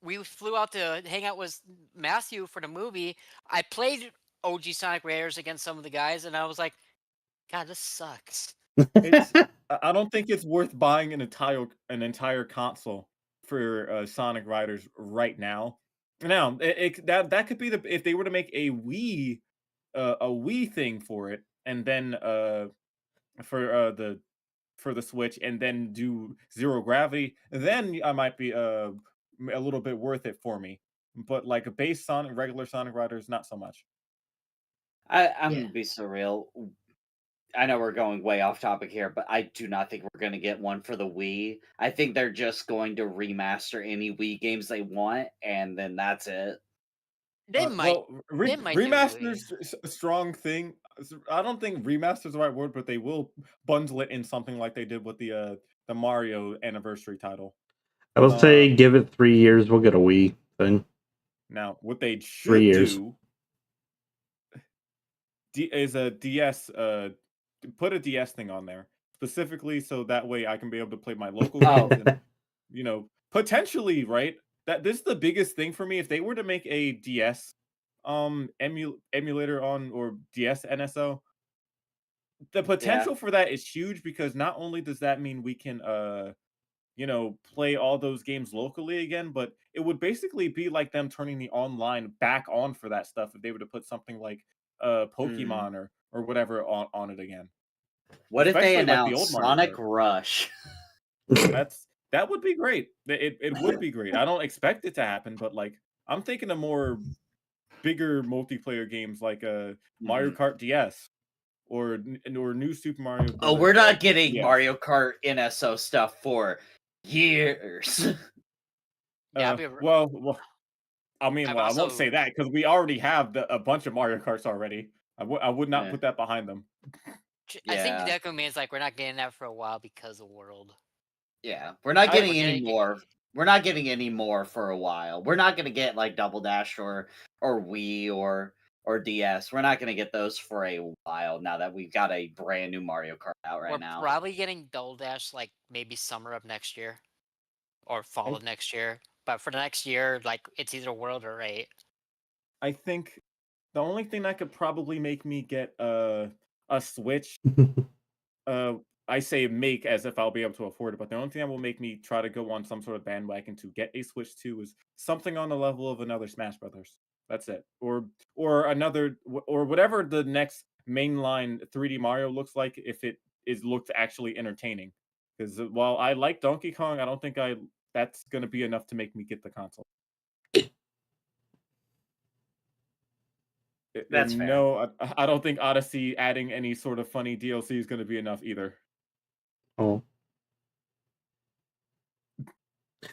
we flew out to hang out with Matthew for the movie, I played OG Sonic Raiders against some of the guys, and I was like, God, this sucks. It's I don't think it's worth buying an entire console for Sonic Riders right now. Now, that could be if they were to make a Wii thing for it, and then for the for the Switch and then do Zero Gravity, then I might be a little bit worth it for me. But like a base Sonic, regular Sonic Riders, not so much. I'm Yeah. gonna be so real. I know we're going way off topic here, but I do not think we're gonna get one for the Wii. I think they're just going to remaster any Wii games they want, and then that's it. They might. Well, They might do remaster's a strong thing. I don't think remaster's the right word, but they will bundle it in something like they did with the Mario anniversary title. I will say, give it 3 years, we'll get a Wii thing. Now, what they 3 should years. do is a DS. Put a DS thing on there specifically, so that way I can be able to play my local games. And, potentially, right? That this is the biggest thing for me. If they were to make a DS emulator on or DS NSO, the potential for that is huge, because not only does that mean we can play all those games locally again, but it would basically be like them turning the online back on for that stuff if they were to put something like Pokemon or whatever on it again. What if they Especially like the old announce Mario Sonic Kart. Rush? That would be great. It would be great. I don't expect it to happen, but like I'm thinking of more bigger multiplayer games like Mario Kart DS or new Super Mario Oh, Brothers. we're not like, getting DS. Mario Kart NSO stuff for years. Yeah, Well, I mean, I've I won't also- say that because we already have a bunch of Mario Karts already. I would not Yeah. put that behind them. I think Yeah. Deco means like we're not getting that for a while because of World. Yeah, we're not getting any getting- more. We're not getting any more for a while. We're not gonna get like Double Dash or Wii or DS. We're not gonna get those for a while now that we've got a brand new Mario Kart out right We're now. probably getting Double Dash like maybe summer of next year or fall of next year. But for the next year, like it's either World or 8. I think the only thing that could probably make me get a Switch, I say make as if I'll be able to afford it, but the only thing that will make me try to go on some sort of bandwagon to get a Switch 2 is something on the level of another Smash Brothers. That's it, or another, or whatever the next mainline 3D Mario looks like, if it is looked actually entertaining. Because while I like Donkey Kong, I don't think that's going to be enough to make me get the console. That's fair. No, I don't think Odyssey adding any sort of funny DLC is going to be enough either. Oh.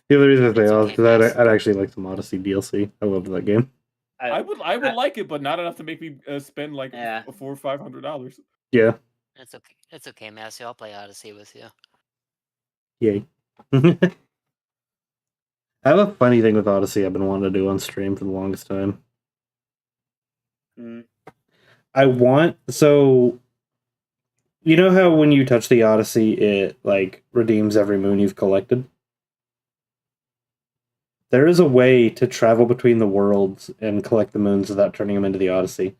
The other reason I say okay, is because I'd actually like some Odyssey DLC. I loved that game. I would like it, but not enough to make me spend like $400 or $500. Yeah. It's okay. It's okay, Massey. I'll play Odyssey with you. Yay. I have a funny thing with Odyssey I've been wanting to do on stream for the longest time. So you know how when you touch the Odyssey, it like redeems every moon you've collected? There is a way to travel between the worlds and collect the moons without turning them into the Odyssey.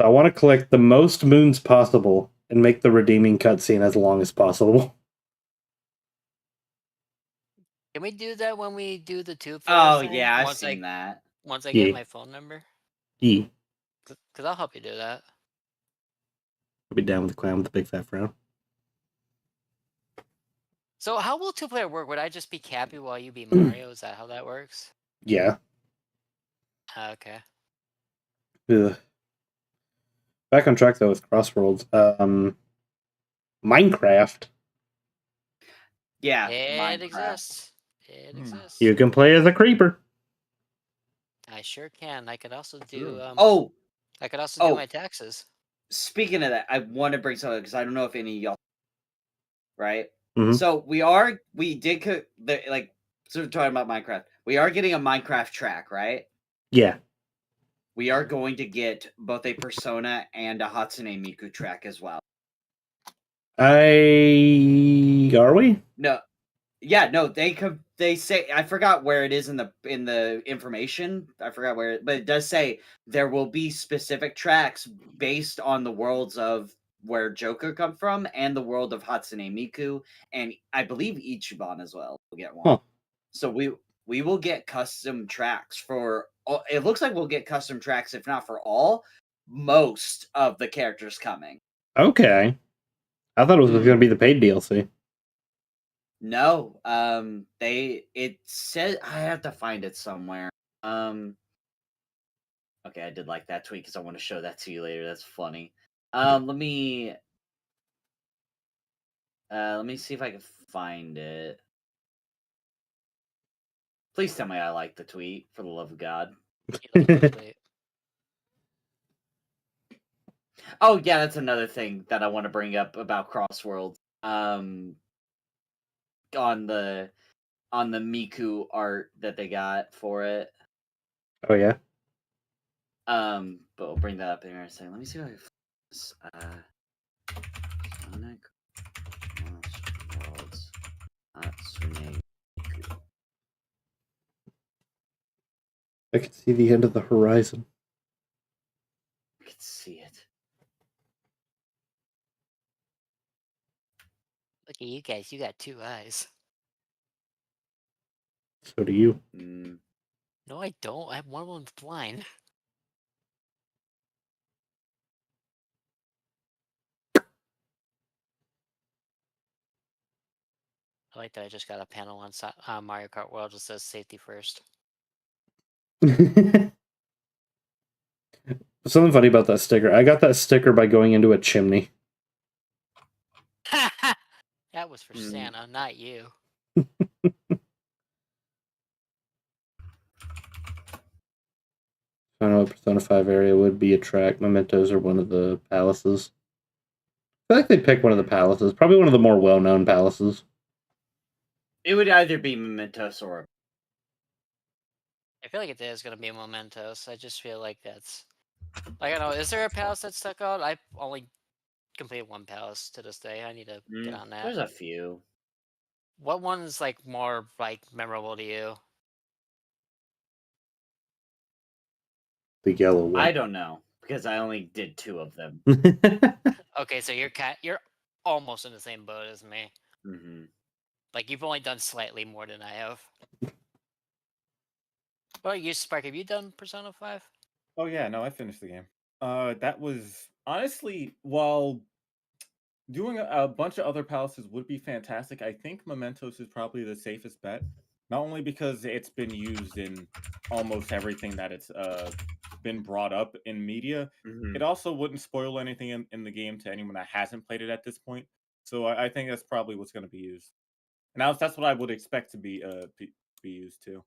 So I want to collect the most moons possible and make the redeeming cutscene as long as possible. Can we do that when we do the tube? Oh thing? yeah, I've Once seen that. Once I Yeah. get my phone number, Yeah. because I'll help you do that. I'll be down with the clown with the big fat frown. So how will 2-player work? Would I just be Cappy while you be Mario? Is that how that works? Yeah. Okay. Ugh. Back on track though with Crossworlds. Minecraft. Yeah, It Minecraft. exists. It exists. You can play as a creeper. I sure can. I could also do. I could also do my taxes. Speaking of that, I want to bring something because I don't know if any of y'all. Right. Mhm. So we did sort of talking about Minecraft. We are getting a Minecraft track, right? Yeah. We are going to get both a Persona and a Hatsune Miku track as well. Are we? No. Yeah, no, they say, I forgot where it is in the information. I forgot where, but it does say there will be specific tracks based on the worlds of where Joker come from and the world of Hatsune Miku, and I believe Ichiban as well will get one. Huh. So we will get custom tracks for. It looks like we'll get custom tracks, if not for all, most of the characters coming. Okay. I thought it was going to be the paid DLC. No, it said I have to find it somewhere. Okay, I did like that tweet because I want to show that to you later. That's funny. Let me see if I can find it. Please tell me I like the tweet, for the love of God. Oh yeah, that's another thing that I want to bring up about Crossworlds. On the Miku art that they got for it. Oh yeah. But we'll bring that up in a second. Let me see if I can find this. Sonic Crossworlds Hatsune Miku. I can see the end of the horizon. I can see it. Look at you guys. You got 2 eyes. So do you. No, I don't. I have one of them's blind. I like that I just got a panel on Mario Kart World that says safety first. Something funny about that sticker. I got that sticker by going into a chimney. That was for Santa, not you. I don't know what Persona 5 area would be a track. Mementos are one of the palaces. I feel like they pick one of the palaces. Probably one of the more well-known palaces. It would either be Mementos or... I feel like it is going to be Mementos. I just feel like that's... Like, I don't know, is there a palace that stuck out? I've only completed 1 palace to this day. I need to get on that. There's a few. What one's, like, more, like, memorable to you? The yellow one. I don't know, because I only did 2 of them. Okay, so you're almost in the same boat as me. Mm-hmm. Like, you've only done slightly more than I have. What about you, Spark? Have you done Persona 5? Oh yeah, no, I finished the game. That was honestly, while doing a bunch of other palaces would be fantastic, I think Mementos is probably the safest bet. Not only because it's been used in almost everything that it's been brought up in media, it also wouldn't spoil anything in the game to anyone that hasn't played it at this point. So I think that's probably what's going to be used. And that's what I would expect to be used too.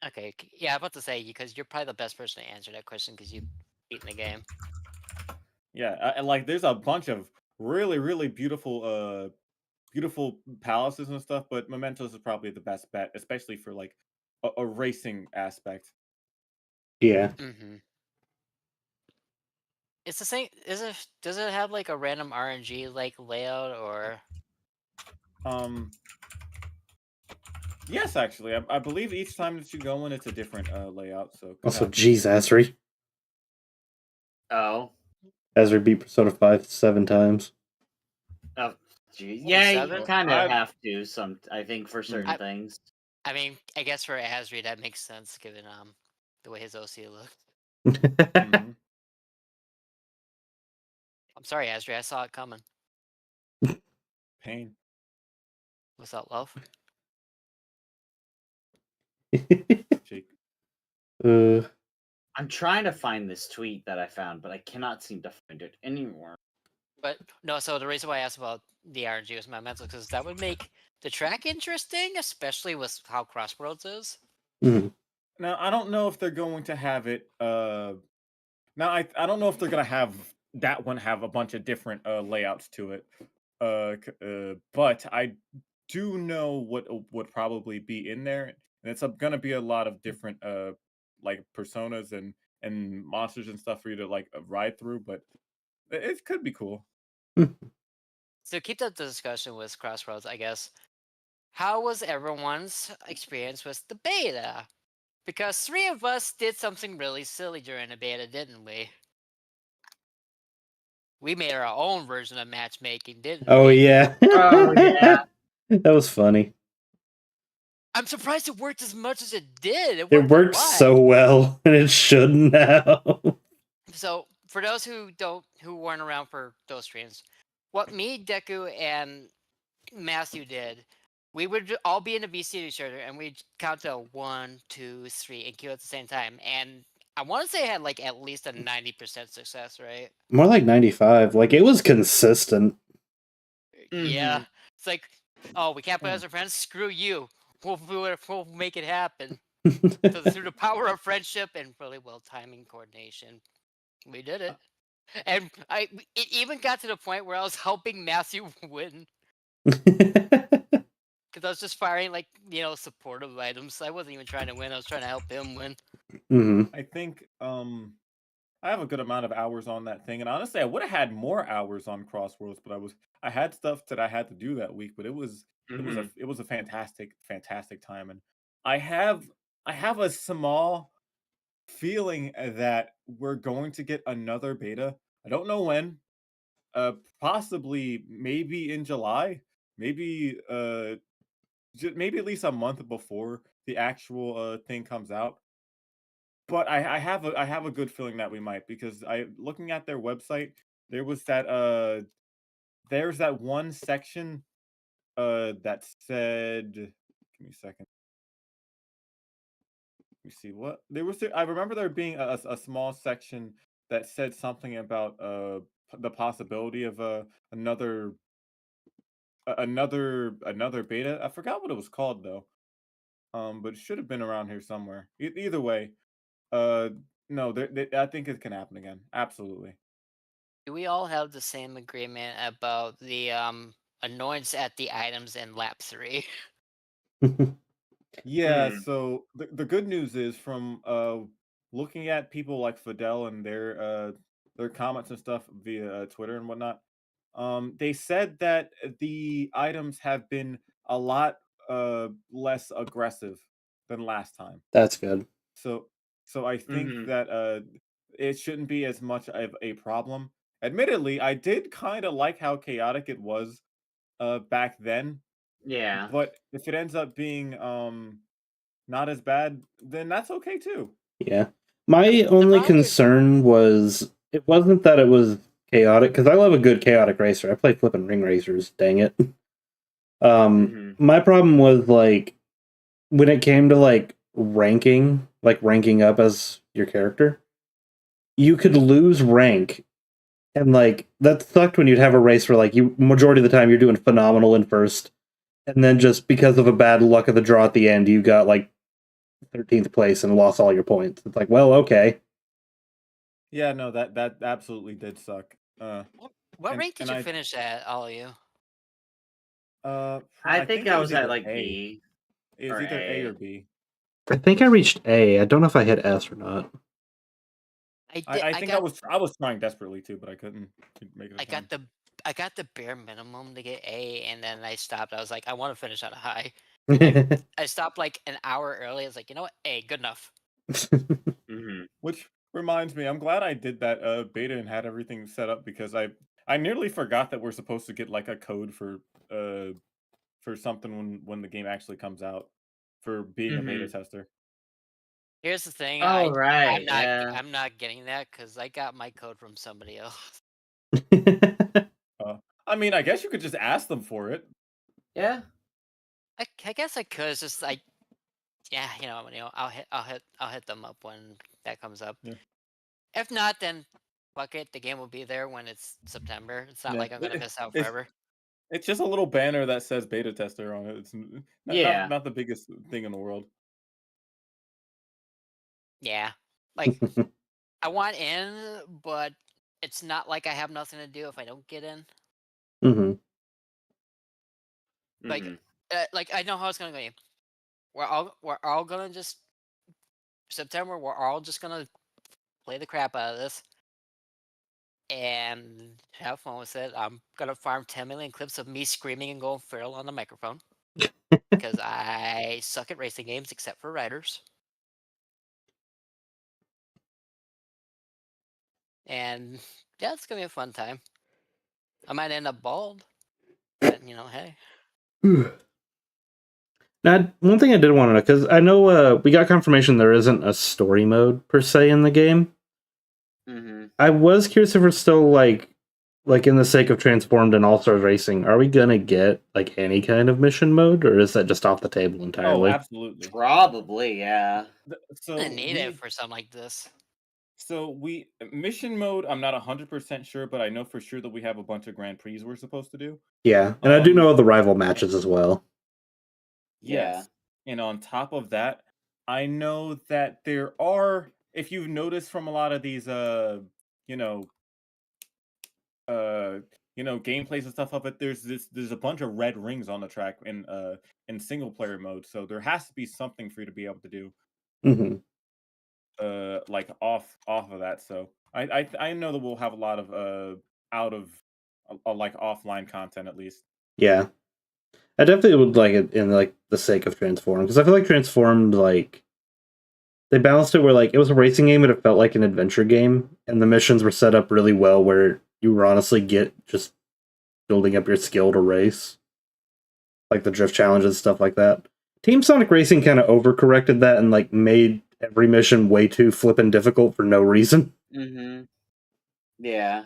Okay, yeah, I'm about to say, because you're probably the best person to answer that question because you've beaten the game. Yeah, and like there's a bunch of really, really beautiful beautiful palaces and stuff, but Mementos is probably the best bet, especially for like a racing aspect. Yeah. Mm-hmm. It's the same. Does it have like a random RNG like layout or? Yes, actually, I believe each time that you go in, it's a different layout. So Also, geez, Asri. Oh. Asri beat Persona 5 7 times. Oh, geez. Yeah, 7? you kind of have to. I think for Hmm. certain things. I mean, I guess for Asri that makes sense given the way his OC looked. Mhm. I'm sorry, Asri. I saw it coming. Pain. What's that, love? Jake. I'm trying to find this tweet that I found, but I cannot seem to find it anymore. But no, so the reason why I asked about the RNG was my mental, because that would make the track interesting, especially with how Crossworlds is. Now I don't know if they're going to have it. Now I don't know if they're gonna have that one have a bunch of different layouts to it. But I do know what would probably be in there, and it's gonna be a lot of different like personas and monsters and stuff for you to like ride through. But it could be cool. So keep that discussion with Crossroads, I guess. How was everyone's experience with the beta? Because 3 of us did something really silly during the beta, didn't we? We made our own version of matchmaking, didn't we? Oh, yeah. Oh, yeah. That was funny. I'm surprised it worked as much as it did. It worked so well, and it shouldn't have. So, for those who weren't around for those streams, what me, Deku, and Matthew did, we would all be in a VC to each other, and we'd count to 1, 2, 3, and kill at the same time. And I want to say I had like at least a 90% success rate. More like 95. Like, it was consistent. Yeah, it's like, oh, we can't play as our friends. Screw you. We'll make it happen. So through the power of friendship and really well timing coordination, we did it. And it even got to the point where I was helping Matthew win because I was just firing like supportive items. I wasn't even trying to win. I was trying to help him win. Hmm. I think I have a good amount of hours on that thing, and honestly, I would have had more hours on Crossworlds, but I had stuff that I had to do that week. But it was a fantastic time, and I have a small feeling that we're going to get another beta. I don't know when. Possibly maybe in July. Maybe maybe at least a month before the actual thing comes out. But I have a good feeling that we might, because looking at their website, there was there's that one section that said, give me a second. Let me see what there was. I remember there being a small section that said something about the possibility of another beta. I forgot what it was called though. But it should have been around here somewhere. Either way, uh, no, I think it can happen again. Absolutely. Do we all have the same agreement about the annoyance at the items in lap 3? Yeah, so the good news is, from looking at people like Fidel and their comments and stuff via Twitter and whatnot, they said that the items have been a lot less aggressive than last time. That's good. So I think that it shouldn't be as much of a problem. Admittedly, I did kind of like how chaotic it was back then, Yeah. but if it ends up being not as bad, then that's okay too. Yeah. My only problem is- concern was it wasn't that it was chaotic, because I love a good chaotic racer. I play flipping ring racers, dang it. My problem was like when it came to like ranking up as your character, you could lose rank, and like that sucked when you'd have a race where like you majority of the time you're doing phenomenal in first, and then just because of a bad luck of the draw at the end, you got like 13th place and lost all your points. It's like, well, okay. Yeah, no, that absolutely did suck. What and- rank did and you finish at, all of you? I think I it was at either like A. B. It was or either A A. or B. I think I reached A. I don't know if I hit S or not. I think I was trying desperately too, but I couldn't make it. I got the bare minimum to get A, and then I stopped. I was like, I want to finish on a high. I stopped like an hour early. I was like, you know what? A, good enough. Which reminds me, I'm glad I did that beta and had everything set up, because I nearly forgot that we're supposed to get like a code for something when the game actually comes out, for being a beta tester. Here's the thing. Oh, right, I'm not getting that because I got my code from somebody else. I mean, I guess you could just ask them for it. Yeah. I guess I could. It's just like, yeah, I'll hit them up when that comes up. Yeah. If not, then fuck it. The game will be there when it's September. It's not Yeah. like I'm gonna miss out It's- forever. It's just a little banner that says beta tester on it. It's not the biggest thing in the world. Yeah, like I want in, but it's not like I have nothing to do if I don't get in. Mm-hmm. Like I know how it's gonna go. We're all gonna just September. We're all just gonna play the crap out of this and have fun with it. I'm gonna farm 10 million clips of me screaming and going feral on the microphone because I suck at racing games except for riders. And yeah, it's gonna be a fun time. I might end up bald, but hey. Now, one thing I did want to know, because I know we got confirmation there isn't a story mode per se in the game. I was curious if it's still like like in the sake of Transformed and All Stars Racing, are we gonna get like any kind of mission mode, or is that just off the table Oh, entirely? absolutely. Probably, yeah. So I need it for something like this. we mission mode. I'm not 100% sure, but I know for sure that we have a bunch of Grand Prix we're supposed to do. Yeah, and I do know the rival matches as well. Yeah. Yes, and on top of that, I know that there are. If you've noticed from a lot of these, you know, gameplays and stuff of it, there's a bunch of red rings on the track in single player mode. So there has to be something for you to be able to do, Hmm. like off of that. So I know that we'll have a lot of out of like offline content at least. Yeah, I definitely would like it in like the sake of Transformed, because I feel like Transformed, like they balanced it where like it was a racing game, but it felt like an adventure game, and the missions were set up really well where you were honestly just building up your skill to race, like the drift challenges and stuff like that. Team Sonic Racing kind of overcorrected that and like made every mission way too flippin' difficult for no reason. Mm-hmm. Yeah.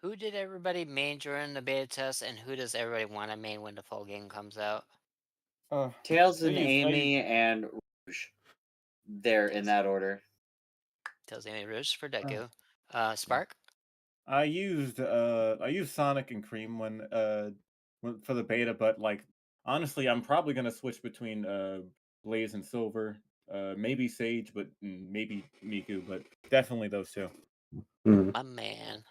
Who did everybody main during the beta test, and who does everybody want to main when the full game comes out? Tails I and use- I use- Amy and Rouge. They're in that order. Tells Amy Rouge for Uh, Deku. Spark? I used Sonic and Cream for the beta, but like honestly, I'm probably gonna switch between Blaze and Silver, maybe Sage, but maybe Miku, but definitely those two. Mm. My man.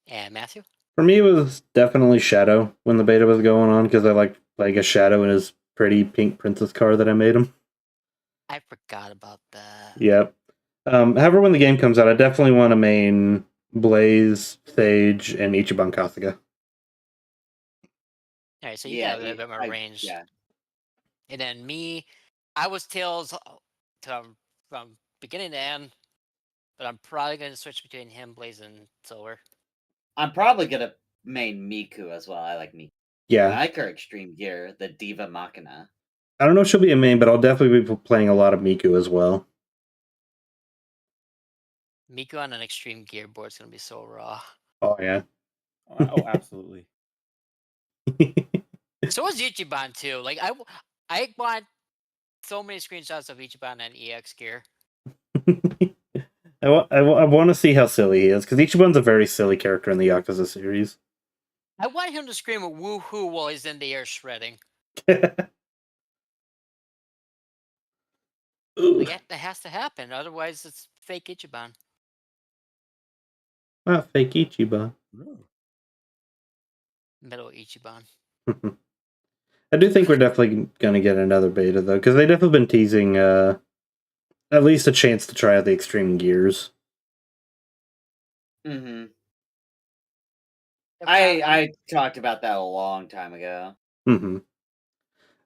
And Matthew? For me, it was definitely Shadow when the beta was going on, because I like a Shadow in his pretty pink princess car that I made him. I forgot about that. Yep. However, when the game comes out, I definitely want to main Blaze, Sage, and Ichiban Kasuga. Alright, so you Yeah, got a little bit more range. yeah. And then me, I was Tails from beginning to end, but I'm probably going to switch between him, Blaze, and Silver. I'm probably gonna main Miku as well. I like Miku. I Yeah. like her extreme gear, the Diva Machina. I don't know if she'll be a main, but I'll definitely be playing a lot of Miku as well. Miku on an extreme gear board is going to be so raw. Oh, yeah. Oh, absolutely. So is Ichiban too. Like I want so many screenshots of Ichiban and EX gear. I want to see how silly he is, because Ichiban's a very silly character in the Yakuza series. I want him to scream a woohoo while he's in the air shredding. Like, that has to happen. Otherwise, it's fake Ichiban. Not fake Ichiban. Metal Ichiban. I do think we're definitely going to get another beta, though, because they've definitely been teasing at least a chance to try out the extreme gears. Mm-hmm. I talked about that a long time ago. Mm-hmm.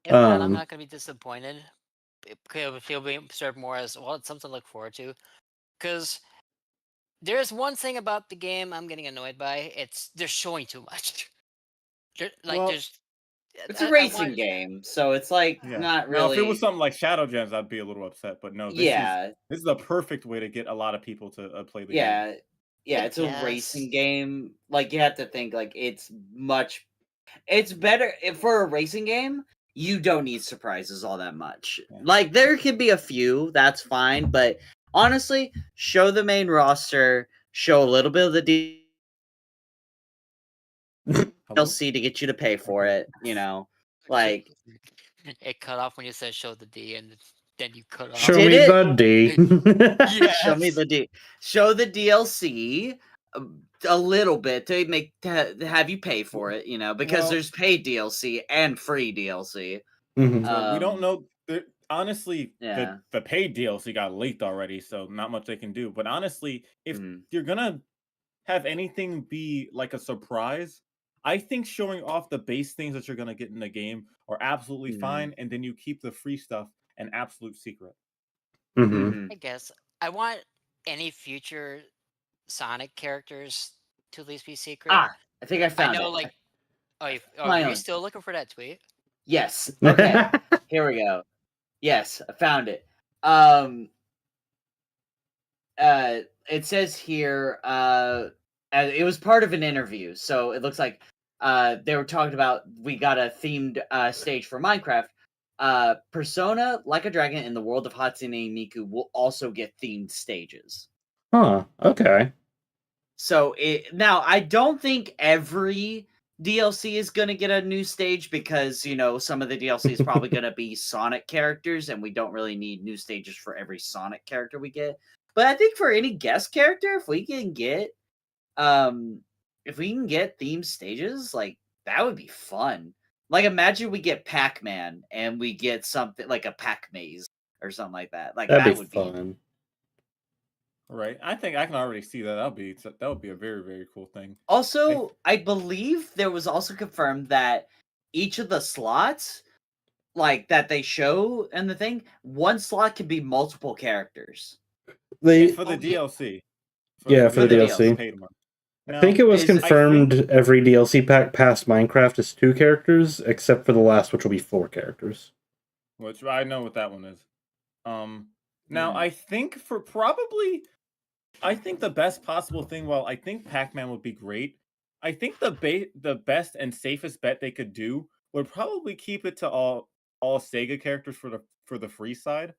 If not, I'm not going to be disappointed. He'll be served more as, well, it's something to look forward to. Because there's one thing about the game I'm getting annoyed by. They're showing too much. It's a racing game, so it's like not really. Now, if it was something like Shadow Gems, I'd be a little upset. But no, this is the perfect way to get a lot of people to play the game. Yeah, it's a racing game. Like, you have to think, like, it's better for a racing game. You don't need surprises all that much. Yeah. Like, there could be a few, that's fine, but honestly, show the main roster, show a little bit of the DLC to get you to pay for it, you know. Like, it cut off when you said show the D, and then you cut off. Show me the D. Yes. Show me the D. Show the DLC a little bit to have you pay for it, you know, because there's paid DLC and free DLC. Mm-hmm. So we don't know. Honestly, the paid DLC got leaked already, so not much they can do. But honestly, if you're gonna have anything be like a surprise, I think showing off the base things that you're gonna get in the game are absolutely fine, and then you keep the free stuff an absolute secret. I guess I want any future Sonic characters to at least be secret. I think I found it. Like, are you still looking for that tweet? Yes. Okay. Here we go. Yes, I found it. it says here, it was part of an interview, so it looks like they were talking about we got a themed stage for Minecraft. Persona, Like a Dragon, in the world of Hatsune Miku will also get themed stages. Huh. Okay. So now I don't think every DLC is gonna get a new stage because some of the DLC is probably gonna be Sonic characters, and we don't really need new stages for every Sonic character we get. But I think for any guest character, if we can get themed stages, like that would be fun. Like imagine we get Pac-Man and we get something like a Pac Maze or something like that. Like That'd that be would fun. Right. I think I can already see that. That would be a very, very cool thing. Also, I believe there was also confirmed that each of the slots, like that they show in the thing, one slot can be multiple characters. They For the DLC. for the DLC. Paid one. I Now, think it was is- I confirmed every DLC pack past Minecraft is 2 characters, except for the last, which will be 4 characters. which I know what that one is. Now Mhm. I think the best possible thing. While I think Pac-Man would be great, I think the best and safest bet they could do would probably keep it to all Sega characters for the free side.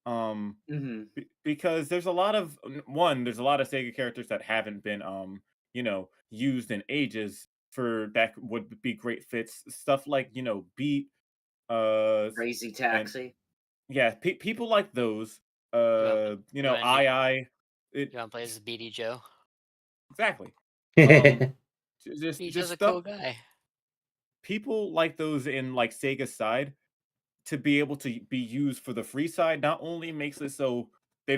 Mhm. Because there's a lot of there's a lot of Sega characters that haven't been used in ages for that would be great fits. Stuff like Beat, Crazy and Taxi. yeah, people like those. wanna do- I You want to play as BD Joe? exactly. Just He's just just a stuff. cool guy. People like those in like Sega's side to be able to be used for the free side not only makes it so they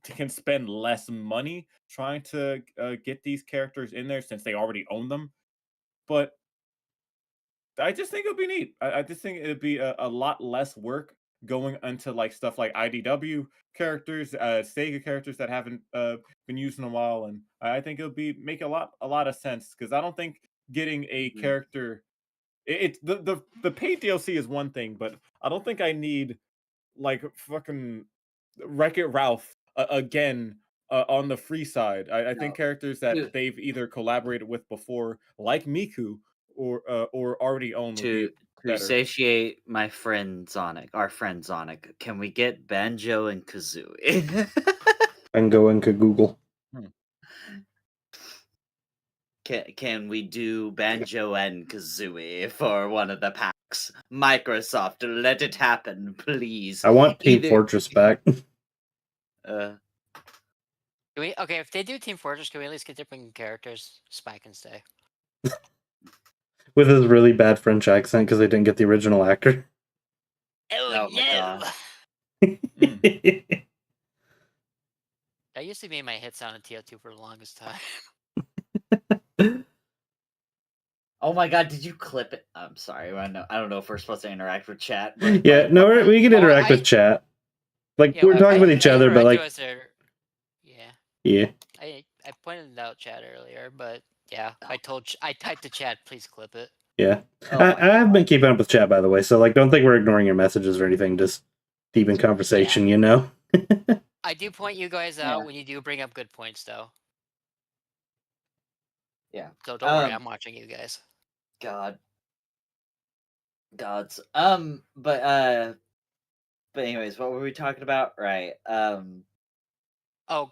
can spend less money trying to get these characters in there since they already own them, but I just think it'd be neat. I just think it'd be a lot less work going into like stuff like IDW characters, Sega characters that haven't been used in a while, and I think it'll be make a lot of sense because I don't think getting a Mhm. character it's the paid DLC is one thing, but I don't think I need like fucking Wreck-It Ralph again on the free side. I think No. characters To- that they've either collaborated with before, like Miku, or already own would be To better. satiate my friend Sonic, our friend Sonic, can we get Banjo and Kazooie? And go into Google. Can we do Banjo and Kazooie for one of the packs? Microsoft, let it happen, please. I want Team Either- Fortress back. Uh, Okay, if they do Team Fortress, can we at least get different characters? Spike can stay. With his really bad French accent because they didn't get the original actor. Oh my God. That used to be my hit sound in TO2 for the longest time. Oh my God, did you clip it? I'm sorry, I don't know if we're supposed to interact with chat. But, Yeah, no, we can Oh, interact with chat. Like, Yeah, we're talking with each other, but interacted like, with her- yeah, yeah. I pointed it out chat earlier, but yeah, I typed to chat, please clip it. Yeah. Oh my I've been God. keeping up with chat, by the way, so like, don't think we're ignoring your messages or anything, just deep in conversation, you know? I do point you guys out Yeah. when you do bring up good points, though. Yeah. So don't worry, I'm watching you guys. Gods. But anyways, what were we talking about? Right. Oh,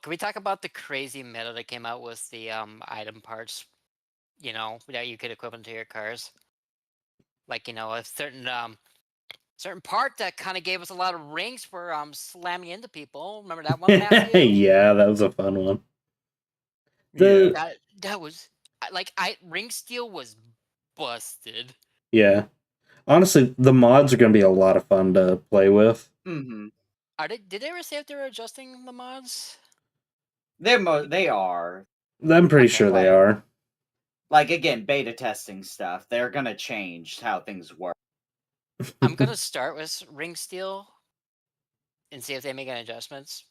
can we talk about the crazy meta that came out with the item parts? That you could equip into your cars. Like a certain part that kind of gave us a lot of rings for slamming into people. Remember that one, Matthew? Yeah, that was a fun one. Yeah. That was ring steal was busted. Yeah. Honestly, the mods are going to be a lot of fun to play with. Mm-hmm. Did they ever say if they were adjusting the mods? They are. I'm pretty Okay, sure they like- are. Like again, beta testing stuff. They're gonna change how things work. I'm gonna start with ring steal and see if they make any adjustments.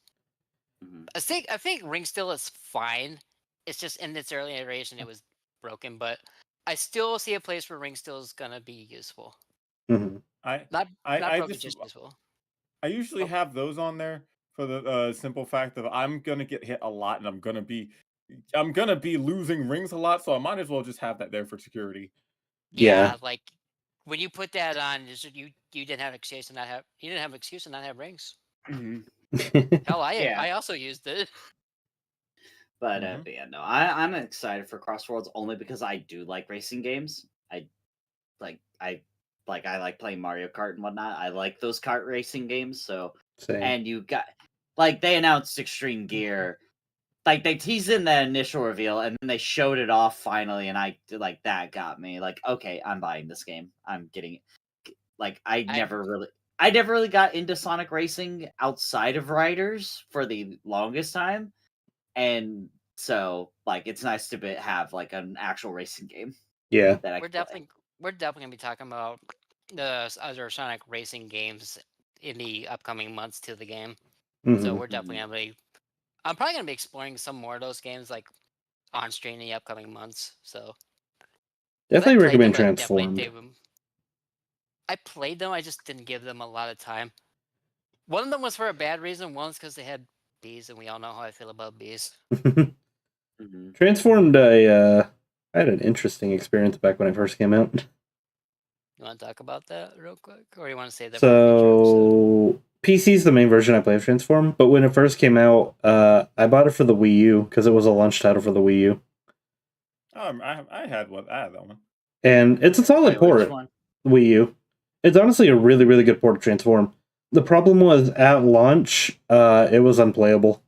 Mhm. I think ring steal is fine. It's just in its early iteration it was broken, but I still see a place where ring steal is gonna be useful. Mhm. Not I broken, just just useful. I usually have those on there for the simple fact that I'm gonna get hit a lot, and I'm gonna be losing rings a lot, so I might as well just have that there for security. Yeah. Yeah, like when you put that on, you didn't have an excuse to not have you didn't have an excuse to not have rings. Mhm. Hell, Yeah. I also used it. Mhm. But yeah, no, I'm excited for Crossworlds only because I do like racing games. Like I I like playing Mario Kart and whatnot. I like those kart racing games. So Same. and you got like they announced Extreme Gear. Like they teased in that initial reveal and then they showed it off finally, and I like that got me like, okay, I'm buying this game. I'm getting it. Like I I never really got into Sonic Racing outside of Riders for the longest time. And so like it's nice to have like an actual racing game Yeah. that I we're can play. definitely gonna be talking about the other Sonic racing games in the upcoming months to the game. So Hmm. we're definitely Mhm. gonna be. I'm probably gonna be exploring some more of those games like on stream in the upcoming months. So because I Definitely played them, recommend but definitely Transformed. I played them. I just didn't give them a lot of time. One of them was for a bad reason. One's because they had bees, and we all know how I feel about bees. Mhm. Transformed, I had an interesting experience back when it first came out. You want to talk about that real quick, or you want to save that for a future episode? So PC is the main version I play of Transform, but when it first came out, I bought it for the Wii U because it was a launch title for the Wii U, I had that one. and it's a solid Wait, which port. one? Wii U. It's honestly a really, really good port of Transform. The problem was at launch, it was unplayable.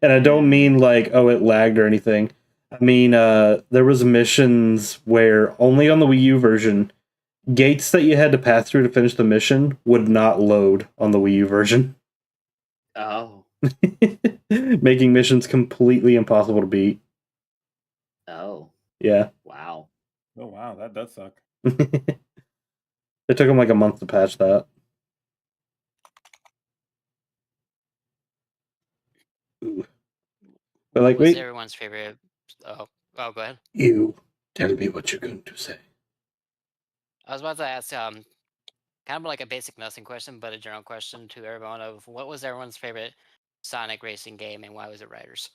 And I don't mean like, oh, it lagged or anything. I mean, there was missions where only on the Wii U version, gates that you had to pass through to finish the mission would not load on the Wii U version, Oh. making missions completely impossible to beat. Oh. Yeah. Wow. Oh wow, that does suck. It took them like a month to patch that. Ooh. But What like, was wait, everyone's favorite? Oh, go ahead. you tell me what you're going to say. I was about to ask kind of like a basic nothing question, but a general question to everyone of what was everyone's favorite Sonic racing game and why was it Riders?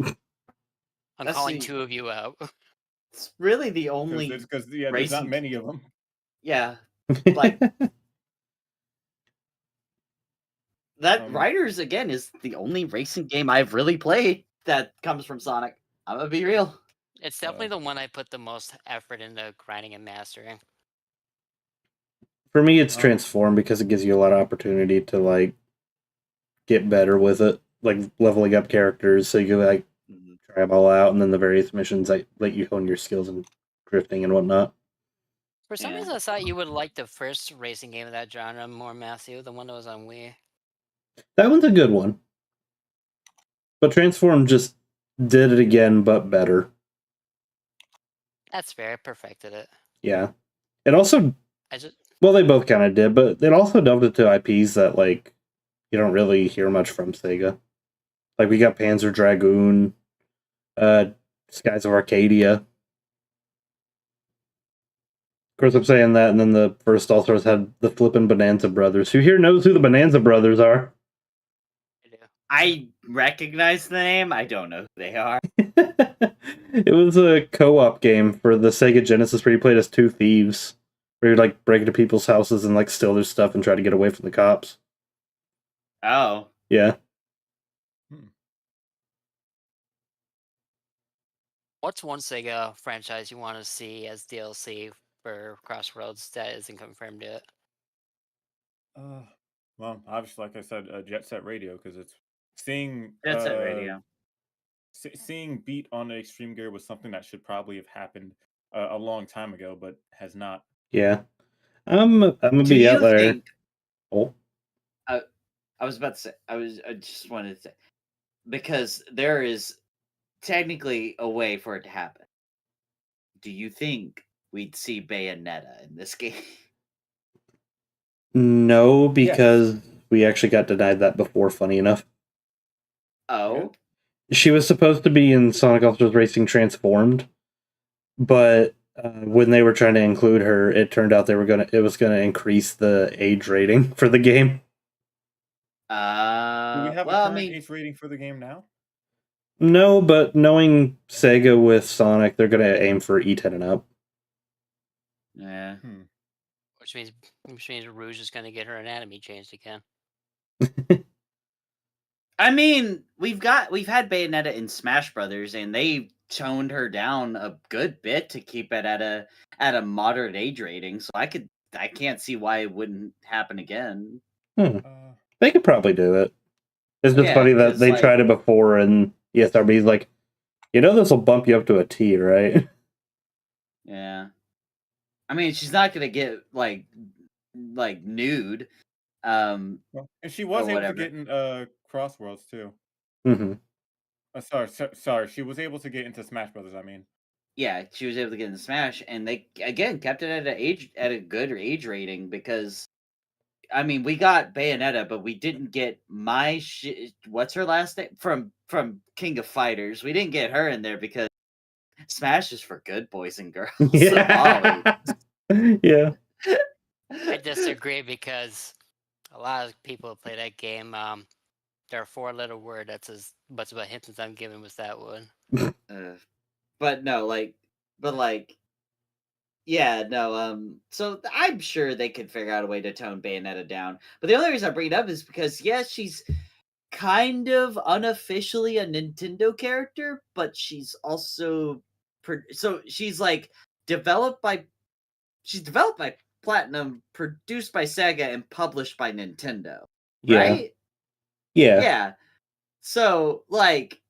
I'm That's calling the two of you out. it's really the Because only there's because yeah, there's not racing. many of them. Yeah, like that. Um, Riders again is the only racing game I've really played that comes from Sonic. I'm gonna be real. It's uh, definitely the one I put the most effort into grinding and mastering. For me, it's um, Transform because it gives you a lot of opportunity to like get better with it, like leveling up characters, so you can like Mhm. try them all out, and then the various missions like let you hone your skills in drifting and whatnot. For some Yeah. reason, I thought you would like the first racing game of that genre more, Matthew, the one that was on Wii. That one's a good one, but Transform just did it again, but better. That's fair. I perfected it. Yeah, it also I just well, they both kind of did, but it also delved into IPs that like you don't really hear much from Sega. Like we got Panzer Dragoon, uh, Skies of Arcadia. Of course, I'm saying that, and then the first All Stars had the flippin' Bonanza Brothers. Who here knows who the Bonanza Brothers are? I do. I recognize the name. I don't know who they are. It was a co-op game for the Sega Genesis where you played as two thieves, where you like break into people's houses and like steal their stuff and try to get away from the cops. Oh, Yeah, hmm. What's one Sega franchise you want to see as DLC for Crossroads that isn't confirmed yet? uh, well, obviously, like I said, Jet Set Radio because it's seeing Jet Set Radio. seeing Beat on the Extreme Gear was something that should probably have happened a long time ago, but has not. yeah. I'm gonna Do be out you there. think? Oh, I was about to say. I just wanted to say because there is technically a way for it to happen. Do you think we'd see Bayonetta in this game? no, Yes. because we actually got denied that before. Funny enough, Yeah. Oh, she was supposed to be in Sonic All-Stars Racing Transformed, but when they were trying to include her, it turned out it was gonna increase the age rating for the game. Do we have a Well, I current mean, ace rating for the game now? No, but knowing Sega with Sonic, they're gonna aim for E10 and up. yeah. Which means Rouge is going to get her anatomy changed again. I mean, we've had Bayonetta in Smash Brothers, and they toned her down a good bit to keep it at a moderate age rating. So I can't see why it wouldn't happen again. Hmm. Uh, They could probably do it. It's just Yeah, funny that 'cause, they like- tried it before, and ESRB's like, this will bump you up to a T, right? Yeah. I mean, she's not gonna get like nude, and she was or able to whatever. get in Crossworlds too. Mm-hmm. Sorry. She was able to get into Smash Brothers. I mean, Yeah, she was able to get in Smash, and they again kept it at a good age rating because I mean we got Bayonetta, but we didn't get what's her last name from King of Fighters. We didn't get her in there because Smash is for good boys and girls. So Molly. Yeah. I disagree because a lot of people who play that game, there are 4-letter word. That's as much of a hint as I'm giving with that one. But no, yeah, no, so I'm sure they could figure out a way to tone Bayonetta down. But the only reason I bring it up is because she's kind of unofficially a Nintendo character, but she's also so she's like developed by Platinum, produced by Sega, and published by Nintendo. Yeah. Right? Yeah. Yeah. So, like,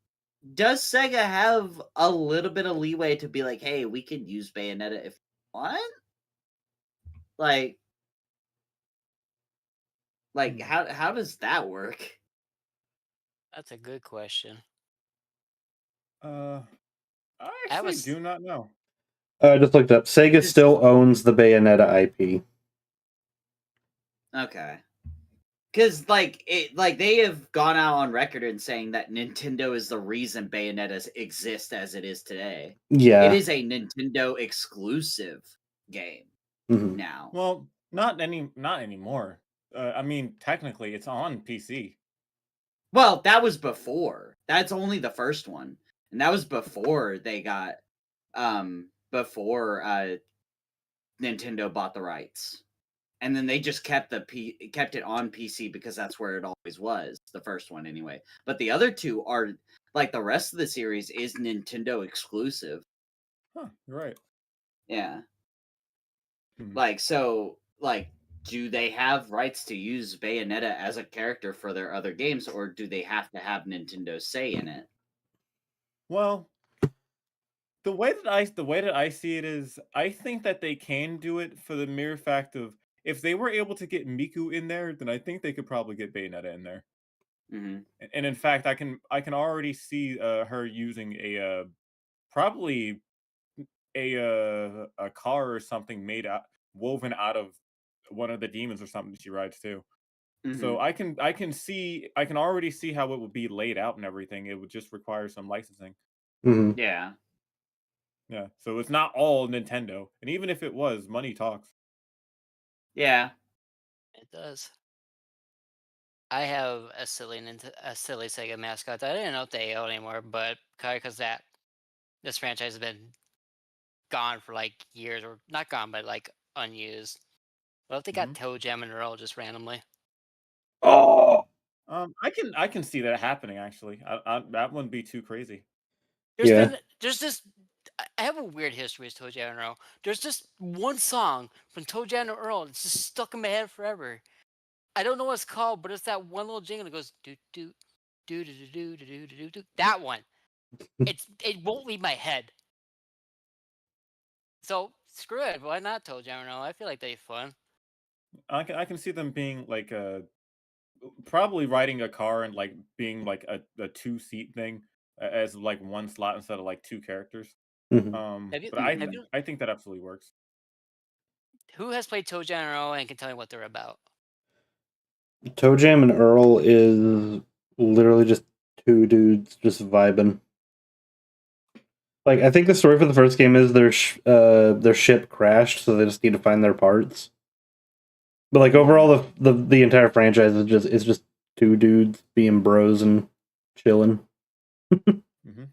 does Sega have a little bit of leeway to be like, hey, we can use Bayonetta if we want? Like, how does that work? That's a good question. I I actually was- do not know. I just looked up. Sega still owns the Bayonetta IP. Okay. Because they have gone out on record and saying that Nintendo is the reason Bayonetta exists as it is today. Yeah. It is a Nintendo exclusive game Mhm. now. Well, not anymore. I mean, technically, it's on PC. Well, that was before. That's only the first one, and that was before they got before Nintendo bought the rights. And then they just kept it on PC because that's where it always was, the first one anyway. But the other two are like the rest of the series is Nintendo exclusive. Huh, you're right. Yeah. Hmm. Do they have rights to use Bayonetta as a character for their other games, or do they have to have Nintendo say in it? Well, the way that I see it is, I think that they can do it for the mere fact of if they were able to get Miku in there, then I think they could probably get Bayonetta in there. Mm-hmm. And in fact, I can already see her using a probably a car or something woven out of one of the demons or something that she rides too. Mm-hmm. So I can already see how it would be laid out and everything. It would just require some licensing. Mhm. Yeah. Yeah. So it's not all Nintendo. And even if it was, money talks. Yeah. It does. I have a silly Sega mascot that I didn't know if they own anymore, but because this franchise has been gone for like years, or not gone, but like unused. What if they got Toe Jam and Earl just randomly? Oh. I can see that happening actually. That wouldn't be too crazy. There's this. I have a weird history with Toe Jam and Earl. There's just one song from Toe Jam and Earl that's just stuck in my head forever. I don't know what it's called, but it's that one little jingle that goes do do do do do do do do do. That one. It won't leave my head. So screw it. Why not Toe Jam and Earl? I feel like they'd be fun. I can see them being like probably riding a car and like being like a 2-seat thing as like one slot instead of like two characters. Mhm. But I think that absolutely works. Who has played Toe Jam and Earl and can tell me what they're about? Toe Jam and Earl is literally just two dudes just vibing. Like, I think the story for the first game is their ship crashed, so they just need to find their parts. But like overall, the entire franchise is just two dudes being bros and chilling.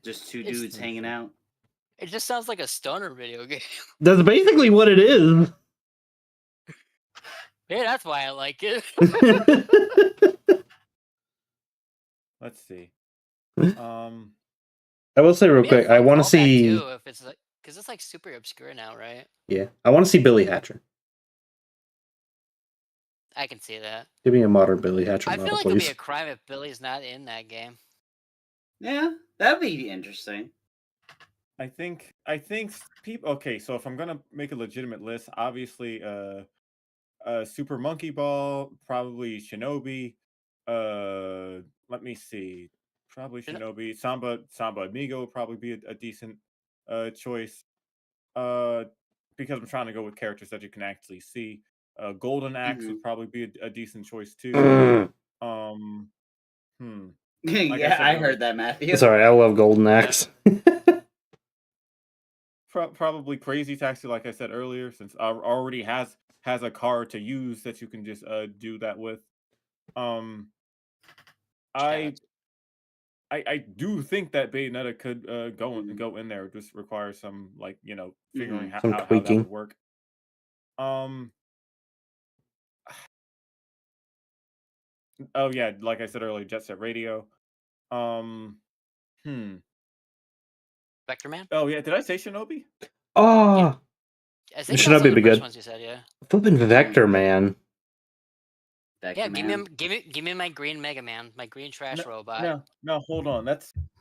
Just two It's- dudes hanging out. It just sounds like a stoner video game. That's basically what it is. Yeah, that's why I like it. Let's see. I will say real Be a quick, I fun want to callback, see. too, if it's like, because it's like super obscure now, right? Yeah, I want to see Billy Hatcher. I can see that. Give me a modern Billy Hatcher I model, feel like it'd be please. a crime if Billy's not in that game. Yeah, that'd be interesting. I think people. Okay, so if I'm gonna make a legitimate list, obviously, Super Monkey Ball, probably Shinobi. Let me see, probably Shino- Shinobi. Samba Amigo would probably be a decent choice. Because I'm trying to go with characters that you can actually see. Golden Axe would probably be a decent choice too. Like Yeah, said I earlier, heard that, Matthew. Sorry, I love Golden Axe. probably Crazy Taxi, like I said earlier, since already has a car to use that you can just do that with. I do think that Bayonetta could go in there. It just requires some figuring Some out how that tweaking. would work. Oh yeah, like I said earlier, Jet Set Radio. Vector Man? Oh yeah, did I say Shinobi? Oh, I think Shinobi those are the be first good. ones you said, yeah. Flipping Vector Man. Yeah, give me my green Mega Man, my green trash robot. No, hold on.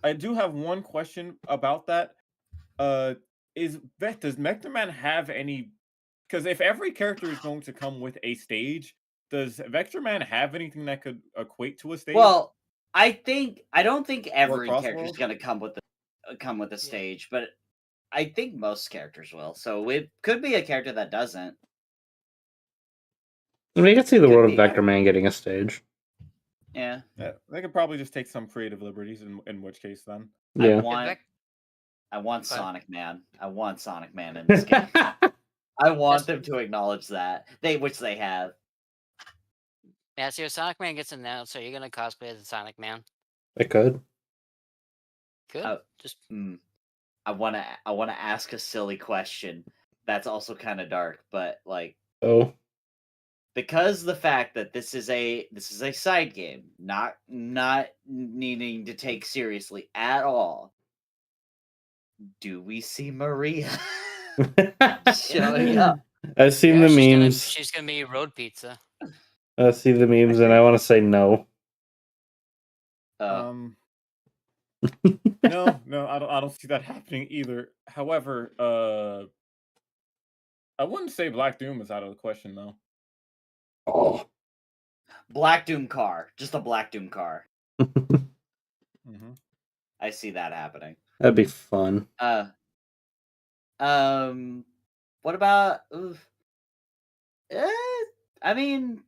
I do have one question about that. Does Vector Man have any? Because if every character is going to come with a stage, does Vector Man have anything that could equate to a stage? Well, I don't think every character is crossbows? going to come with a stage, but I think most characters will. So it could be a character that doesn't. I mean, you can see the Could world be. of Vector Man getting a stage. Yeah. They could probably just take some creative liberties. In which case, then Yeah. I want Sonic Man. I want Sonic Man in this game. I want them to acknowledge that which they have. Yeah, so your Sonic Man gets announced, so you're gonna cosplay as the Sonic Man. I could. Good. Just I wanna ask a silly question. That's also kind of dark, but like, Oh, because the fact that this is a side game, not needing to take seriously at all. Do we see Maria showing up? I've seen yeah, the she's memes. She's gonna be road pizza. I see the memes, and I want to say no. no, I don't see that happening either. However, I wouldn't say Black Doom is out of the question though. Oh. Black Doom car, just a Black Doom car. I see that happening. That'd be fun. What about? I mean,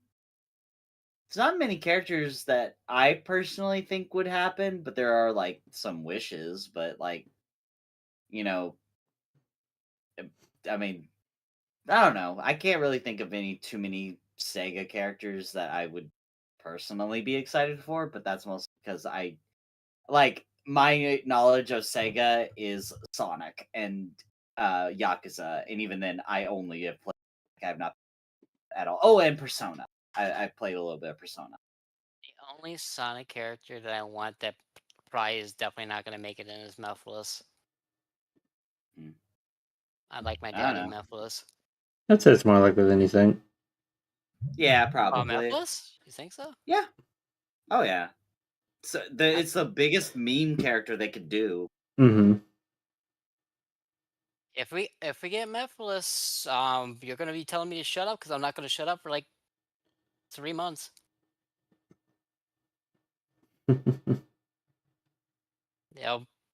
it's not many characters that I personally think would happen, but there are like some wishes. But like, I mean, I don't know. I can't really think of too many Sega characters that I would personally be excited for, but that's mostly because my knowledge of Sega is Sonic and Yakuza, and even then, I only have played. I have not at all. Oh, and Persona. I played a little bit of Persona. The only Sonic character that I want that probably is definitely not gonna make it in is Mephiles. I like my daddy Mephiles. I'd say it's more likely than you think. Yeah, Oh, probably. Mephiles? You think so? Yeah. Oh yeah. So it's the biggest meme character they could do. Mm-hmm. If we get Mephiles, you're gonna be telling me to shut up because I'm not gonna shut up for like 3 months.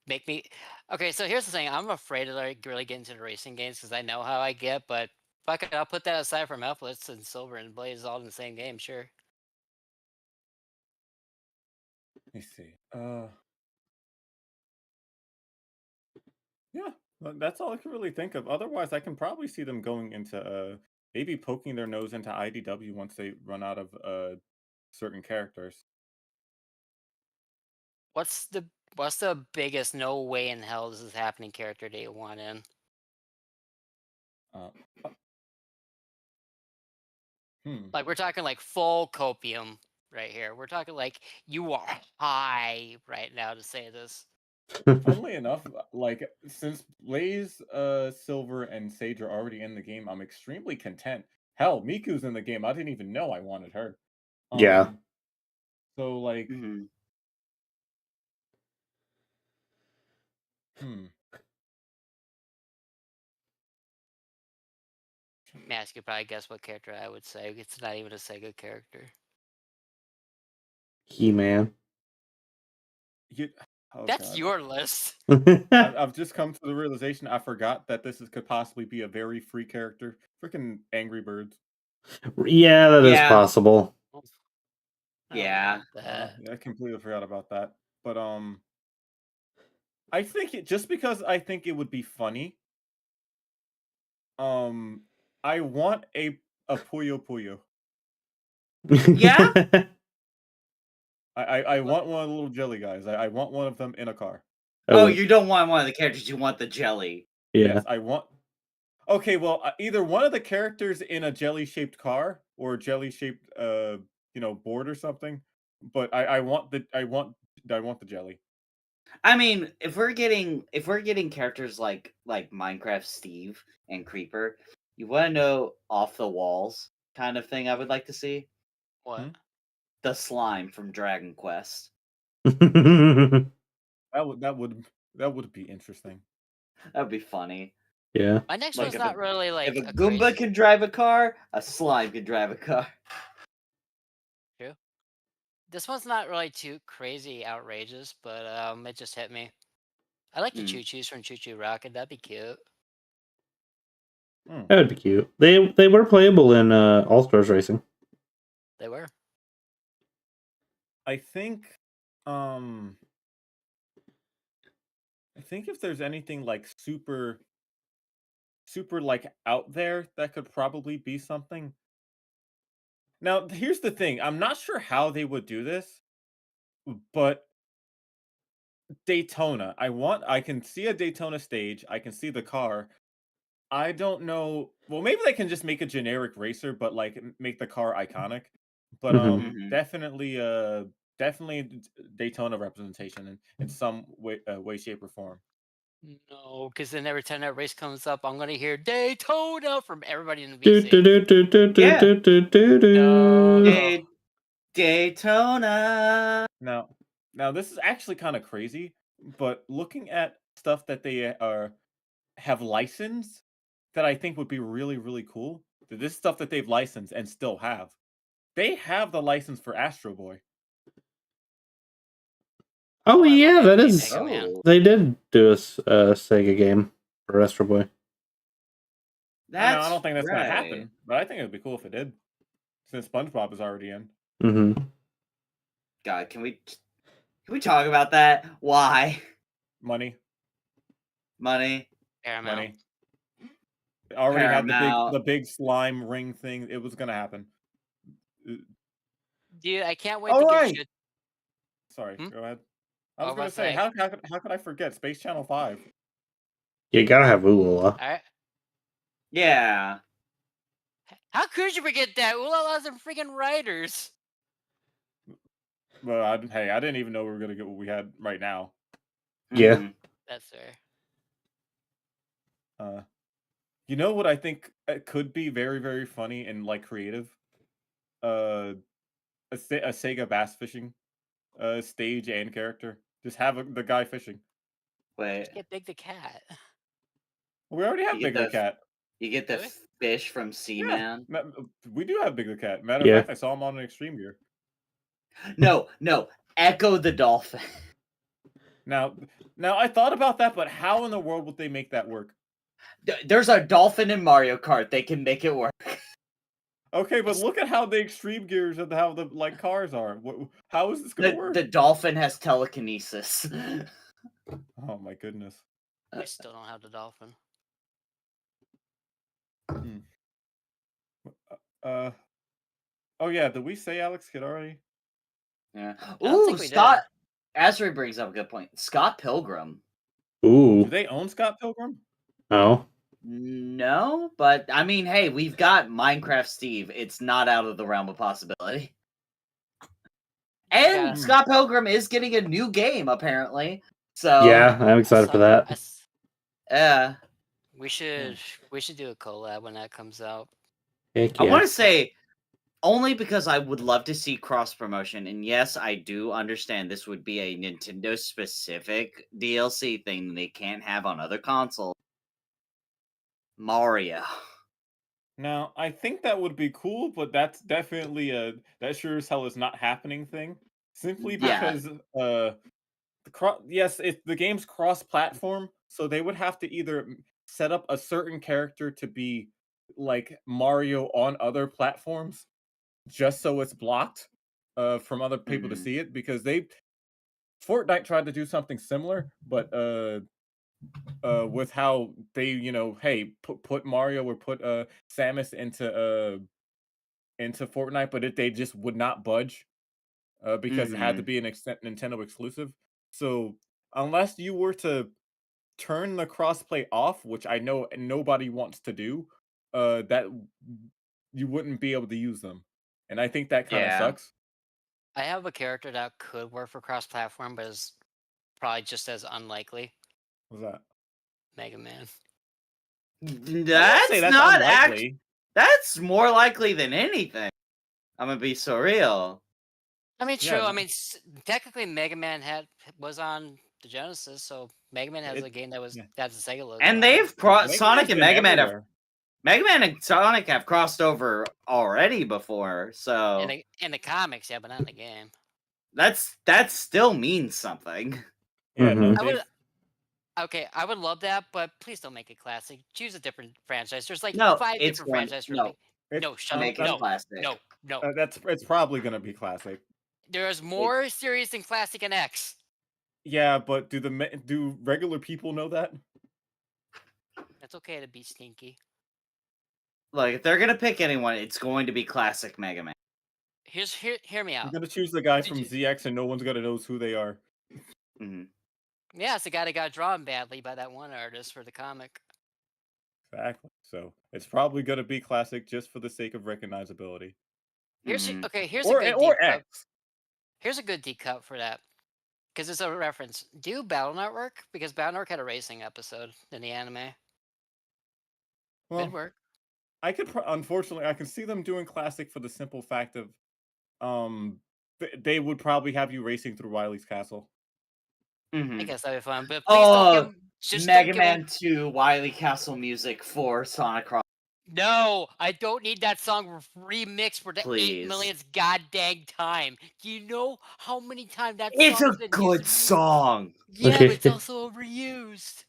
Make me okay. So here's the thing: I'm afraid to like really get into the racing games because I know how I get. But fuck it, I'll put that aside for Mephiles and Silver and Blaze all in the same game. Sure. Let me see. Yeah, that's all I can really think of. Otherwise, I can probably see them going into maybe poking their nose into IDW once they run out of certain characters. What's the biggest no way in hell this is happening character that you want in? Uh, uh, hmm. Like we're talking like full copium right here. We're talking like you are high right now to say this. Funnily enough, like since Blaze, Silver, and Sage are already in the game, I'm extremely content. Hell, Miku's in the game. I didn't even know I wanted her. Yeah. So like, Mhm. hmm. Mask, you could probably guess what character I would say. It's not even a Sega character. He-Man. You, oh That's god. your list. I've just come to the realization I forgot that could possibly be a very free character. Freaking Angry Birds. Yeah, that is Yeah. possible. I don't Yeah. want that. Yeah, I completely forgot about that. But I think just because I think it would be funny. I want a Puyo Puyo. Yeah? I want one of the little jelly guys. I want one of them in a car. Oh, Oh, you don't want one of the characters. You want the jelly. yeah. Yes, I want. Okay, well, either one of the characters in a jelly-shaped car or a jelly-shaped, board or something. But I want the jelly. I mean, if we're getting characters like Minecraft Steve and Creeper, you want to know off the walls kind of thing I would like to see? What? Hmm? The slime from Dragon Quest. That would be interesting. That would be funny. Yeah. My next Like one's if not really if like a a Goomba crazy. can drive a car, a slime can drive a car. True. This one's not really too crazy outrageous, but it just hit me. I like the Mm. Choo Choos from Choo Choo Rocket. That'd be cute. Hmm. That would be cute. They were playable in All Stars Racing. They were. I think, if there's anything like super like out there that could probably be something. Now, here's the thing. I'm not sure how they would do this, but Daytona. I can see a Daytona stage. I can see the car. I don't know. Well, maybe they can just make a generic racer, but like make the car iconic. But Mhm. Mhm. definitely Daytona representation in some way, shape, or form. No, because then every time that race comes up, I'm gonna hear Daytona from everybody in the Do, VC. do, do, do, do, do, Yeah. do, do, do, do. No. Daytona. Now this is actually kind of crazy, but looking at stuff that they have licensed that I think would be really, really cool. This stuff that they've licensed and still have. They have the license for Astro Boy. Oh, I love yeah, that anime is. Mega Man. Oh, They did do a Sega game for Astro Boy. I know I that's don't think that's gonna right. happen, but I think it'd be cool if it did, since SpongeBob is already in. Hmm. God, can we talk about that? Why? Money, Money. Paramount. money. It already had Paramount. the big slime ring thing. It was gonna happen. Dude, I can't wait All to give right. shit. Sorry, Hmm? go ahead. I I was was gonna about to say, say. how could I forget Space Channel 5? You gotta have Ulala. Alright. Yeah. How could you forget that? Oolala's and freaking writers. Well, I didn't even know we were gonna get what we had right now. Yeah. Mhm. That's fair. You know what I think could be very, very funny and like creative? Uh, a Sega bass fishing stage and character. Just have the guy fishing. Wait. Just get Big the Cat. We already You have get Big the the Cat. you get the Do we? fish from Yeah, Seaman. we do have Big the Cat. Matter of Yeah. fact, I saw him on an Extreme Gear. No, Echo the dolphin. Now, I thought about that, but how in the world would they make that work? There's a dolphin in Mario Kart. They can make it work. Okay, but look at how the Extreme Gears and how the like cars are. How is this gonna work? The dolphin has telekinesis. Oh my goodness. I still don't have the dolphin. Uh. Oh yeah, did we say Alex Kidd already? Yeah. I don't Ooh, think we did. Azri brings up a good point. Scott Pilgrim. Ooh. Do they own Scott Pilgrim? Oh. No, but I mean, hey, we've got Minecraft Steve. It's not out of the realm of possibility. And Yeah. Scott Pilgrim is getting a new game, apparently. So Yeah, I'm excited for that. yeah. We should do a collab when that comes out. Heck I yeah. want to say only because I would love to see cross promotion, and yes, I do understand this would be a Nintendo specific DLC thing they can't have on other consoles. Mario. Now, I think that would be cool, but that's definitely that sure as hell is not happening thing. Simply Yeah. because yes, the game's cross-platform, so they would have to either set up a certain character to be like Mario on other platforms, just so it's blocked from other people to Mhm. see it, because Fortnite tried to do something similar, but with how they, hey, put Mario or put Samus into Fortnite, but they just would not budge because it had to Mhm. be an Nintendo exclusive. So unless you were to turn the crossplay off, which I know nobody wants to do, that you wouldn't be able to use them, and I think that kind of Yeah. sucks. I have a character that could work for cross-platform, but is probably just as unlikely. What's that? Mega Man. I wouldn't say That's that's not unlikely. That's more likely than anything. I'm gonna be so real. I mean, true. Yeah, I mean, technically, Mega Man was on the Genesis, so Mega Man has a game yeah. that's a Sega logo. And on it. Mega Sonic Man's and been Mega Man have everywhere. Mega Man and Sonic have crossed over already before, so in the comics, yeah, but not in the game. that still means something. Yeah, no, Mhm. I would. they've Okay, I would love that, but please don't make it classic. Choose a different franchise. There's like No, 5 it's different going franchises for no, it's No, shut up. make it No, plastic. no, no. it's probably gonna be classic. There's more series than Classic and X. Yeah, but do regular people know that? It's okay to be stinky. Like if they're gonna pick anyone, it's going to be classic Mega Man. Hear me You're out. gonna choose the guy Did from you? ZX, and no one's gonna know who they are. Mhm. Yeah, it's the guy that got drawn badly by that one artist for the comic. Exactly. So it's probably gonna be classic just for the sake of recognizability. Mhm. Here's a Or good deep cut. X. Here's a good deep cut for that because it's a reference. Do Battle Network because Battle Network had a racing episode in the anime. Good Well, work. I could unfortunately I can see them doing classic for the simple fact of they would probably have you racing through Wily's castle. I Mhm. guess that'd be fun, but please don't give Oh, him. Just don't Mega give him. Man 2 Wily Castle music for Sonic Cross. No, I don't need that song remixed for the 8 Please. millionth goddamn time. Do you know how many times that It's song's a been good used? song. Yeah, but it's also overused.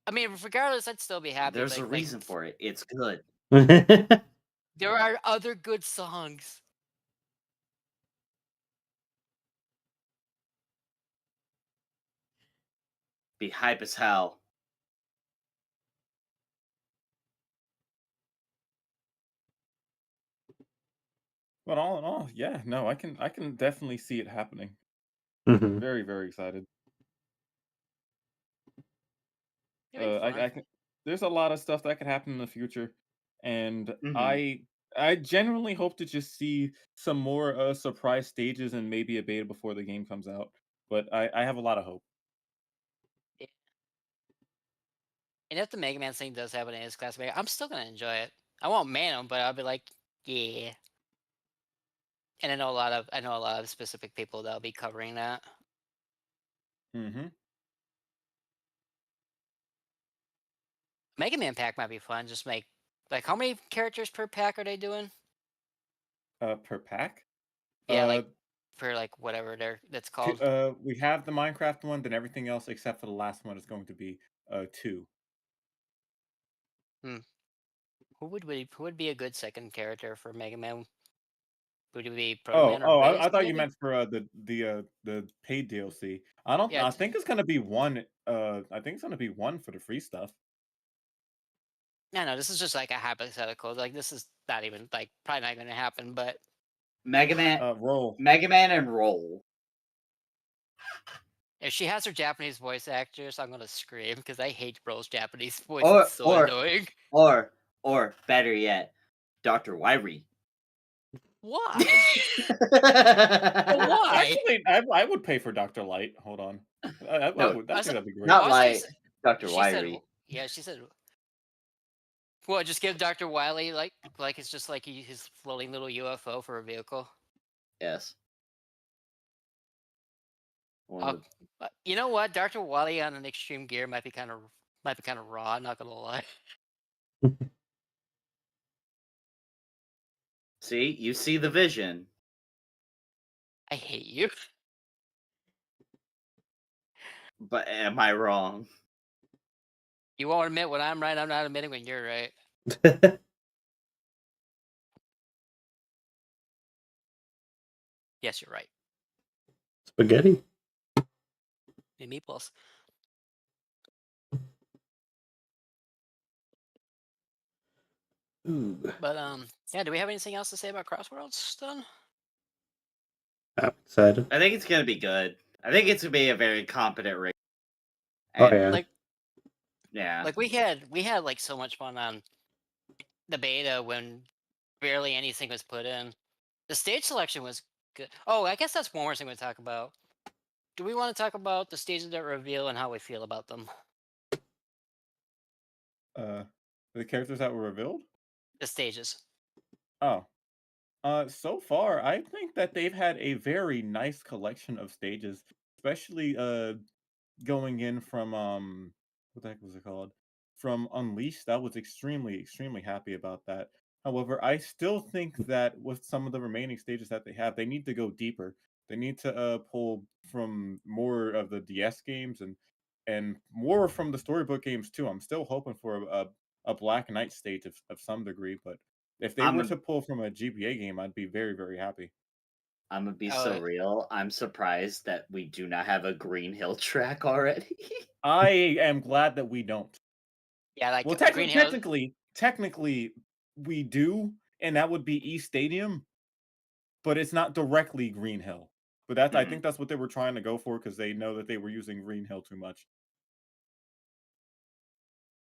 I mean, regardless, I'd still be happy. There's a Like, reason for it. It's good. there are other good songs. Be hype as hell. But all in all, yeah, no, I can definitely see it happening. Mhm. Very, very excited. It'd be fun. I can. There's a lot of stuff that could happen in the future, and Mhm. I genuinely hope to just see some more surprise stages and maybe a beta before the game comes out. But I have a lot of hope. Yeah. And if the Mega Man thing does happen in his class, I'm still gonna enjoy it. I won't man him, but I'll be like, yeah. And I know a lot of specific people that'll be covering that. Mm-hmm. Mega Man pack might be fun. Just make like how many characters per pack are they doing? Per pack. Yeah, Uh, like for like whatever that's called. we have the Minecraft one, then everything else except for the last one is going to be 2. Hmm. Who would be a good second character for Mega Man? Would it be Proto Man or I Blaze thought you maybe? meant for the paid DLC. I don't. Yeah, I think it's gonna be one. I think it's gonna be one for the free stuff. No, this is just like a hypothetical. Like this is not even like probably not going to happen. But Mega Man, Roll. Mega Man, and roll. if she has her Japanese voice actors, I'm gonna scream because I hate Rose Japanese voice. Or It's so annoying. or better yet, Dr. Wyrie. Why? But why? Actually, I would pay for Dr. Light. Hold on. I No, would. I think that'd be great. not Oh, Light, Dr. she said, Wyrie. yeah, she said, what? Just give Dr. Wily like it's just like his floating little UFO for a vehicle. Yes. One Oh, of the, you know what? Dr. Wily on an extreme gear might be kind of raw. Not gonna lie. see, you see the vision, I hate you. but am I wrong? You won't admit when I'm right. I'm not admitting when you're right. Yes, you're right. Spaghetti. And meatballs. Ooh, But yeah. Do we have anything else to say about Crossworlds? Done. I'm excited. I think it's gonna be good. I think it's gonna be a very competent race. Oh And, yeah. Like yeah. we had like so much fun on the beta when barely anything was put in. The stage selection was good. Oh, I guess that's one more thing we talk about. Do we want to talk about the stages that reveal and how we feel about them? The characters that were revealed. The stages. Oh, so far, I think that they've had a very nice collection of stages, especially going in from what the heck was it called? From Unleashed. I was extremely happy about that. However, I still think that with some of the remaining stages that they have, they need to go deeper. They need to pull from more of the DS games and more from the storybook games too. I'm still hoping for a Black Knight stage of some degree, but if they I'm were a, to pull from a GBA game, I'd be very happy. I'm gonna be so Oh, real. I'm surprised that we do not have a Green Hill track already. I am glad that we don't. yeah, like Well, Green Hill. technically, we do, and that would be East Stadium, but it's not directly Green Hill. But I Mhm. think that's what they were trying to go for because they know that they were using Green Hill too much.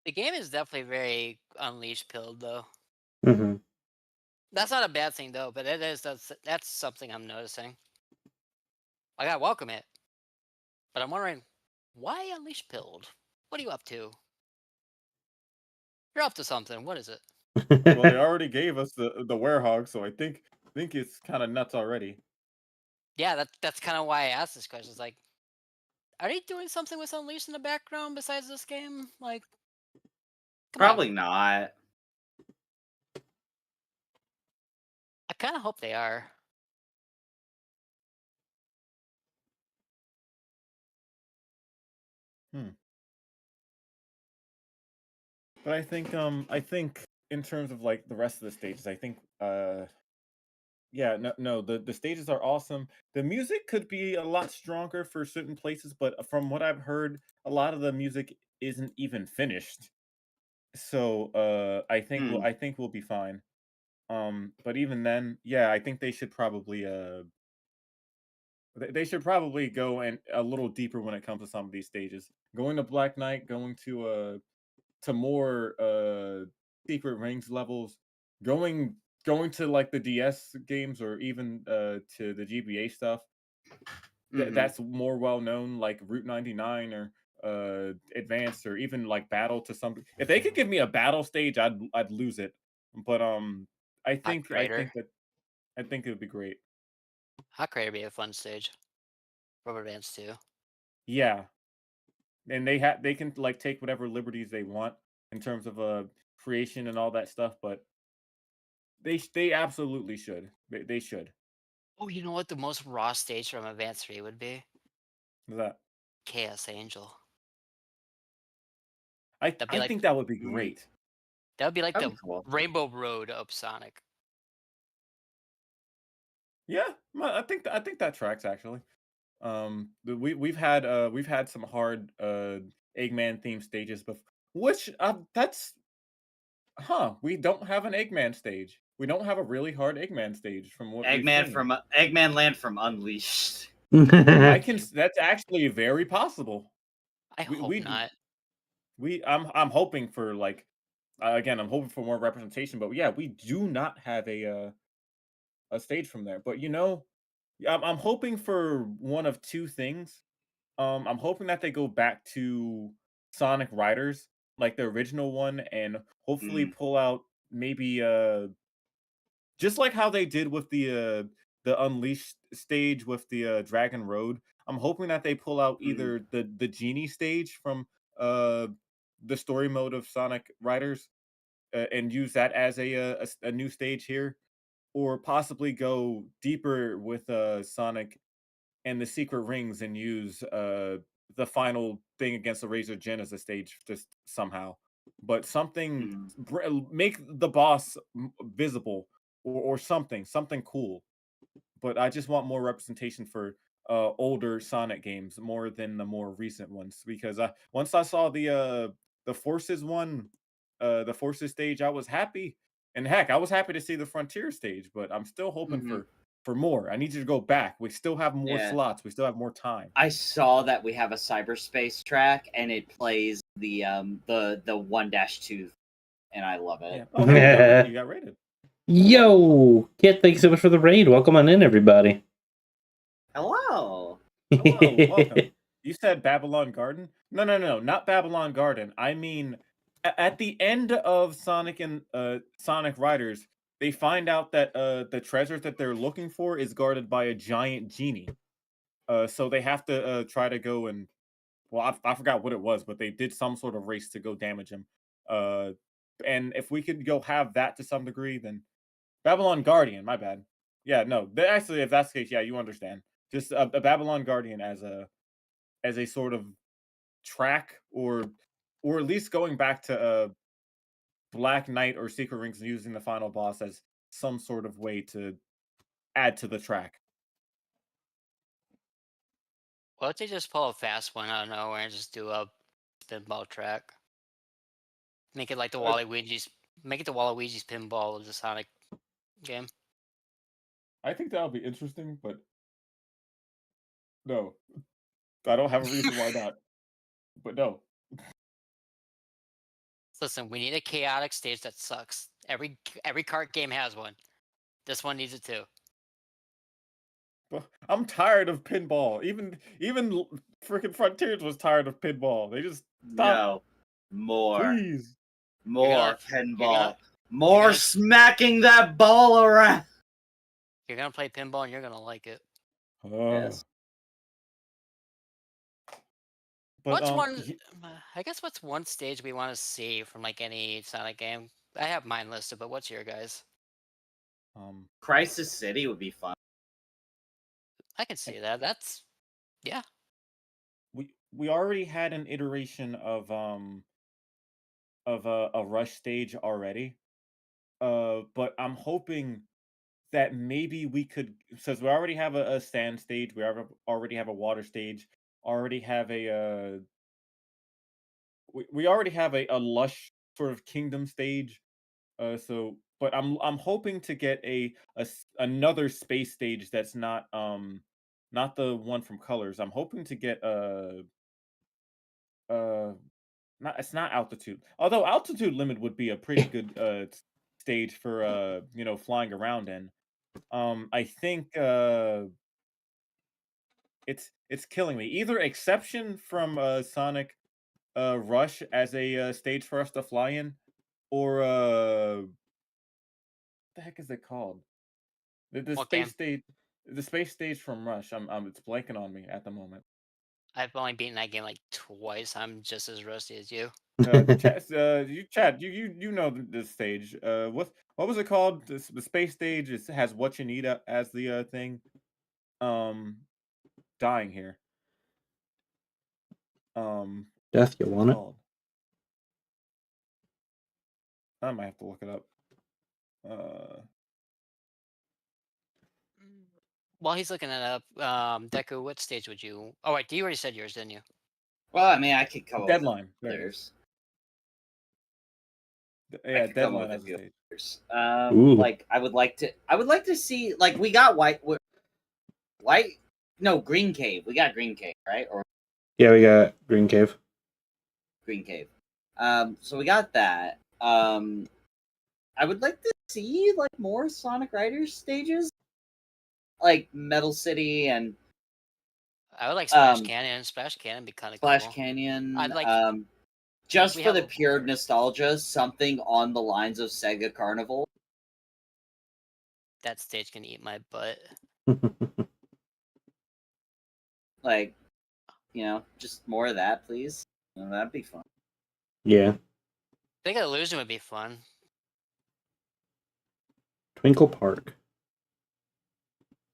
The game is definitely very Unleashed pilled though. Hmm. That's not a bad thing though, but that's something I'm noticing. Like I welcome it, but I'm wondering why Unleashed pilled. What are you up to? You're up to something. What is it? Well, they already gave us the Werehog, so I think it's kind of nuts already. Yeah, that's kind of why I asked this question. It's like, are they doing something with Unleashed in the background besides this game? Like, come on. Probably not. I kind of hope they are. But I think in terms of like the rest of the stages, I think yeah, no, the stages are awesome. The music could be a lot stronger for certain places, but from what I've heard, a lot of the music isn't even finished. So Hmm. I think we'll be fine. But even then, yeah, I think they should probably go and a little deeper when it comes to some of these stages. Going to Black Knight, going to more secret rings levels, going to like the DS games or even to the GBA stuff Mhm. that's more well known, like Route 99 or Advanced or even like Battle to some. If they could give me a battle stage, I'd lose it. But Hot Crater. I think it would be great. Hot Crater would be a fun stage. Rubber Bands too. Yeah, and they can like take whatever liberties they want in terms of creation and all that stuff, but they absolutely should. They should. Oh, you know what the most raw stage from Advance 3 would be? That Chaos Angel. That'd be I like think that would be Mm, great. that would be like that'd the be cool. Rainbow Road of Sonic. Yeah, I think that tracks actually. We've had some hard Eggman themed stages before, which we don't have an Eggman stage. We don't have a really hard Eggman stage from what we've Eggman seen. from Eggman Land from Unleashed. That's actually very possible. I hope not. I'm hoping for like again, I'm hoping for more representation, but yeah, we do not have a stage from there. But I'm hoping for one of two things. I'm hoping that they go back to Sonic Riders, like the original one, and hopefully Mm. pull out maybe just like how they did with the Unleashed stage with the Dragon Road. I'm hoping that they pull out either the Genie stage from uh the story mode of Sonic Riders and use that as a new stage here, or possibly go deeper with Sonic and the secret rings and use the final thing against the Razor Jin as a stage just somehow. But something make the boss visible or something cool. But I just want more representation for older Sonic games more than the more recent ones because once I saw the Forces one, the Forces stage, I was happy. And heck, I was happy to see the Frontier stage, but I'm still hoping for more. I need you to go back. We still have more slots. We still have more time. I saw that we have a cyberspace track and it plays the 1-2, and I love it. Yeah. Oh, hey, you got rated. Yo, Kit, thanks so much for the raid. Welcome on in, everybody. Hello. Hello, welcome. You said Babylon Garden? No, not Babylon Garden. I mean, at the end of Sonic and Sonic Riders, they find out that the treasures that they're looking for is guarded by a giant genie. So they have to try to go and I forgot what it was, but they did some sort of race to go damage him. And if we could go have that to some degree, then Babylon Guardian. My bad. Yeah, no. Actually, if that's the case, yeah, you understand. Just a Babylon Guardian as a sort of track, or at least going back to Black Knight or Secret Rings and using the final boss as some sort of way to add to the track. Why don't they just pull a fast one out of nowhere and just do a pinball track? Make it like the Waluigi's. Make it the Waluigi's pinball of the Sonic game. I think that would be interesting, but no, I don't have a reason why not. But no. Listen, we need a chaotic stage that sucks. Every kart game has one. This one needs it too. I'm tired of pinball. Even freaking Frontiers was tired of pinball. They just stopped. No. More. Please. More pinball. More smacking that ball around. You're gonna play pinball and you're gonna like it. Yes. But What's one? I guess what's one stage we want to see from like any Sonic game? I have mine listed, but what's your guys? Crisis City would be fun. I can see that. That's yeah. We already had an iteration of a rush stage already. But I'm hoping that maybe we could, since we already have a sand stage, we already have a water stage, already have we already have a lush sort of kingdom stage. But I'm hoping to get another space stage that's not the one from Colors. I'm hoping to get not it's not Altitude. Although Altitude Limit would be a pretty good stage for flying around in. I think it's killing me. Either Exception from Sonic Rush as a stage for us to fly in, or what the heck is it called? The What space game? stage, the space stage from Rush. It's blanking on me at the moment. I've only beaten that game like twice. I'm just as rusty as you. Chad, you know the stage. What was it called? The space stage has what you need as the thing. Dying here. Death, you want it? I might have to look it up. While he's looking it up, Deku, what stage would you? Oh wait, you already said yours, didn't you? Well, I mean, I could come Deadline. There's Yeah, could come up Deadline with a has a few stage. others. Ooh. Like I would like to see, like, we got Green Cave. We got Green Cave, right? Or Yeah, we got Green Cave. Green Cave. So we got that. I would like to see like more Sonic Riders stages, like Metal City and I would like Splash um Canyon. Splash Canyon would be kind of Splash cool. Canyon. I'd like Just we for have the pure nostalgia, something on the lines of Sega Carnival. that stage can eat my butt. Like, just more of that, please. That'd be fun. Yeah. I think Illusion would be fun. Twinkle Park.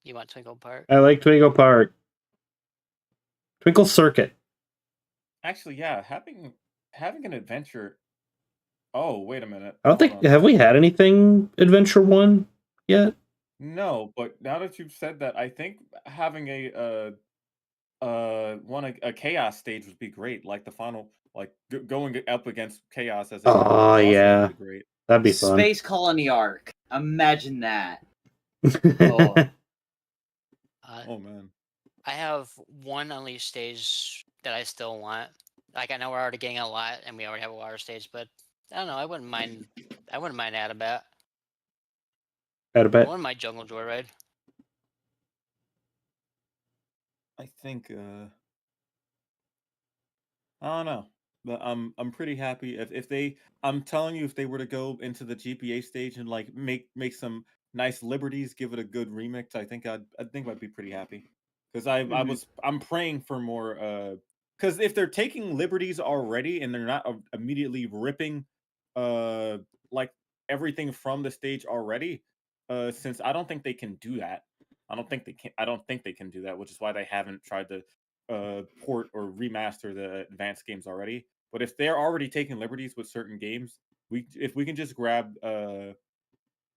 You want Twinkle Park? I like Twinkle Park. Twinkle Circuit. Actually, yeah, having an adventure. Oh, wait a minute. I don't Hold think on. have we had anything Adventure 1 yet? No, but now that you've said that, I think having a chaos stage would be great. Like the final, like going up against chaos as a hero Oh would also yeah. be great. That'd be fun. Space Colony Arc. Imagine that. Oh. Oh man. I have one Unleashed stage that I still want. Like I know we're already getting a lot, and we already have a water stage, but I don't know. I wouldn't mind. I wouldn't mind Adabat. Out of I bet. wouldn't mind Jungle Joyride. I think I don't know. But I'm pretty happy if they I'm telling you if they were to go into the GPA stage and like make some nice liberties, give it a good remix, I think I'd be pretty happy. Because I'm praying for more because if they're taking liberties already and they're not immediately ripping uh like everything from the stage already, since I don't think they can do that. I don't think they can do that, which is why they haven't tried to port or remaster the advanced games already. But if they're already taking liberties with certain games, if we can just grab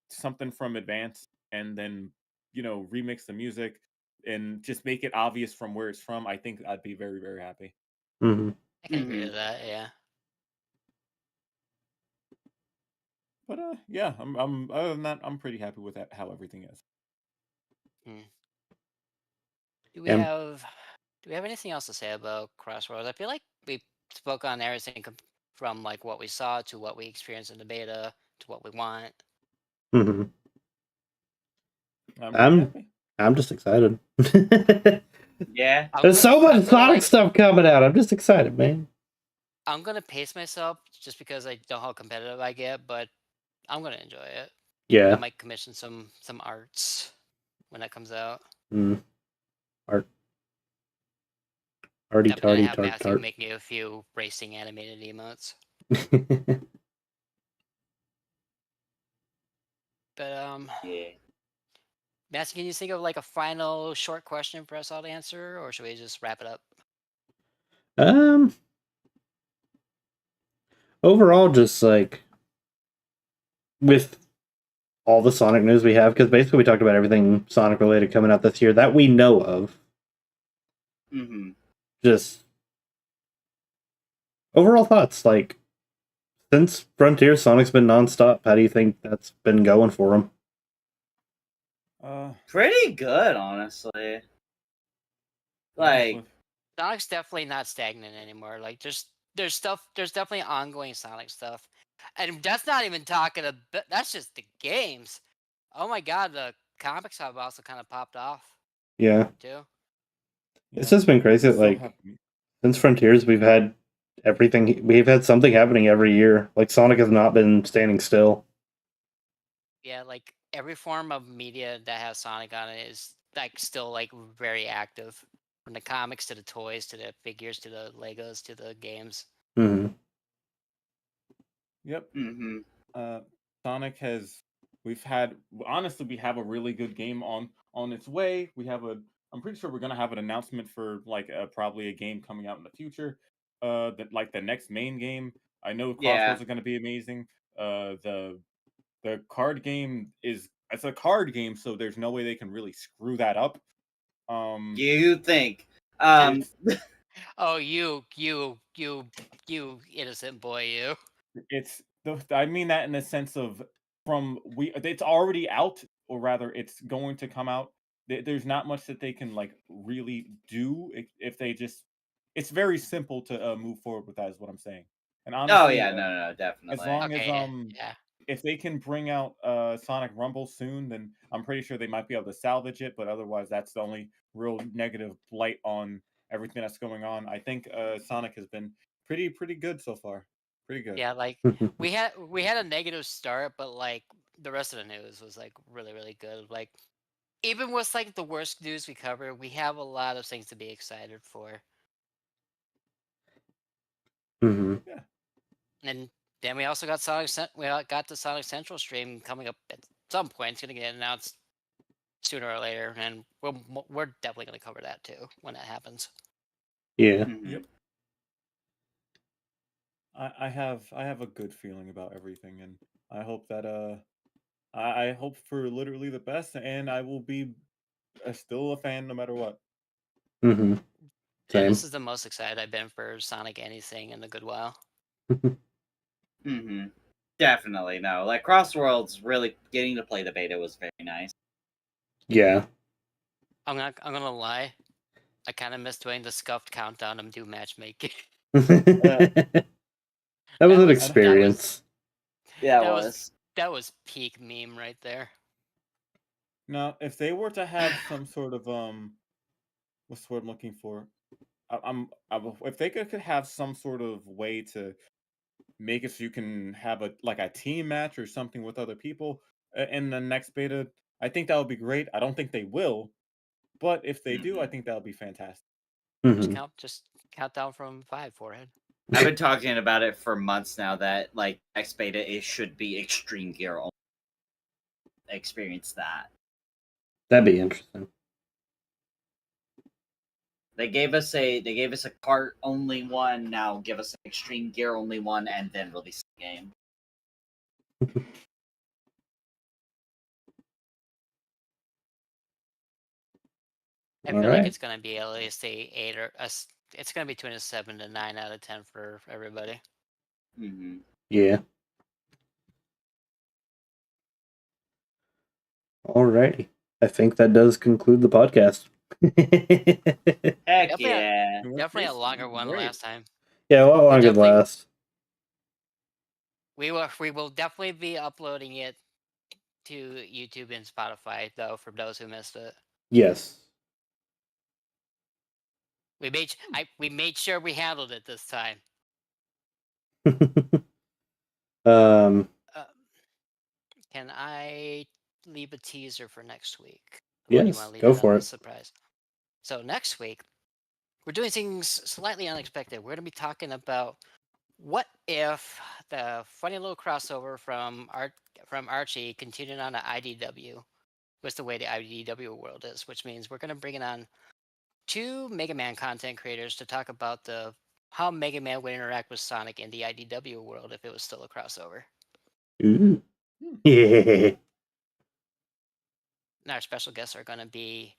something from advanced and then remix the music and just make it obvious from where it's from, I think I'd be very very happy. Mm-hmm. I can agree to that. Yeah. But yeah, I'm other than that, I'm pretty happy with that, how everything is. Do we Um, have Do we have anything else to say about Crossroads? I feel like we spoke on everything from like what we saw to what we experienced in the beta to what we want. Mm-hmm. I'm pretty happy. I'm just excited. Yeah. There's so much I'm gonna, Sonic like, stuff coming out. I'm just excited, man. I'm gonna pace myself just because I know how competitive I get, but I'm gonna enjoy it. I Yeah. might commission some arts when that comes out. Art. Arty I'm gonna tarty have tart Matthew tart. make me a few racing animated emotes. But Yeah. Matthew, can you think of like a final short question for us all to answer, or should we just wrap it up? Overall, just like with all the Sonic news we have, because basically we talked about everything Sonic related coming out this year that we know of. Just overall thoughts, like since Frontier, Sonic's been nonstop. How do you think that's been going for him? Pretty good, honestly. Like, Sonic's definitely not stagnant anymore. Like there's definitely ongoing Sonic stuff, and that's not even talking about. That's just the games. Oh my god, the comics have also kind of popped off. Yeah, Too. it's just been crazy. Like since Frontiers, we've had everything. We've had something happening every year. Like Sonic has not been standing still. Yeah, like every form of media that has Sonic on it is like still like very active. From the comics to the toys to the figures to the Legos to the games. Mm-hmm. Yep. Sonic has. We've had honestly, we have a really good game on its way. I'm pretty sure we're gonna have an announcement for like probably a game coming out in the future. That like the next main game. I know Crossroads are gonna be amazing. The card game it's a card game, so there's no way they can really screw that up. You think? Oh, you innocent boy, you. I mean that in the sense of it's already out, or rather, it's going to come out. There's not much that they can like really do if they just. It's very simple to move forward with that, is what I'm saying. And Oh honestly, yeah, no, as definitely. long as Okay, yeah. if they can bring out Sonic Rumble soon, then I'm pretty sure they might be able to salvage it. But otherwise, that's the only real negative blight on everything that's going on. I think Sonic has been pretty good so far. Pretty good. Yeah, like we had a negative start, but like the rest of the news was like really good. Like even with like the worst news we covered, we have a lot of things to be excited for. Hmm. Yeah. And then we also got got the Sonic Central stream coming up at some point. It's gonna get announced sooner or later, and we're definitely gonna cover that too when that happens. Yeah. Yep. I have a good feeling about everything, and I hope that I hope for literally the best, and I will be still a fan no matter what. Hmm. And Same. this is the most excited I've been for Sonic anything in a good while. Definitely no. Like Crossworlds, really getting to play the beta was very nice. Yeah. I'm gonna lie. I kind of miss doing the scuffed countdown and do matchmaking. That was an was- experience. Yeah, it that was. that was peak meme right there. Now, if they were to have some sort of what's the word I'm looking for? If they could have some sort of way to make it so you can have a team match or something with other people in the next beta, I think that would be great. I don't think they will, but if they do, I think that would be fantastic. Hmm. Just count down from 5 forehead. I've been talking about it for months now that like next beta it should be Extreme Gear only. Experience that. That'd be interesting. They gave us a cart only one. Now give us an Extreme Gear only one, and then release the game. I All feel like right. it's gonna be at least a 8 or it's gonna be between a 7 to 9 out of 10 for everybody. Mm-hmm. Yeah. Alrighty. I think that does conclude the podcast. Heck Definitely yeah! definitely a longer one Great. last time. Yeah, what long could definitely- last? We will definitely be uploading it to YouTube and Spotify though for those who missed it. Yes. We made sure we handled it this time. um. Can I leave a teaser for next week? Or do you Yes. wanna leave Go it for on a it. surprise? So next week, we're doing things slightly unexpected. We're gonna be talking about what if the funny little crossover from Archie continued on to IDW was the way the IDW world is, which means we're gonna bring it on 2 Mega Man content creators to talk about how Mega Man would interact with Sonic in the IDW world if it was still a crossover. Ooh. Yeah. And our special guests are gonna be,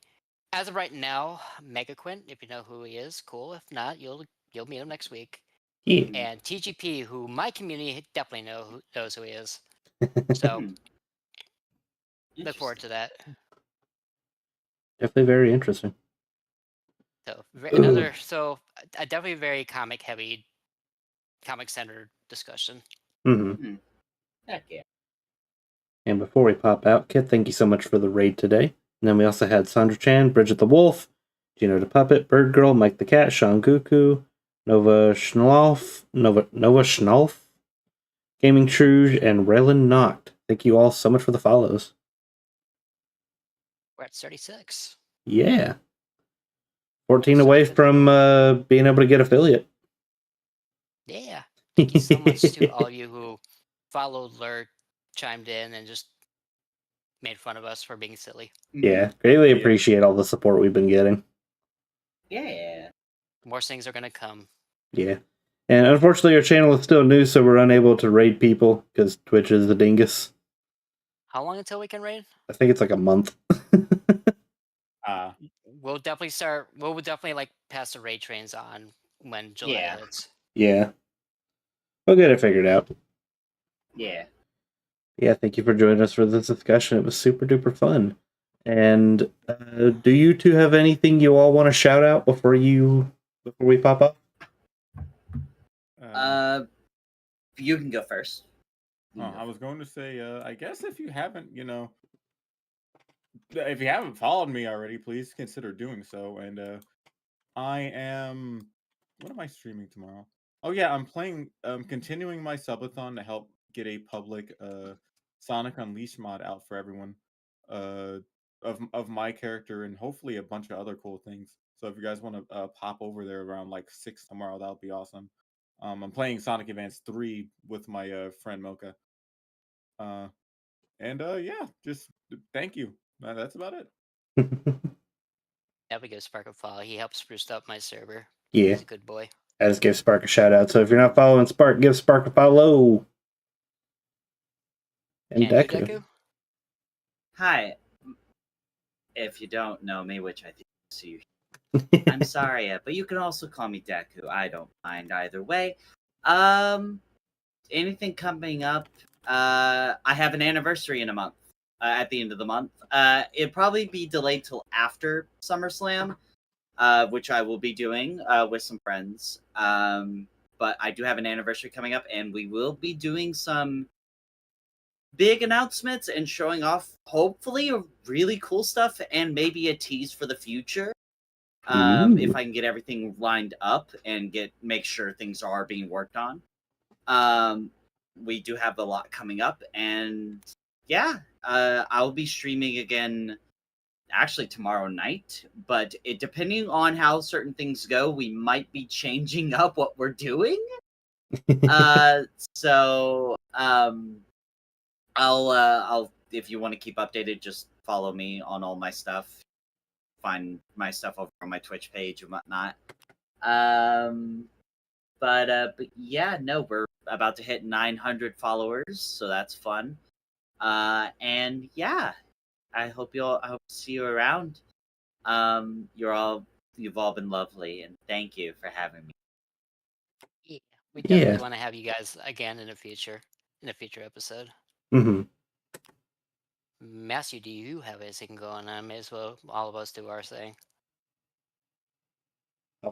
as of right now, Mega Quint. If you know who he is, cool. If not, you'll meet him next week. Yeah. And TGP, who my community definitely knows who he is. So look forward to that. Definitely very interesting. So Ooh. a definitely very comic heavy, comic centered discussion. Mm-hmm. Heck yeah! And before we pop out, Kit, thank you so much for the raid today. And then we also had Sandra Chan, Bridget the Wolf, Gino the Puppet, Bird Girl, Mike the Cat, Sean Guku, Nova Schnalf, Gaming Truge, and Raylan Noct. Thank you all so much for the follows. We're at 36. Yeah. 14 away from being able to get affiliate. Yeah. Thank you so much to all of you who followed, lurked, chimed in, and just made fun of us for being silly. Yeah, greatly appreciate all the support we've been getting. Yeah. More things are gonna come. Yeah. And unfortunately, our channel is still new, so we're unable to raid people because Twitch is the dingus. How long until we can raid? I think it's like a month. We'll definitely like pass the raid trains on when July hits. Yeah. We'll get it figured out. Yeah. Yeah, thank you for joining us for this discussion. It was super duper fun. And do you two have anything you all want to shout out before we pop up? You can go first. I was going to say, I guess if you haven't, if you haven't followed me already, please consider doing so. And I am, what am I streaming tomorrow? Oh yeah, I'm playing, continuing my subathon to help get a public Sonic Unleashed mod out for everyone, uh, of my character and hopefully a bunch of other cool things. So if you guys want to pop over there around like 6 tomorrow, that would be awesome. I'm playing Sonic Advance 3 with my friend Mocha. And yeah, just thank you. That's about it. Yeah, we give Spark a follow. He helps spruce up my server. Yeah, He's a good boy. I just give Spark a shout out. So if you're not following Spark, give Spark a follow. And You, Deku. Deku? Hi. If you don't know me, which I think you I'm sorry, but you can also call me Deku. I don't mind either way. Anything coming up? I have an anniversary in a month. At the end of the month, it'd probably be delayed till after SummerSlam, which I will be doing with some friends. But I do have an anniversary coming up, and we will be doing some big announcements and showing off, hopefully, really cool stuff and maybe a tease for the future. If I can get everything lined up and make sure things are being worked on. We do have a lot coming up, and yeah, I'll be streaming again actually tomorrow night, but depending on how certain things go, we might be changing up what we're doing. So I'll if you want to keep updated, just follow me on all my stuff. Find my stuff over on my Twitch page and whatnot. But yeah, no, we're about to hit 900 followers, so that's fun. And yeah, I hope to see you around. You've all been lovely, and thank you for having me. Yeah. We definitely want to have you guys again in a future episode. Mm-hmm. Matthew, do you have anything going on? May as well all of us do our thing. I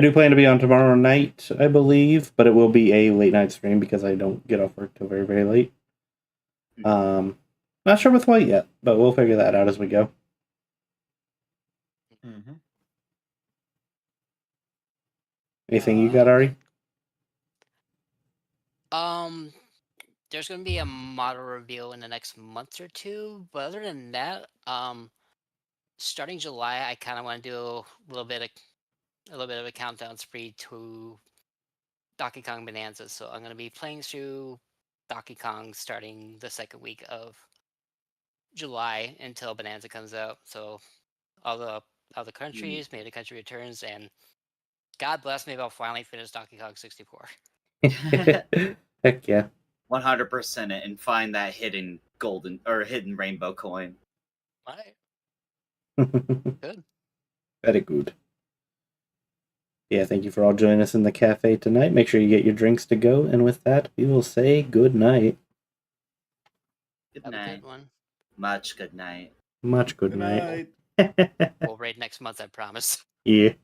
do plan to be on tomorrow night, I believe, but it will be a late night stream because I don't get off work till very, very late. Not sure with what yet, but we'll figure that out as we go. Mm-hmm. Anything you got, Ari? There's gonna be a model reveal in the next month or two, but other than that, starting July, I kind of want to do a little bit of a countdown spree to Donkey Kong Bonanza. So I'm gonna be playing through Donkey Kong starting the second week of July until Bonanza comes out. So all the countries, maybe the country returns, and God bless, maybe I'll finally finish Donkey Kong 64. Heck yeah. 100% it and find that hidden rainbow coin. Alright. Good. Very good. Yeah, thank you for all joining us in the cafe tonight. Make sure you get your drinks to go, and with that, we will say good night. Good Have night. a good one. Much good night. Much good night. We'll raid next month, I promise. Yeah.